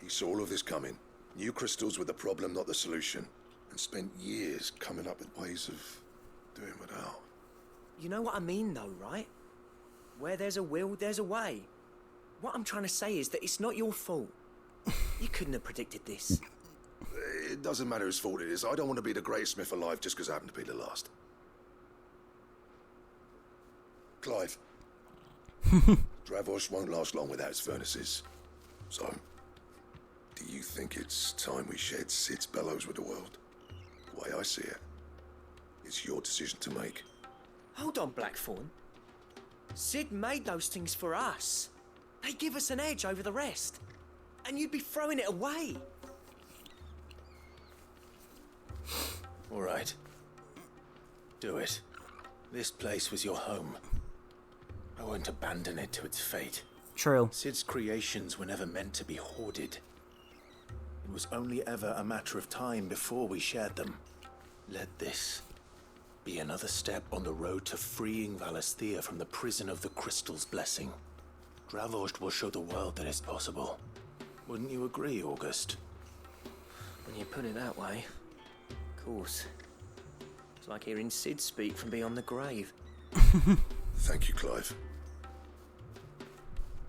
Speaker 12: He saw all of this coming. Knew crystals were the problem, not the solution. And spent years coming up with ways of doing without.
Speaker 11: You know what I mean, though, right? Where there's a will, there's a way. What I'm trying to say is that it's not your fault. You couldn't have predicted this.
Speaker 12: It doesn't matter whose fault it is. I don't want to be the greatest smith alive just because I happen to be the last. Clive. Dravozd won't last long without its furnaces. So, do you think it's time we shared Sid's bellows with the world? The way I see it, it's your decision to make.
Speaker 11: Hold on, Blackthorn. Sid made those things for us. They give us an edge over the rest. And you'd be throwing it away.
Speaker 3: All right. Do it. This place was your home. I won't abandon it to its fate.
Speaker 1: True.
Speaker 3: Sid's creations were never meant to be hoarded. It was only ever a matter of time before we shared them. Let this be another step on the road to freeing Valisthea from the prison of the Crystal's blessing. Dravozd will show the world that it's possible. Wouldn't you agree, August?
Speaker 11: When you put it that way, of course. It's like hearing Sid speak from beyond the grave.
Speaker 12: Thank you, Clive.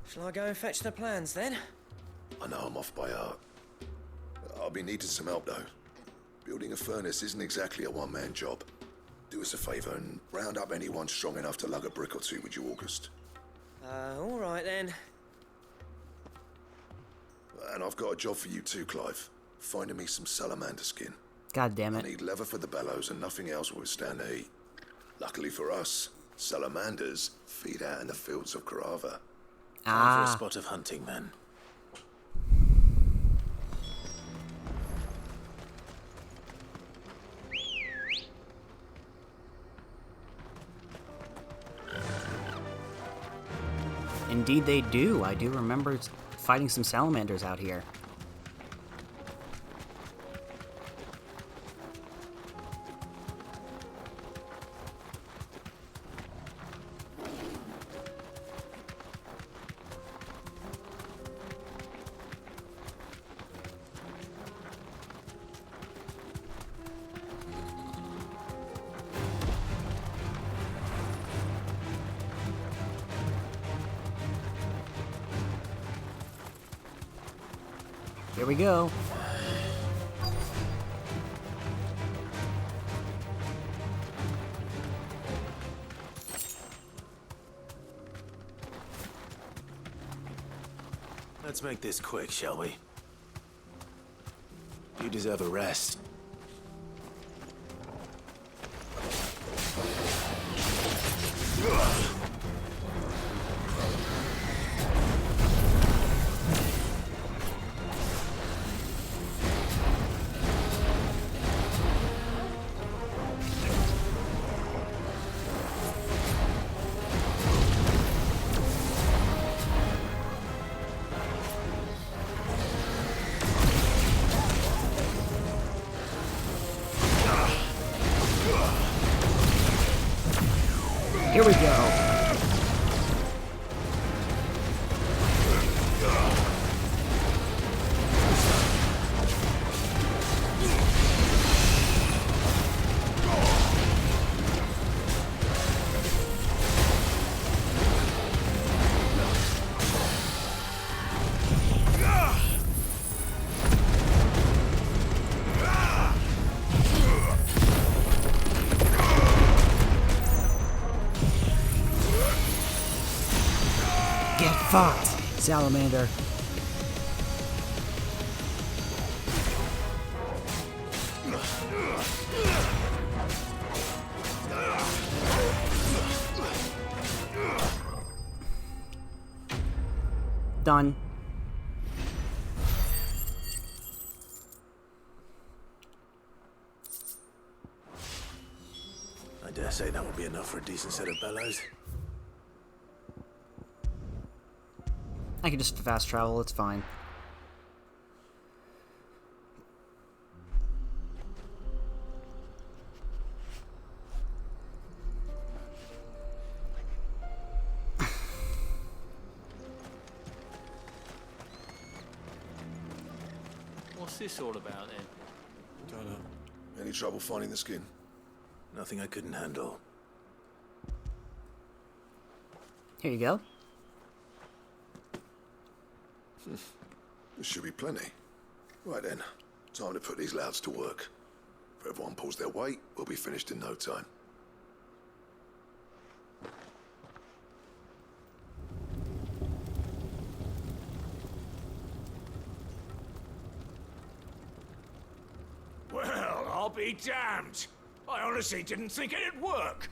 Speaker 11: Shall I go and fetch the plans, then?
Speaker 12: I know I'm off by heart. I'll be needing some help, though. Building a furnace isn't exactly a one-man job. Do us a favour and round up anyone strong enough to lug a brick or two with you, August.
Speaker 11: All right, then.
Speaker 12: And I've got a job for you too, Clive. Finding me some salamander skin.
Speaker 1: God damn it.
Speaker 12: I need leather for the bellows and nothing else will withstand the heat. Luckily for us, salamanders feed out in the fields of Karava.
Speaker 3: Time for a spot of hunting, then.
Speaker 1: Indeed they do. I do remember fighting some salamanders out here. Here we go.
Speaker 3: Let's make this quick, shall we? You deserve a rest.
Speaker 1: Here we go. Get fucked, salamander. Done.
Speaker 3: I dare say that would be enough for a decent set of bellows.
Speaker 1: I can just fast travel, it's fine.
Speaker 21: What's this all about then?
Speaker 12: Don't know. Any trouble finding the skin?
Speaker 3: Nothing I couldn't handle.
Speaker 1: Here you go.
Speaker 12: This should be plenty. Right then, time to put these louds to work. If everyone pulls their weight, we'll be finished in no time.
Speaker 2: Well, I'll be damned. I honestly didn't think it'd work.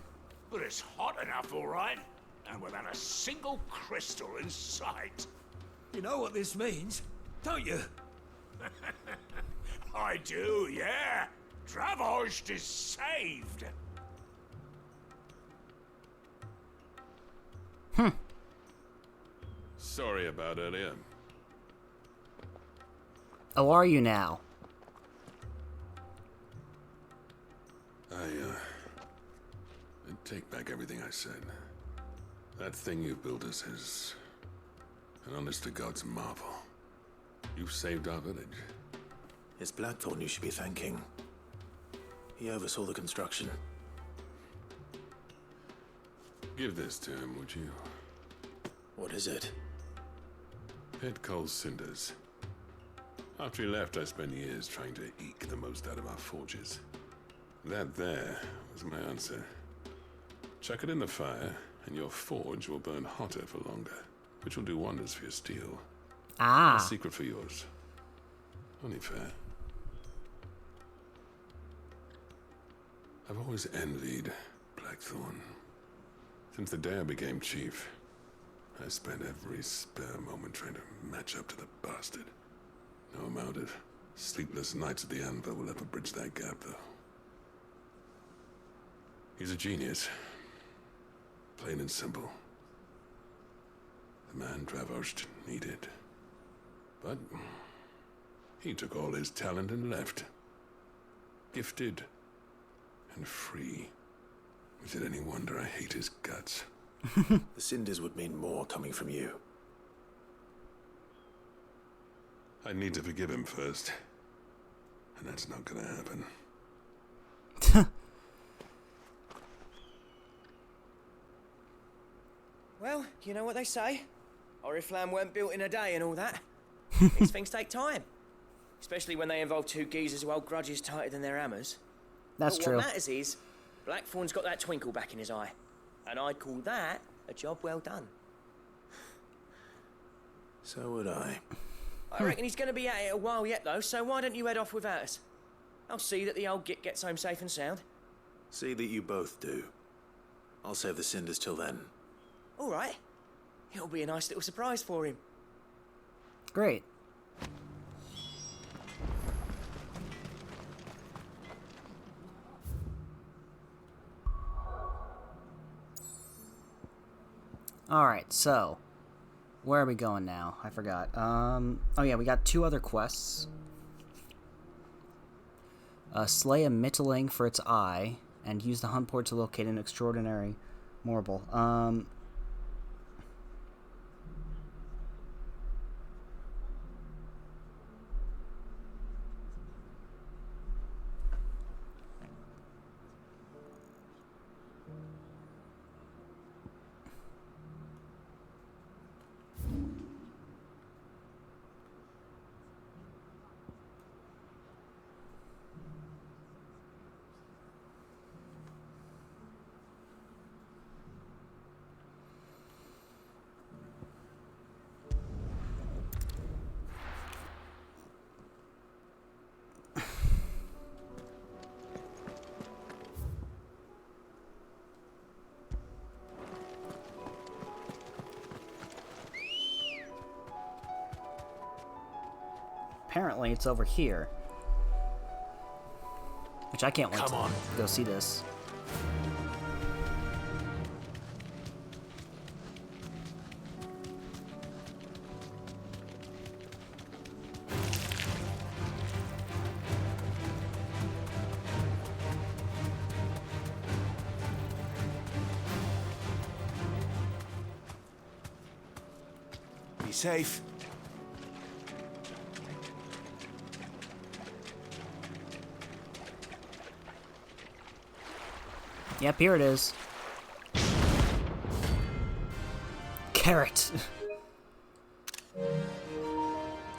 Speaker 2: But it's hot enough, all right. And without a single crystal in sight.
Speaker 11: You know what this means, don't you?
Speaker 2: I do, yeah. Dravost is saved.
Speaker 17: Sorry about earlier.
Speaker 1: Oh, are you now?
Speaker 17: I take back everything I said. That thing you built us is an honest-to-God's marvel. You've saved our village.
Speaker 3: It's Blackthorn you should be thanking. He oversaw the construction.
Speaker 17: Give this to him, would you?
Speaker 3: What is it?
Speaker 17: Pit Cole's cinders. After he left, I spent years trying to eke the most out of our forges. That there was my answer. Chuck it in the fire, and your forge will burn hotter for longer, which will do wonders for your steel.
Speaker 1: Ah.
Speaker 17: A secret for yours. Only fair. I've always envied Blackthorn. Since the day I became chief, I spent every spare moment trying to match up to the bastard. No amount of sleepless nights at the anvil will ever bridge that gap, though. He's a genius. Plain and simple. The man Dravost needed. But he took all his talent and left. Gifted and free. Is it any wonder I hate his guts?
Speaker 3: The cinders would mean more coming from you.
Speaker 17: I need to forgive him first. And that's not gonna happen.
Speaker 11: Well, you know what they say. Oriflamme weren't built in a day and all that. These things take time. Especially when they involve two geezers who hold grudges tighter than their hammers.
Speaker 1: That's
Speaker 11: but
Speaker 1: true.
Speaker 11: What matters is, Blackthorn's got that twinkle back in his eye. And I'd call that a job well done.
Speaker 3: So would I.
Speaker 11: I reckon he's going to be at it a while yet, though, so why don't you head off without us? I'll see that the old git gets home safe and sound.
Speaker 3: See that you both do. I'll save the cinders till then.
Speaker 11: All right. It'll be a nice little surprise for him.
Speaker 1: Great. Alright, so where are we going now? I forgot. Oh yeah, we got 2 other quests. Slay a Mytterling for its eye, and use the hunt board to locate an extraordinary Morble. Apparently, it's over here. Which I can't wait to go see this.
Speaker 16: Be safe.
Speaker 1: Yep, here it is. Carrot.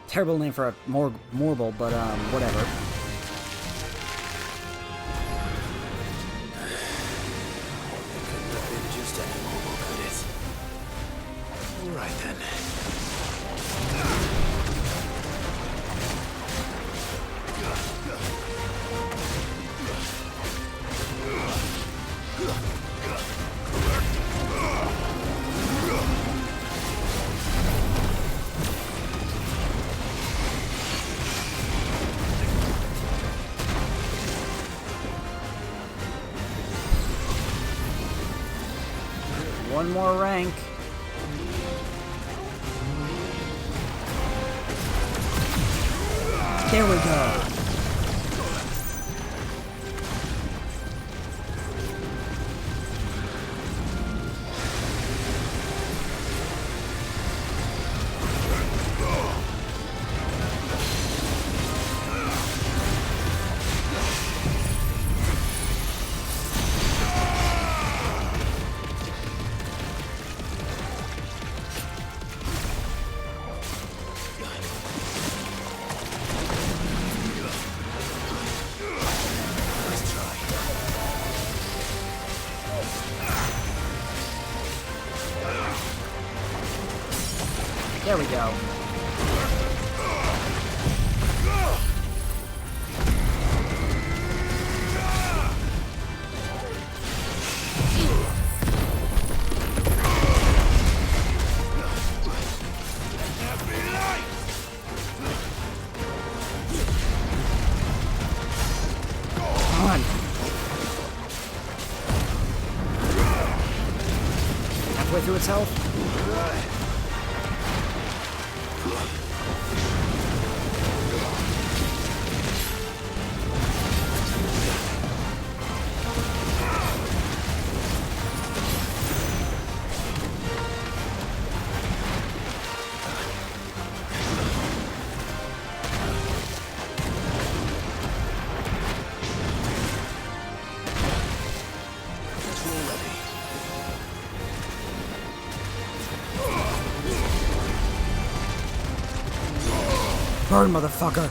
Speaker 1: Terrible name for a Morble, but whatever.
Speaker 3: Just any Morble, could it? All right then.
Speaker 1: One more rank. There we go. There we go. Come on. Halfway through its health. Burn, motherfucker!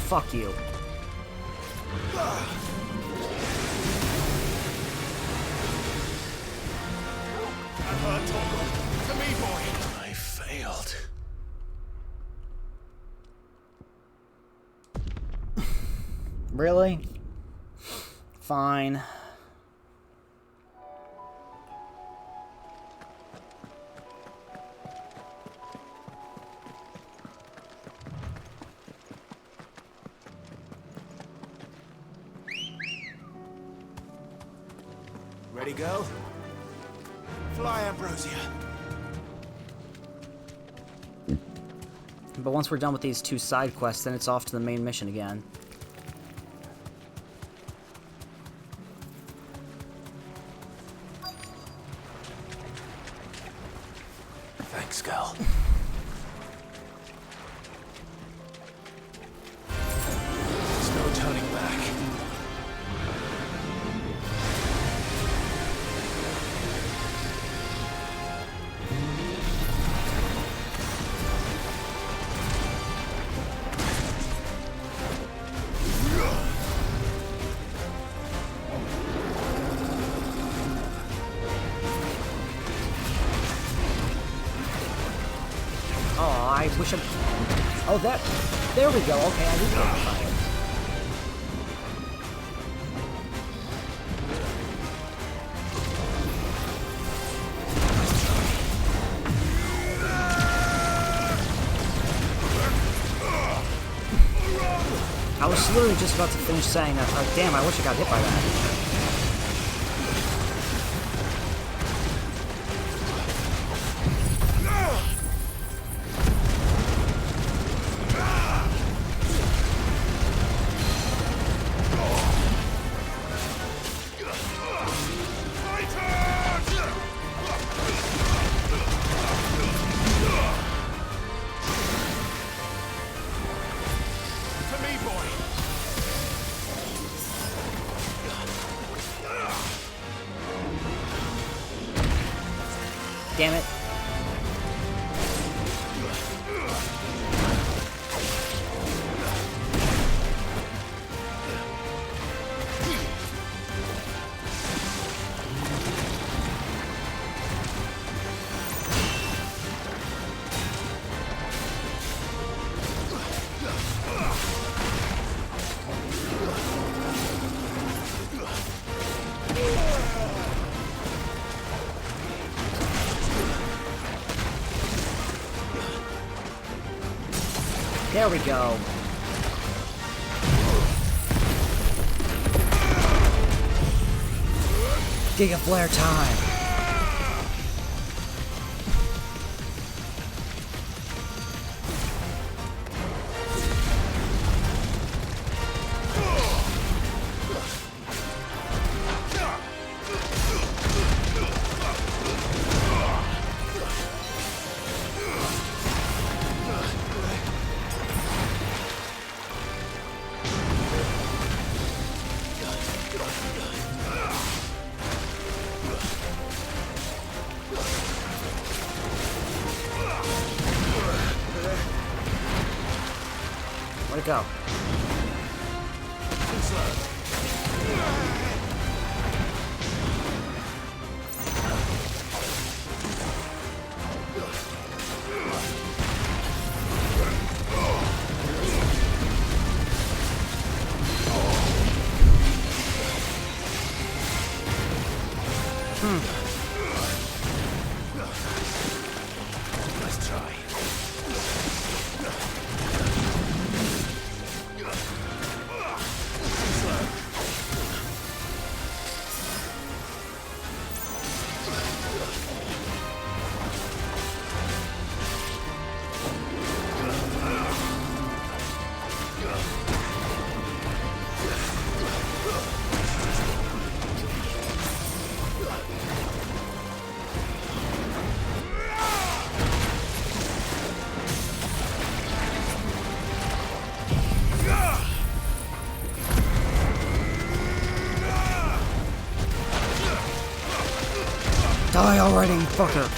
Speaker 1: fuck you.
Speaker 12: To me, boy. I failed.
Speaker 1: Really? Fine.
Speaker 8: Ready, go? Fly, Ambrosia.
Speaker 1: But once we're done with these 2 side quests, then it's off to the main mission again.
Speaker 9: Thanks, girl. There's no turning back.
Speaker 1: Oh, I wish I... Oh, that... There we go. Okay, I did get the fire. I was literally just about to finish saying that. Oh, damn, I wish I got hit by that. Damn it. There we go. Giga Flare time. Where'd it go?
Speaker 9: Let's try.
Speaker 1: Die already, fucker!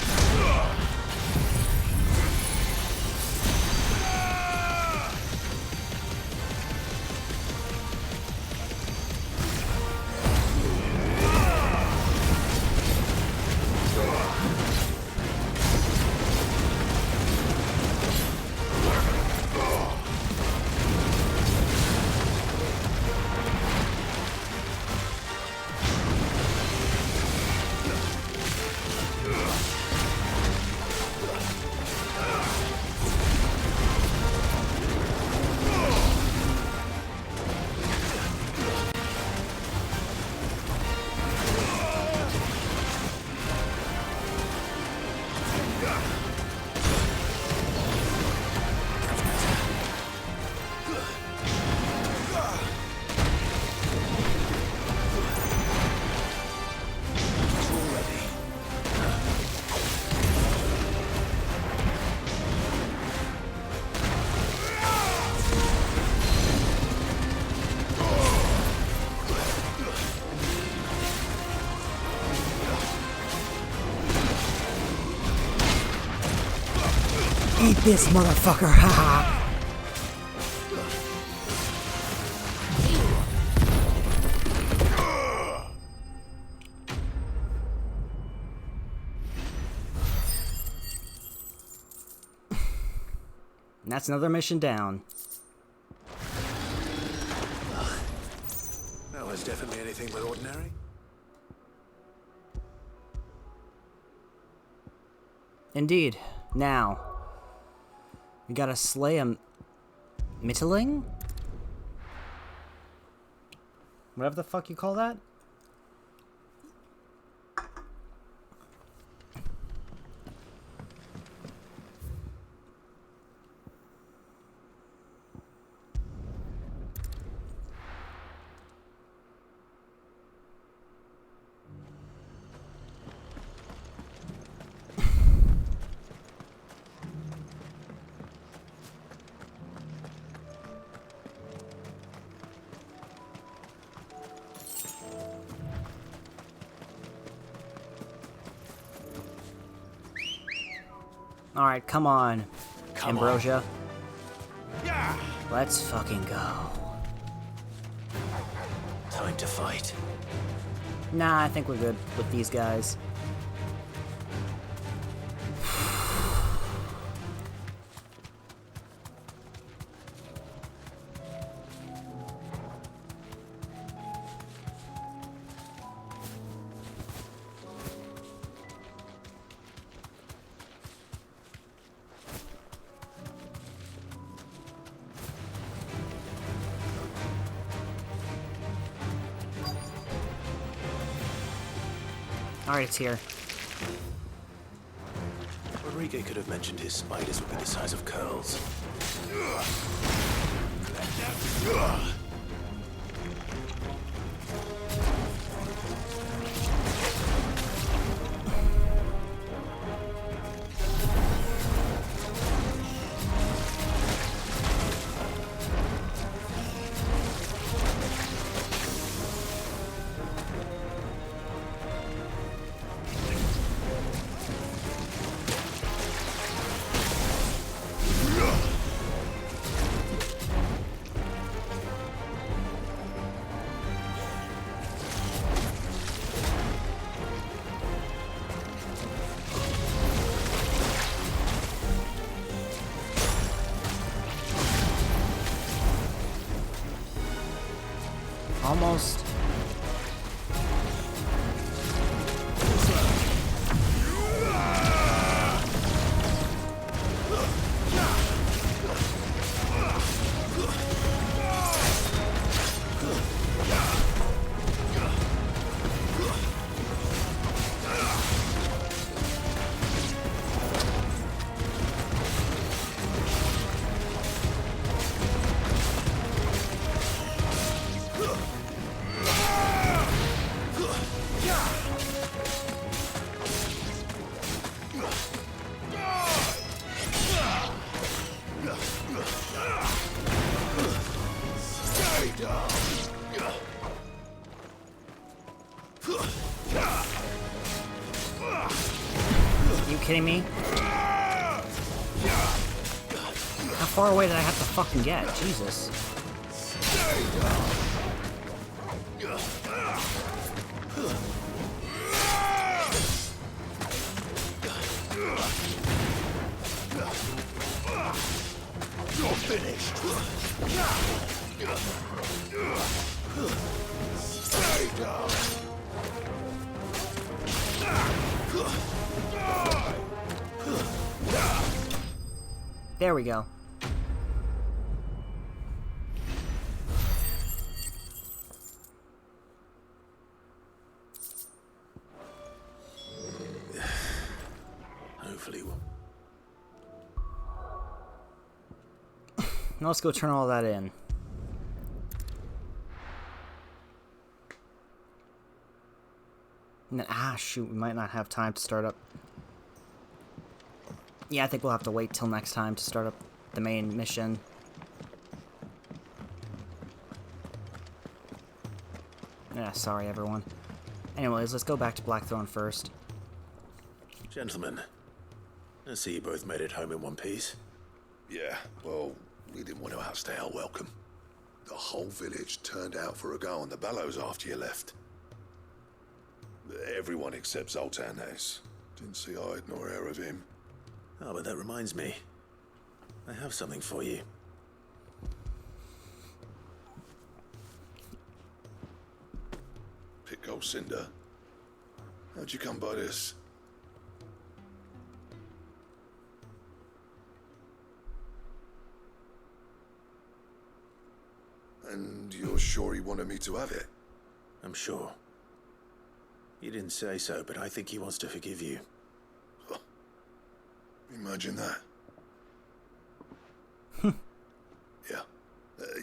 Speaker 1: Eat this, motherfucker! Haha! And that's another mission down.
Speaker 3: That was definitely anything but ordinary.
Speaker 1: Indeed. Now, we gotta slay a Mitteling? Whatever the fuck you call that? Alright, come on, Ambrosia.
Speaker 3: Yeah.
Speaker 1: Let's fucking go.
Speaker 3: Time to fight.
Speaker 1: Nah, I think we're good with these guys. Alright, it's here.
Speaker 3: Rodrigo could have mentioned his spiders would be the size of curls. Almost. Are you kidding me? How far away did I have to fucking get? Jesus.
Speaker 12: You're finished. Stay down.
Speaker 1: There we go.
Speaker 3: Hopefully we'll...
Speaker 1: Now let's go turn all that in. And then, shoot, we might not have time to start up. Yeah, I think we'll have to wait till next time to start up the main mission. Yeah, sorry everyone. Anyways, let's go back to Blackthorn first.
Speaker 3: Gentlemen, I see you both made it home in one piece.
Speaker 12: Yeah, well, we didn't want to outstay our welcome. The whole village turned out for a go on the bellows after you left. Everyone except Zoltan has. Didn't see hide nor hair of him.
Speaker 3: Oh, but that reminds me. I have something for you.
Speaker 12: Pick old Cinder. How'd you come by this? And you're sure he wanted me to have it?
Speaker 3: I'm sure. You didn't say so, but I think he wants to forgive you.
Speaker 12: Imagine that. Yeah.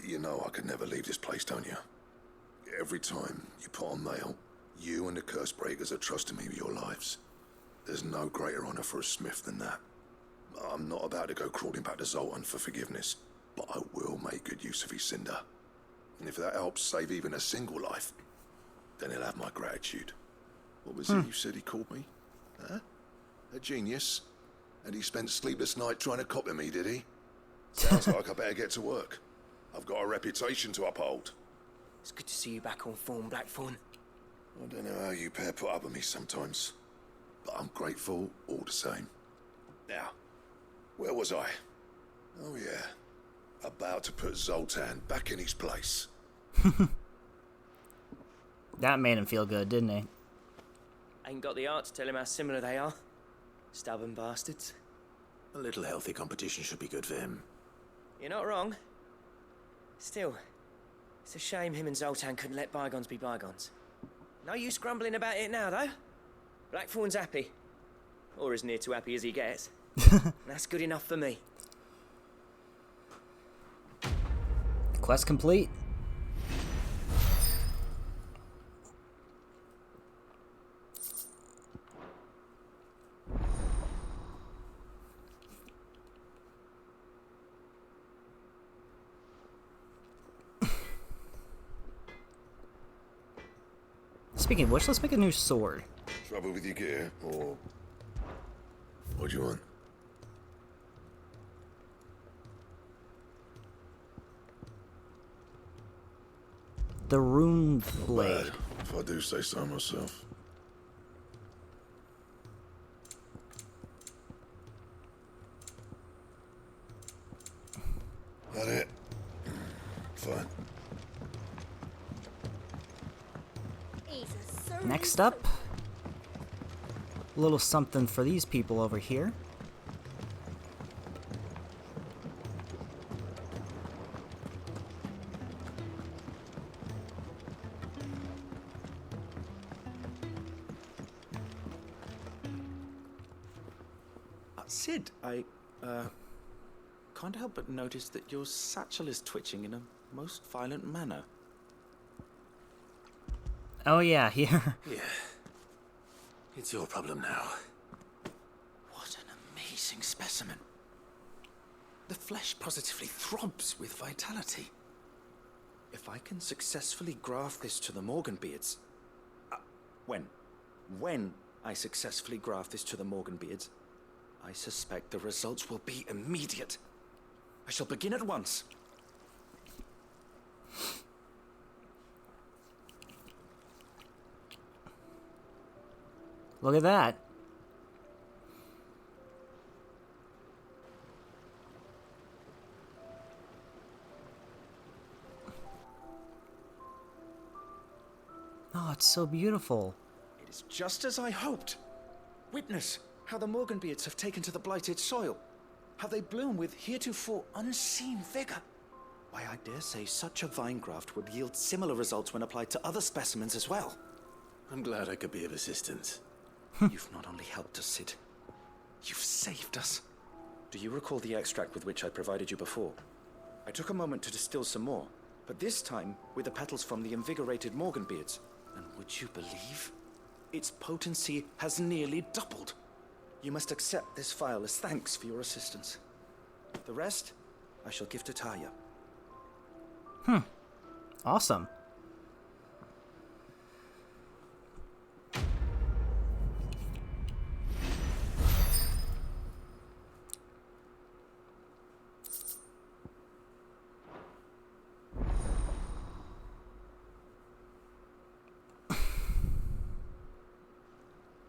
Speaker 12: You know I could never leave this place, don't you? Every time you put on mail, you and the curse breakers are trusting me with your lives. There's no greater honor for a smith than that. I'm not about to go crawling back to Zoltan for forgiveness, but I will make good use of his cinder. And if that helps save even a single life, then he'll have my gratitude. What was it you said he called me? Huh? A genius? And he spent sleepless night trying to copy me, did he? Sounds like I better get to work. I've got a reputation to uphold.
Speaker 11: It's good to see you back on form, Blackthorn.
Speaker 12: I don't know how you pair put up with me sometimes, but I'm grateful all the same. Now, where was I? Oh yeah, about to put Zoltan back in his place.
Speaker 1: That made him feel good, didn't he?
Speaker 11: Ain't got the heart to tell him how similar they are. Stubborn bastards.
Speaker 3: A little healthy competition should be good for him.
Speaker 11: You're not wrong. Still, it's a shame him and Zoltan couldn't let bygones be bygones. No use grumbling about it now, though. Blackthorn's happy. Or as near to happy as he gets. That's good enough for me.
Speaker 1: Quest complete. Speaking of which, let's make a new sword.
Speaker 12: Trouble with your gear, or what do you want?
Speaker 1: The rune blade.
Speaker 12: Bad, if I do say so myself. That it? Fine.
Speaker 1: Next up, a little something for these people over here.
Speaker 16: Sid, I can't help but notice that your satchel is twitching in a most violent manner.
Speaker 1: Oh yeah, here.
Speaker 3: Yeah. It's your problem now.
Speaker 16: What an amazing specimen. The flesh positively throbs with vitality. If I can successfully graft this to the Morganbeards... When I successfully graft this to the Morganbeards, I suspect the results will be immediate. I shall begin at once.
Speaker 1: Look at that. Oh, it's so beautiful.
Speaker 16: It is just as I hoped. Witness how the Morganbeards have taken to the blighted soil. How they bloom with heretofore unseen vigor. Why, I dare say such a vine graft would yield similar results when applied to other specimens as well.
Speaker 3: I'm glad I could be of assistance.
Speaker 16: You've not only helped us, Sid, you've saved us. Do you recall the extract with which I provided you before? I took a moment to distill some more, but this time with the petals from the invigorated Morganbeards. And would you believe? Its potency has nearly doubled. You must accept this file as thanks for your assistance. The rest, I shall give to Taya.
Speaker 1: Awesome.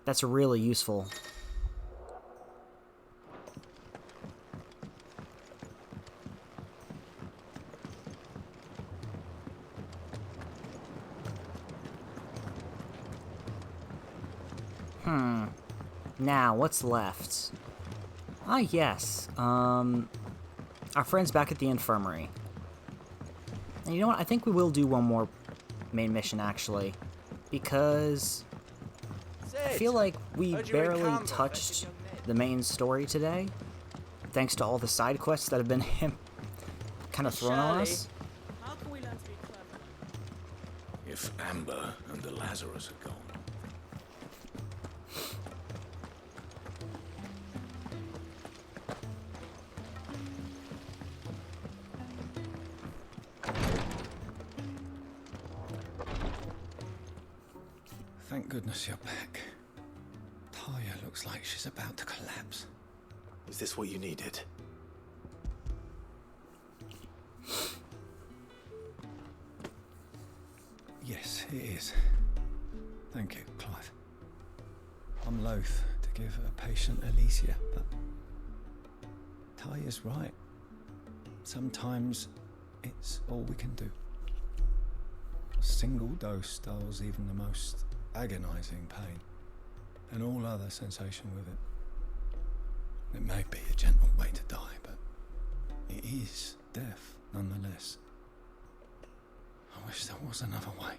Speaker 1: That's really useful. Now, what's left? Ah, yes. Our friends back at the infirmary. And you know what? I think we will do one more main mission, actually. Because I feel like we barely touched the main story today. Thanks to all the side quests that have been kind of thrown on us.
Speaker 11: How can we learn to be clever?
Speaker 2: If Amber and the Lazarus are gone.
Speaker 5: Thank goodness you're back. Talia looks like she's about to collapse.
Speaker 3: Is this what you needed?
Speaker 5: Yes, it is. Thank you, Clive. I'm loath to give a patient Alicia, but Talia's right. Sometimes it's all we can do. A single dose dulls even the most agonizing pain, and all other sensation with it. It may be a gentle way to die, but it is death nonetheless. I wish there was another way.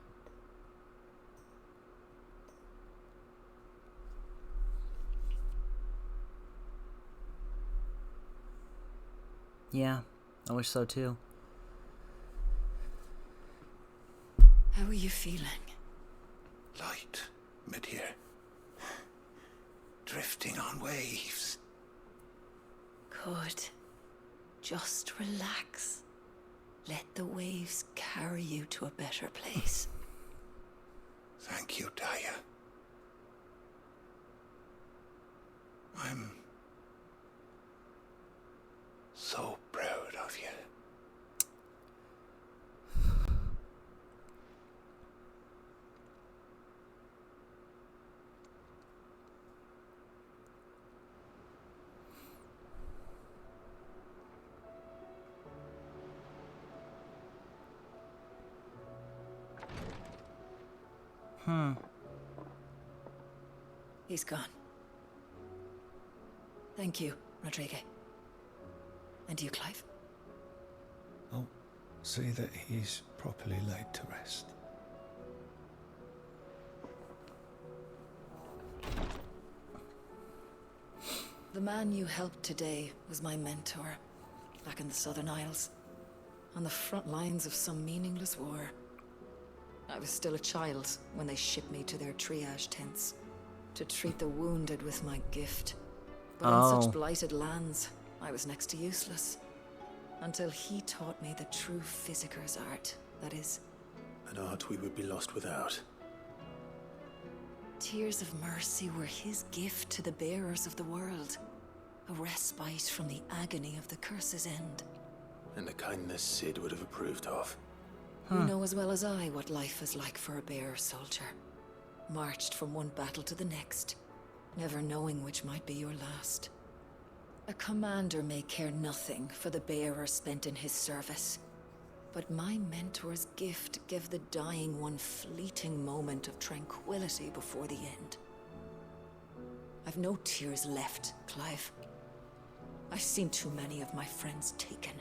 Speaker 1: Yeah, I wish so too.
Speaker 13: How are you feeling?
Speaker 12: Light, mid-here. Drifting on waves.
Speaker 13: Good. Just relax. Let the waves carry you to a better place.
Speaker 12: Thank you, Daya. I'm so proud of you.
Speaker 13: He's gone. Thank you, Rodrigue. And you, Clive?
Speaker 5: I'll see that he's properly laid to rest.
Speaker 13: The man you helped today was my mentor, back in the Southern Isles, on the front lines of some meaningless war. I was still a child when they shipped me to their triage tents, to treat the wounded with my gift. But in such blighted lands, I was next to useless. Until he taught me the true physicker's art, that is.
Speaker 3: An art we would be lost without.
Speaker 13: Tears of mercy were his gift to the bearers of the world. A respite from the agony of the curse's end.
Speaker 3: And a kindness Sid would have approved of.
Speaker 13: You know as well as I what life is like for a bearer soldier. Marched from one battle to the next, never knowing which might be your last. A commander may care nothing for the bearer spent in his service. But my mentor's gift gave the dying one fleeting moment of tranquility before the end. I've no tears left, Clive. I've seen too many of my friends taken.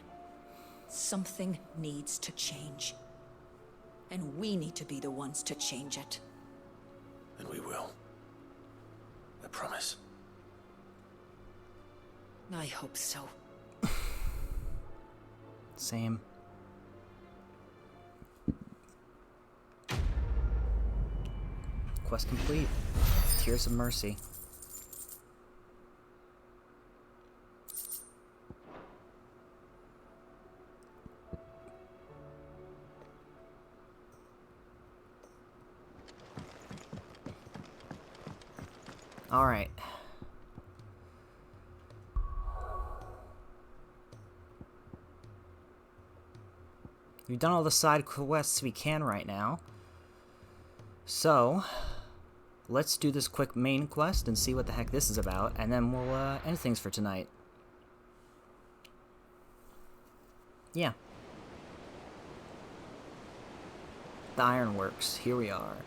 Speaker 13: Something needs to change. And we need to be the ones to change it.
Speaker 3: And we will. I promise.
Speaker 13: I hope so.
Speaker 1: Same. Quest complete. Tears of Mercy. All right. We've done all the side quests we can right now. So, let's do this quick main quest and see what the heck this is about, and then we'll end things for tonight. Yeah. The Ironworks. Here we are.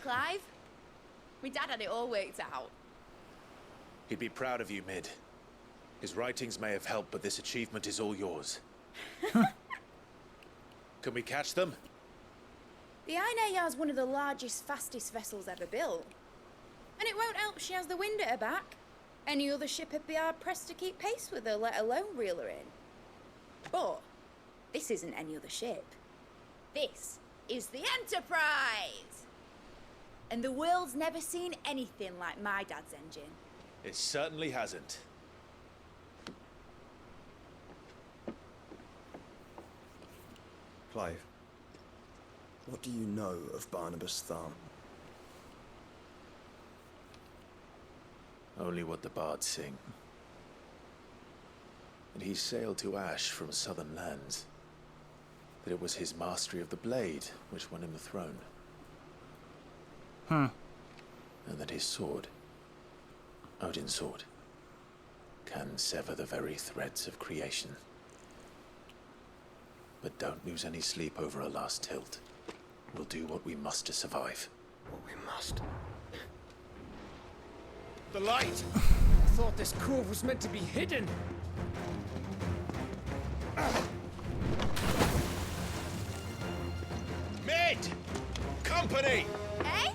Speaker 4: Clive? My dad had it all worked out.
Speaker 9: He'd be proud of you, Mid. His writings may have helped, but this achievement is all yours. Can we catch them?
Speaker 19: The Iron Yard's one of the largest, fastest vessels ever built. And it won't help she has the wind at her back. Any other ship would be hard-pressed to keep pace with her, let alone reel her in. But this isn't any other ship. This is the Enterprise! And the world's never seen anything like my dad's engine.
Speaker 9: It certainly hasn't.
Speaker 15: Clive, what do you know of Barnabas Thumb?
Speaker 9: Only what the bards sing. And he sailed to Ash from southern lands. That it was his mastery of the blade which won him the throne. And that his sword, Odin's sword, can sever the very threads of creation. But don't lose any sleep over a last tilt. We'll do what we must to survive.
Speaker 15: What we must.
Speaker 9: The light!
Speaker 18: I thought this cove was meant to be hidden.
Speaker 9: Mid! Company!
Speaker 4: Eh?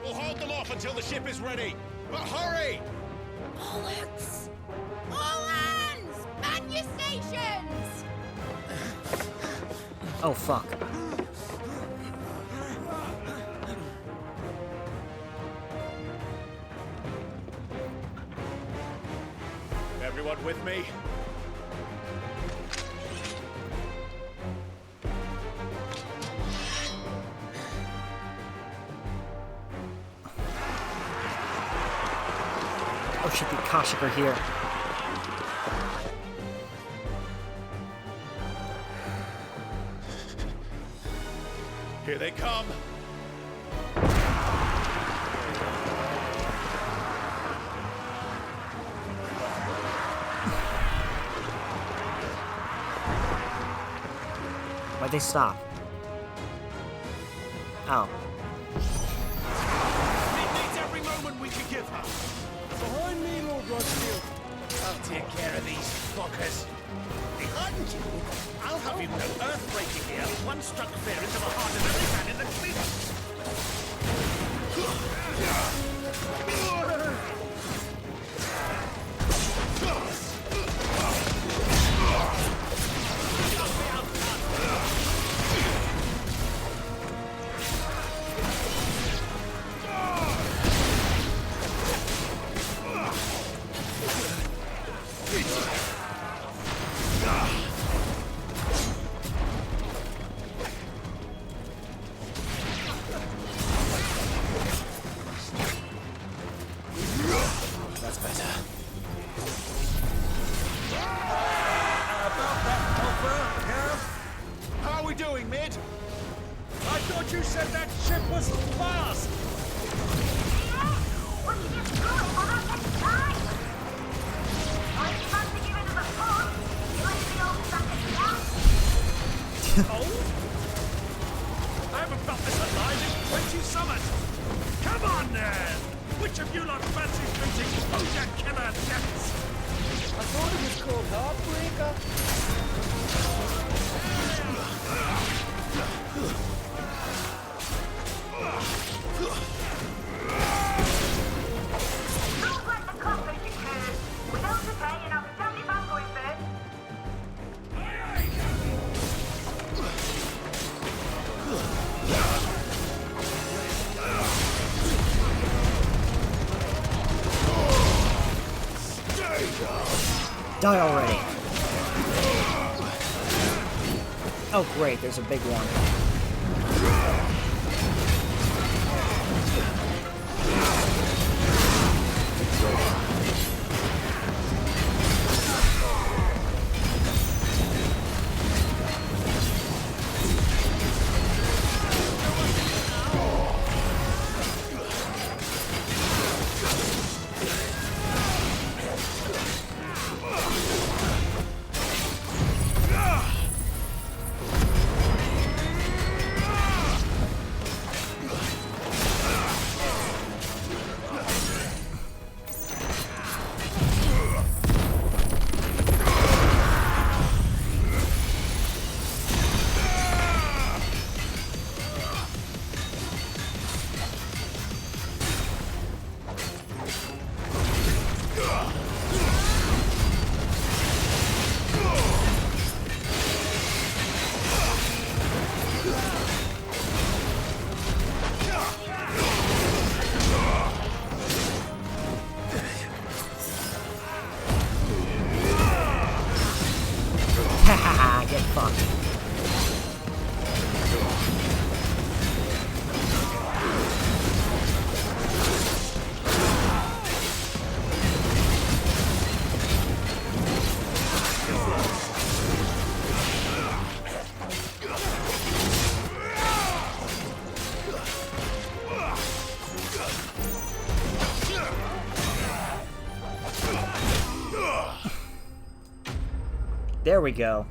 Speaker 9: We'll hold them off until the ship is ready. But hurry!
Speaker 4: Bollocks! All hands! Man your stations!
Speaker 1: Oh, fuck.
Speaker 9: Everyone with me?
Speaker 1: Oh shit, the Akashic are here.
Speaker 9: Here they come.
Speaker 1: Why'd they stop? Oh.
Speaker 8: It needs every moment we can give her.
Speaker 11: Behind me, Lord Rosfield. I'll take care of these fuckers.
Speaker 8: Behind you? I'll have you know, earthbreaking here. One struck fear into the heart of every man in the fleet.
Speaker 1: Die already. Oh great, there's a big one. Get fucked. There we go.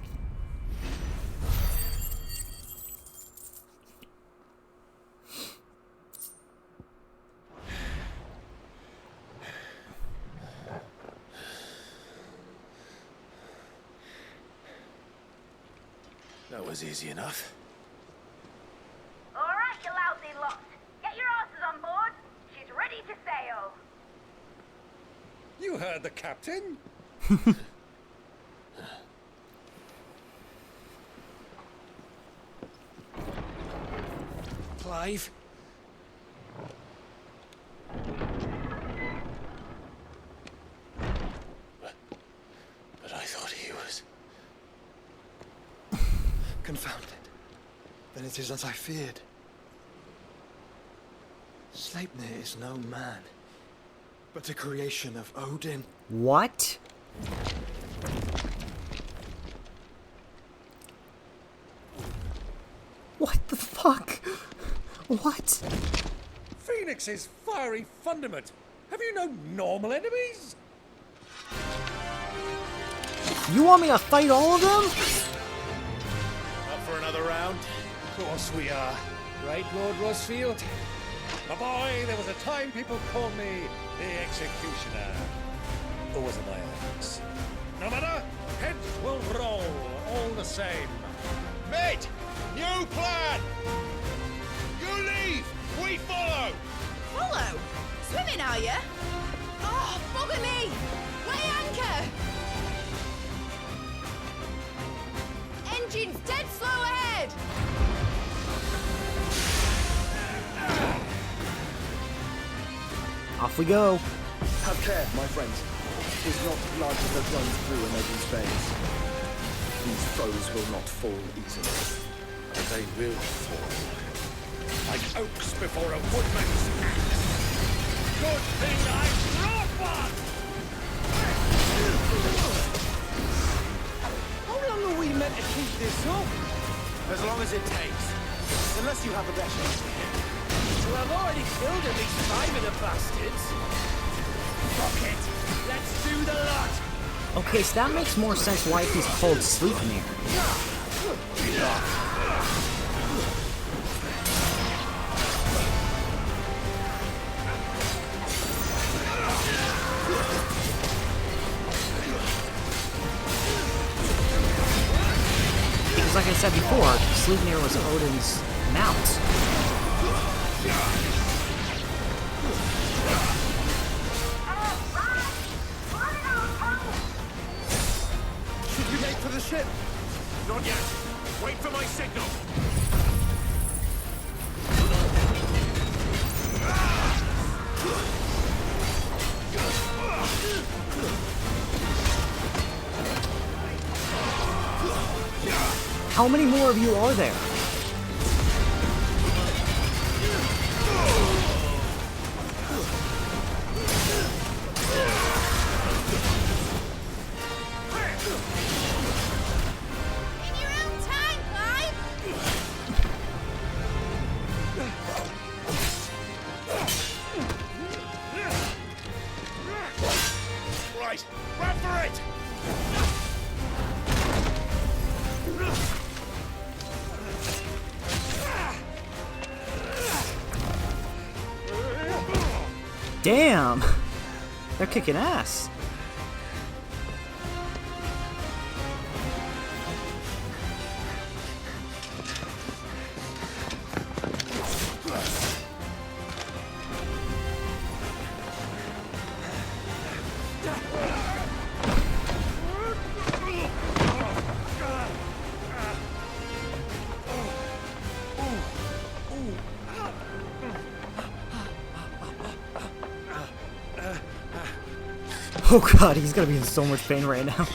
Speaker 9: That was easy enough.
Speaker 6: All right, you lousy lot. Get your asses on board. She's ready to sail.
Speaker 8: You heard the captain.
Speaker 11: Clive?
Speaker 9: But I thought he was...
Speaker 15: Confounded. Then it is as I feared. Sleipnir is no man, but a creation of Odin.
Speaker 1: What? What the fuck? What?
Speaker 8: Phoenix's fiery fundament. Have you no normal enemies?
Speaker 1: You want me to fight all of them?
Speaker 8: Up for another round? Of course we are. Right, Lord Rosfield? My boy, there was a time people called me the Executioner. Or was it my axe? No matter, heads will roll, all the same.
Speaker 20: Mate! New plan! You leave! We follow!
Speaker 19: Follow? Swimming, are you? Oh, bugger me! Weigh anchor! Engine's dead slow ahead!
Speaker 1: Off we go.
Speaker 15: Have care, my friends. Is not blood that runs through an Odin's veins. These foes will not fall easily.
Speaker 8: They will fall. Like oaks before a woodman's axe. Good thing I brought one!
Speaker 11: How long are we meant to keep this up?
Speaker 20: As long as it takes. Unless you have a better idea.
Speaker 11: Well, I've already killed at least 5 of the bastards. Fuck it. Let's do the lot.
Speaker 1: Okay, so that makes more sense why he's called Sleipnir. Because like I said before, Sleipnir was Odin's mount.
Speaker 20: Should we make for the ship?
Speaker 8: Not yet. Wait for my signal.
Speaker 1: How many more of you are there?
Speaker 4: In your own time, Clive!
Speaker 8: Right, run for it!
Speaker 1: Damn! They're kicking ass. Oh god, he's gonna be in so much pain right now.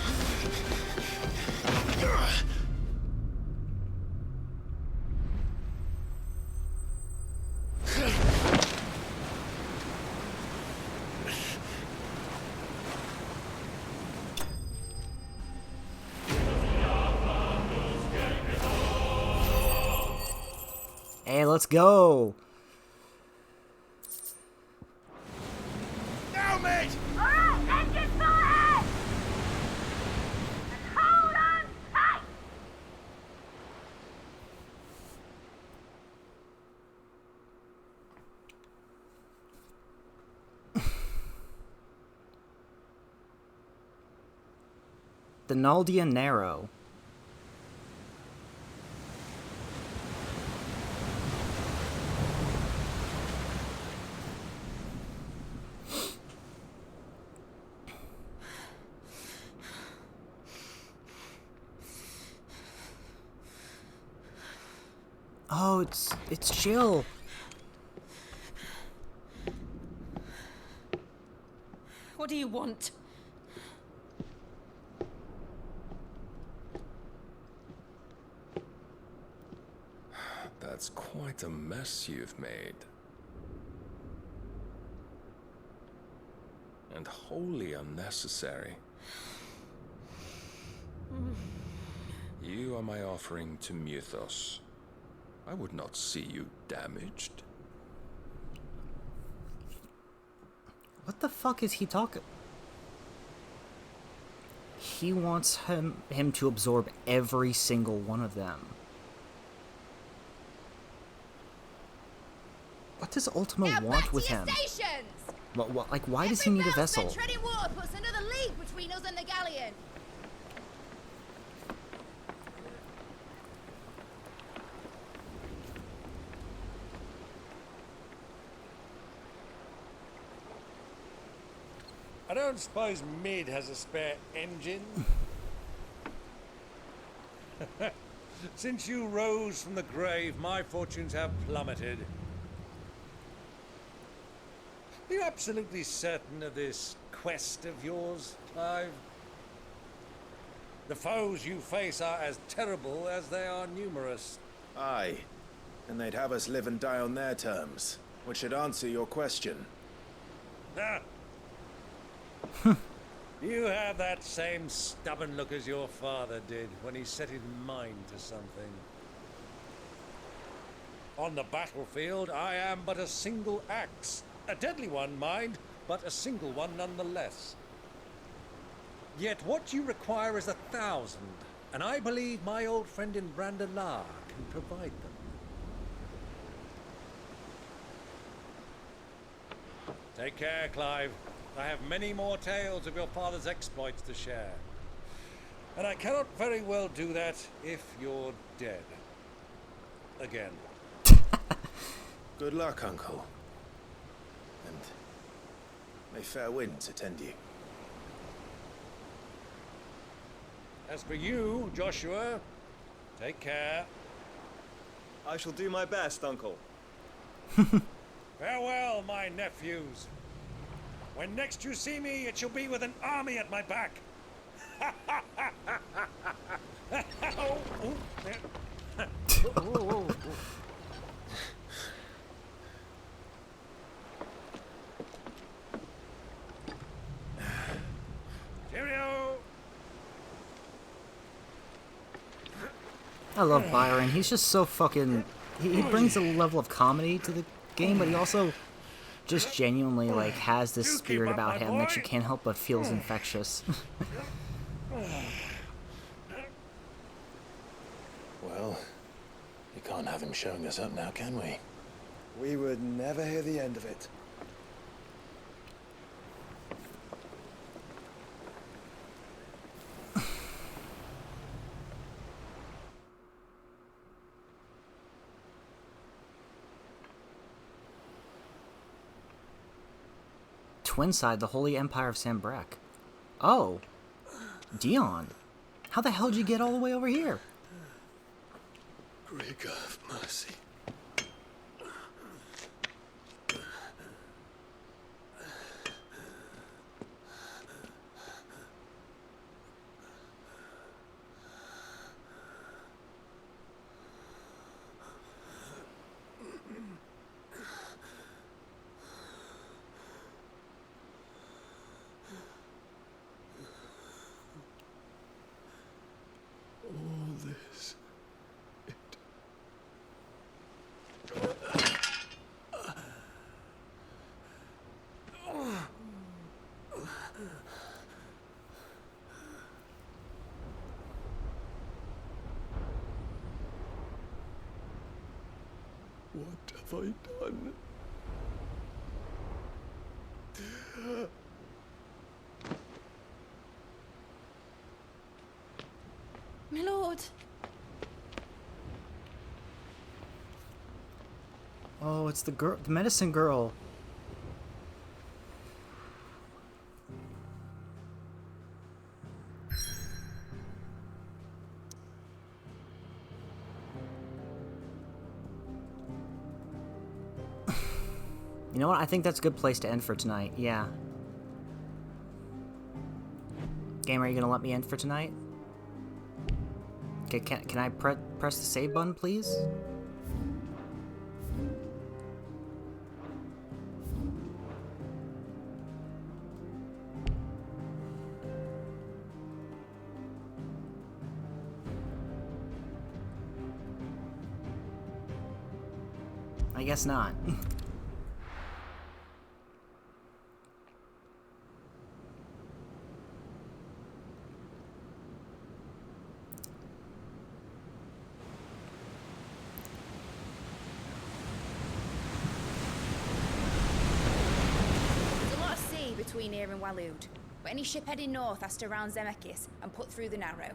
Speaker 1: Hey, let's go!
Speaker 8: Now, mate!
Speaker 6: Alright, engine full ahead! And hold on tight!
Speaker 1: The Naldia Narrow. Oh, it's Jill.
Speaker 22: What do you want?
Speaker 17: That's quite a mess you've made. And wholly unnecessary. You are my offering to Mythos. I would not see you damaged.
Speaker 1: What the fuck is he talking? He wants him to absorb every single one of them. What does Ultima
Speaker 4: Now back
Speaker 1: want
Speaker 4: to
Speaker 1: with
Speaker 4: your
Speaker 1: him?
Speaker 4: stations!
Speaker 1: Like, why does he need a vessel?
Speaker 4: Treading water puts another league between us and the galleon.
Speaker 8: I don't suppose Mid has a spare engine? Since you rose from the grave, my fortunes have plummeted. Are you absolutely certain of this quest of yours, Clive? The foes you face are as terrible as they are numerous.
Speaker 3: Aye. And they'd have us live and die on their terms, which should answer your question.
Speaker 8: Ah. You have that same stubborn look as your father did when he set his mind to something. On the battlefield, I am but a single axe. A deadly one, mind, but a single one nonetheless. Yet what you require is 1,000, and I believe my old friend in Brandalar can provide them. Take care, Clive. I have many more tales of your father's exploits to share. And I cannot very well do that if you're dead. Again.
Speaker 3: Good luck, Uncle. And may fair winds attend you.
Speaker 8: As for you, Joshua, take care.
Speaker 15: I shall do my best, Uncle.
Speaker 8: Farewell, my nephews. When next you see me, it shall be with an army at my back. Cheerio!
Speaker 1: I love Byron. He's just so fucking... He brings a level of comedy to the game, but he also just genuinely, like, has this spirit about him that you can't help but feels infectious.
Speaker 3: Well, you can't have him showing us up now, can we?
Speaker 15: We would never hear the end of it.
Speaker 1: Twinside, the Holy Empire of Sambrek. Oh, Dion. How the hell did you get all the way over here?
Speaker 12: Great God of mercy. All this. What have I done?
Speaker 19: My lord.
Speaker 1: Oh, it's the girl, the medicine girl. You know what? I think that's a good place to end for tonight. Yeah. Game, are you gonna let me end for tonight? Okay, can I press the save button, please? I guess not.
Speaker 19: There's a lot of sea between here and Waloed, but any ship heading north has to round Zemeckis and put through the Narrow.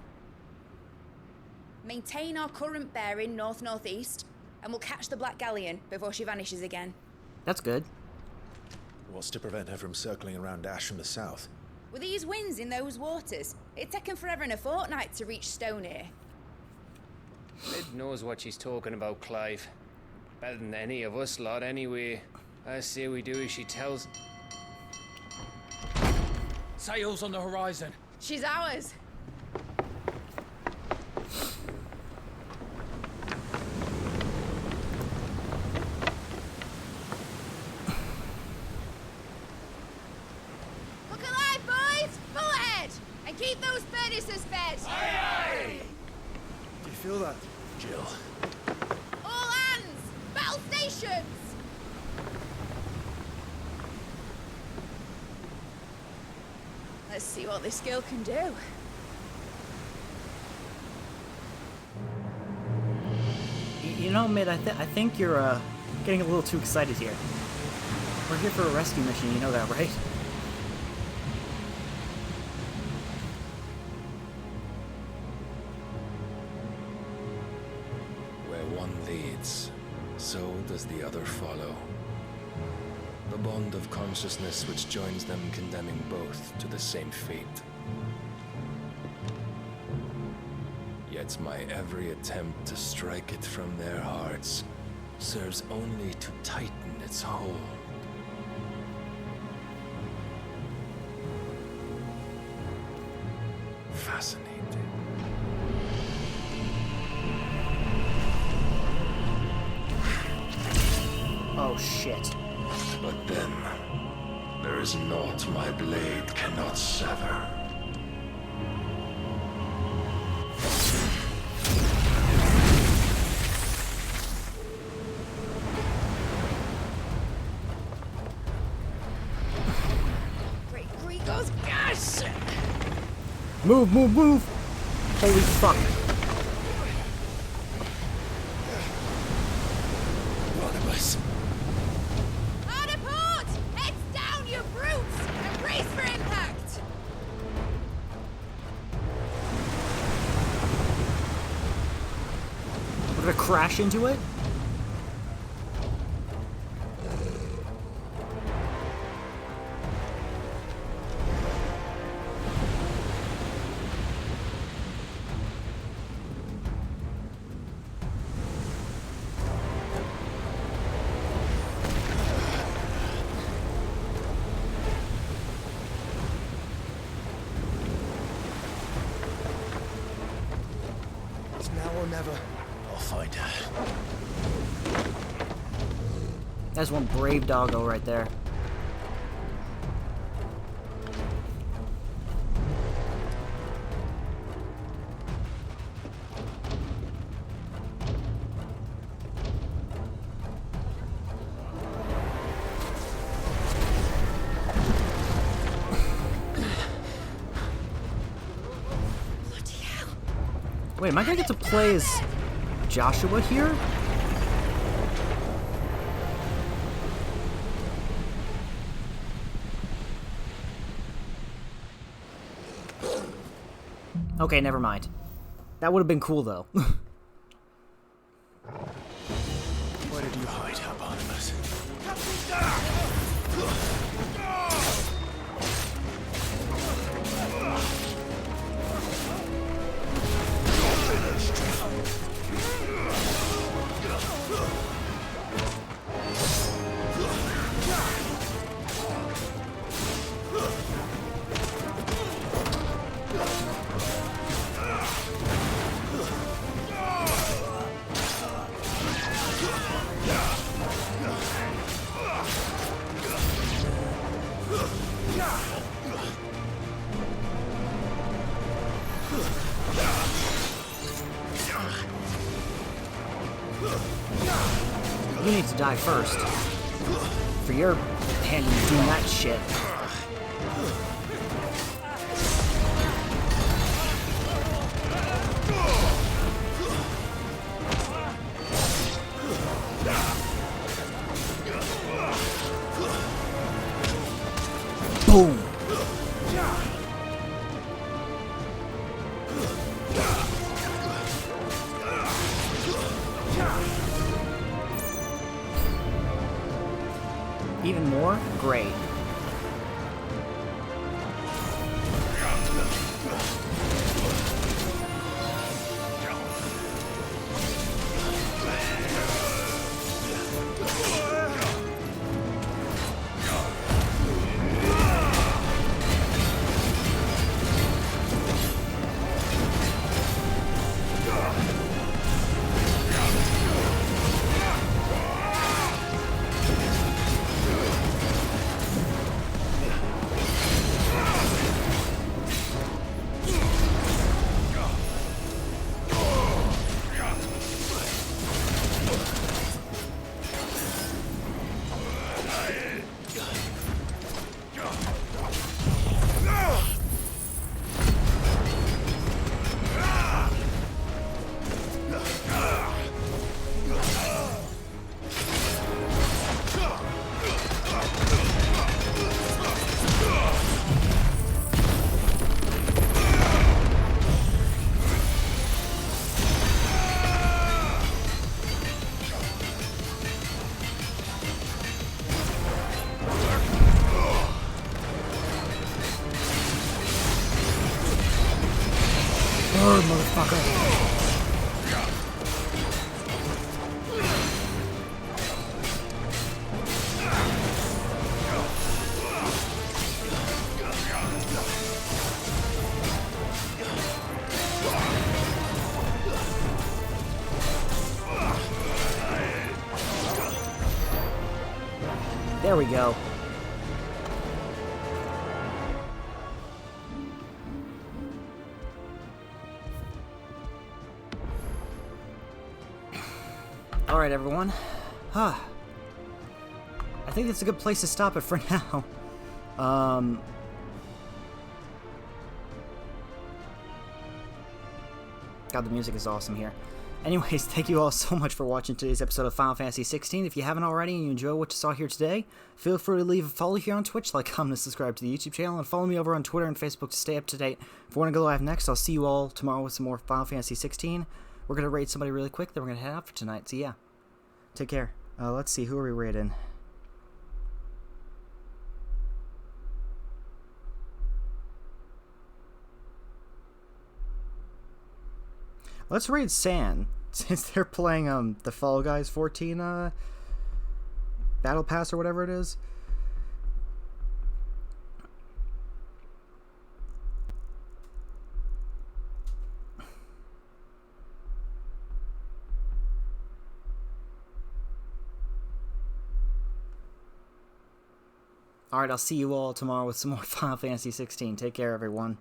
Speaker 19: Maintain our current bearing north-northeast, and we'll catch the Black Galleon before she vanishes again.
Speaker 1: That's good.
Speaker 3: What's to prevent her from circling around Ash from the south?
Speaker 19: With these winds in those waters, it'd take 'em forever and a fortnight to reach Stonehenge.
Speaker 18: Lyd knows what she's talking about, Clive. Better than any of us lot, anyway. I say we do as she tells.
Speaker 11: Sails on the horizon.
Speaker 19: She's ours. Look alive, boys! Pull ahead! And keep those furnaces fed!
Speaker 15: Do you feel that?
Speaker 3: Jill.
Speaker 19: All hands! Battle stations! Let's see what this girl can do.
Speaker 1: You know, Mid, I think you're getting a little too excited here. We're here for a rescue mission, you know that, right?
Speaker 7: Where one leads, so does the other follow. The bond of consciousness which joins them condemning both to the same fate. Yet my every attempt to strike it from their hearts serves only to tighten its hold.
Speaker 1: shit.
Speaker 12: But then, there is naught my blade cannot sever.
Speaker 19: Goes gas!
Speaker 1: Move, move, move! Holy fuck.
Speaker 9: Barnabas.
Speaker 4: Hard a port! Heads down, you brutes! And brace for impact!
Speaker 1: We're gonna crash into it?
Speaker 9: It's now or never. I'll find her.
Speaker 1: That's one brave doggo right there. Wait, am I gonna get to play as Joshua here? Okay, never mind. That would have been cool, though.
Speaker 9: Where did you hide her, Barnabas?
Speaker 1: You need to die first. For your handling doing that shit. Boom! Even more? Great. Oh, motherfucker. There we go. Alright, everyone. I think that's a good place to stop it for now. God, the music is awesome here. Anyways, thank you all so much for watching today's episode of Final Fantasy 16. If you haven't already and you enjoy what you saw here today, feel free to leave a follow here on Twitch, like, comment, and subscribe to the YouTube channel, and follow me over on Twitter and Facebook to stay up to date. If you want to go live next, I'll see you all tomorrow with some more Final Fantasy 16. We're going to raid somebody really quick, then we're going to head out for tonight. So yeah, take care. Let's see, who are we raiding? Let's raid San, since they're playing the Fall Guys 14 Battle Pass or whatever it is. Alright, I'll see you all tomorrow with some more Final Fantasy 16. Take care, everyone.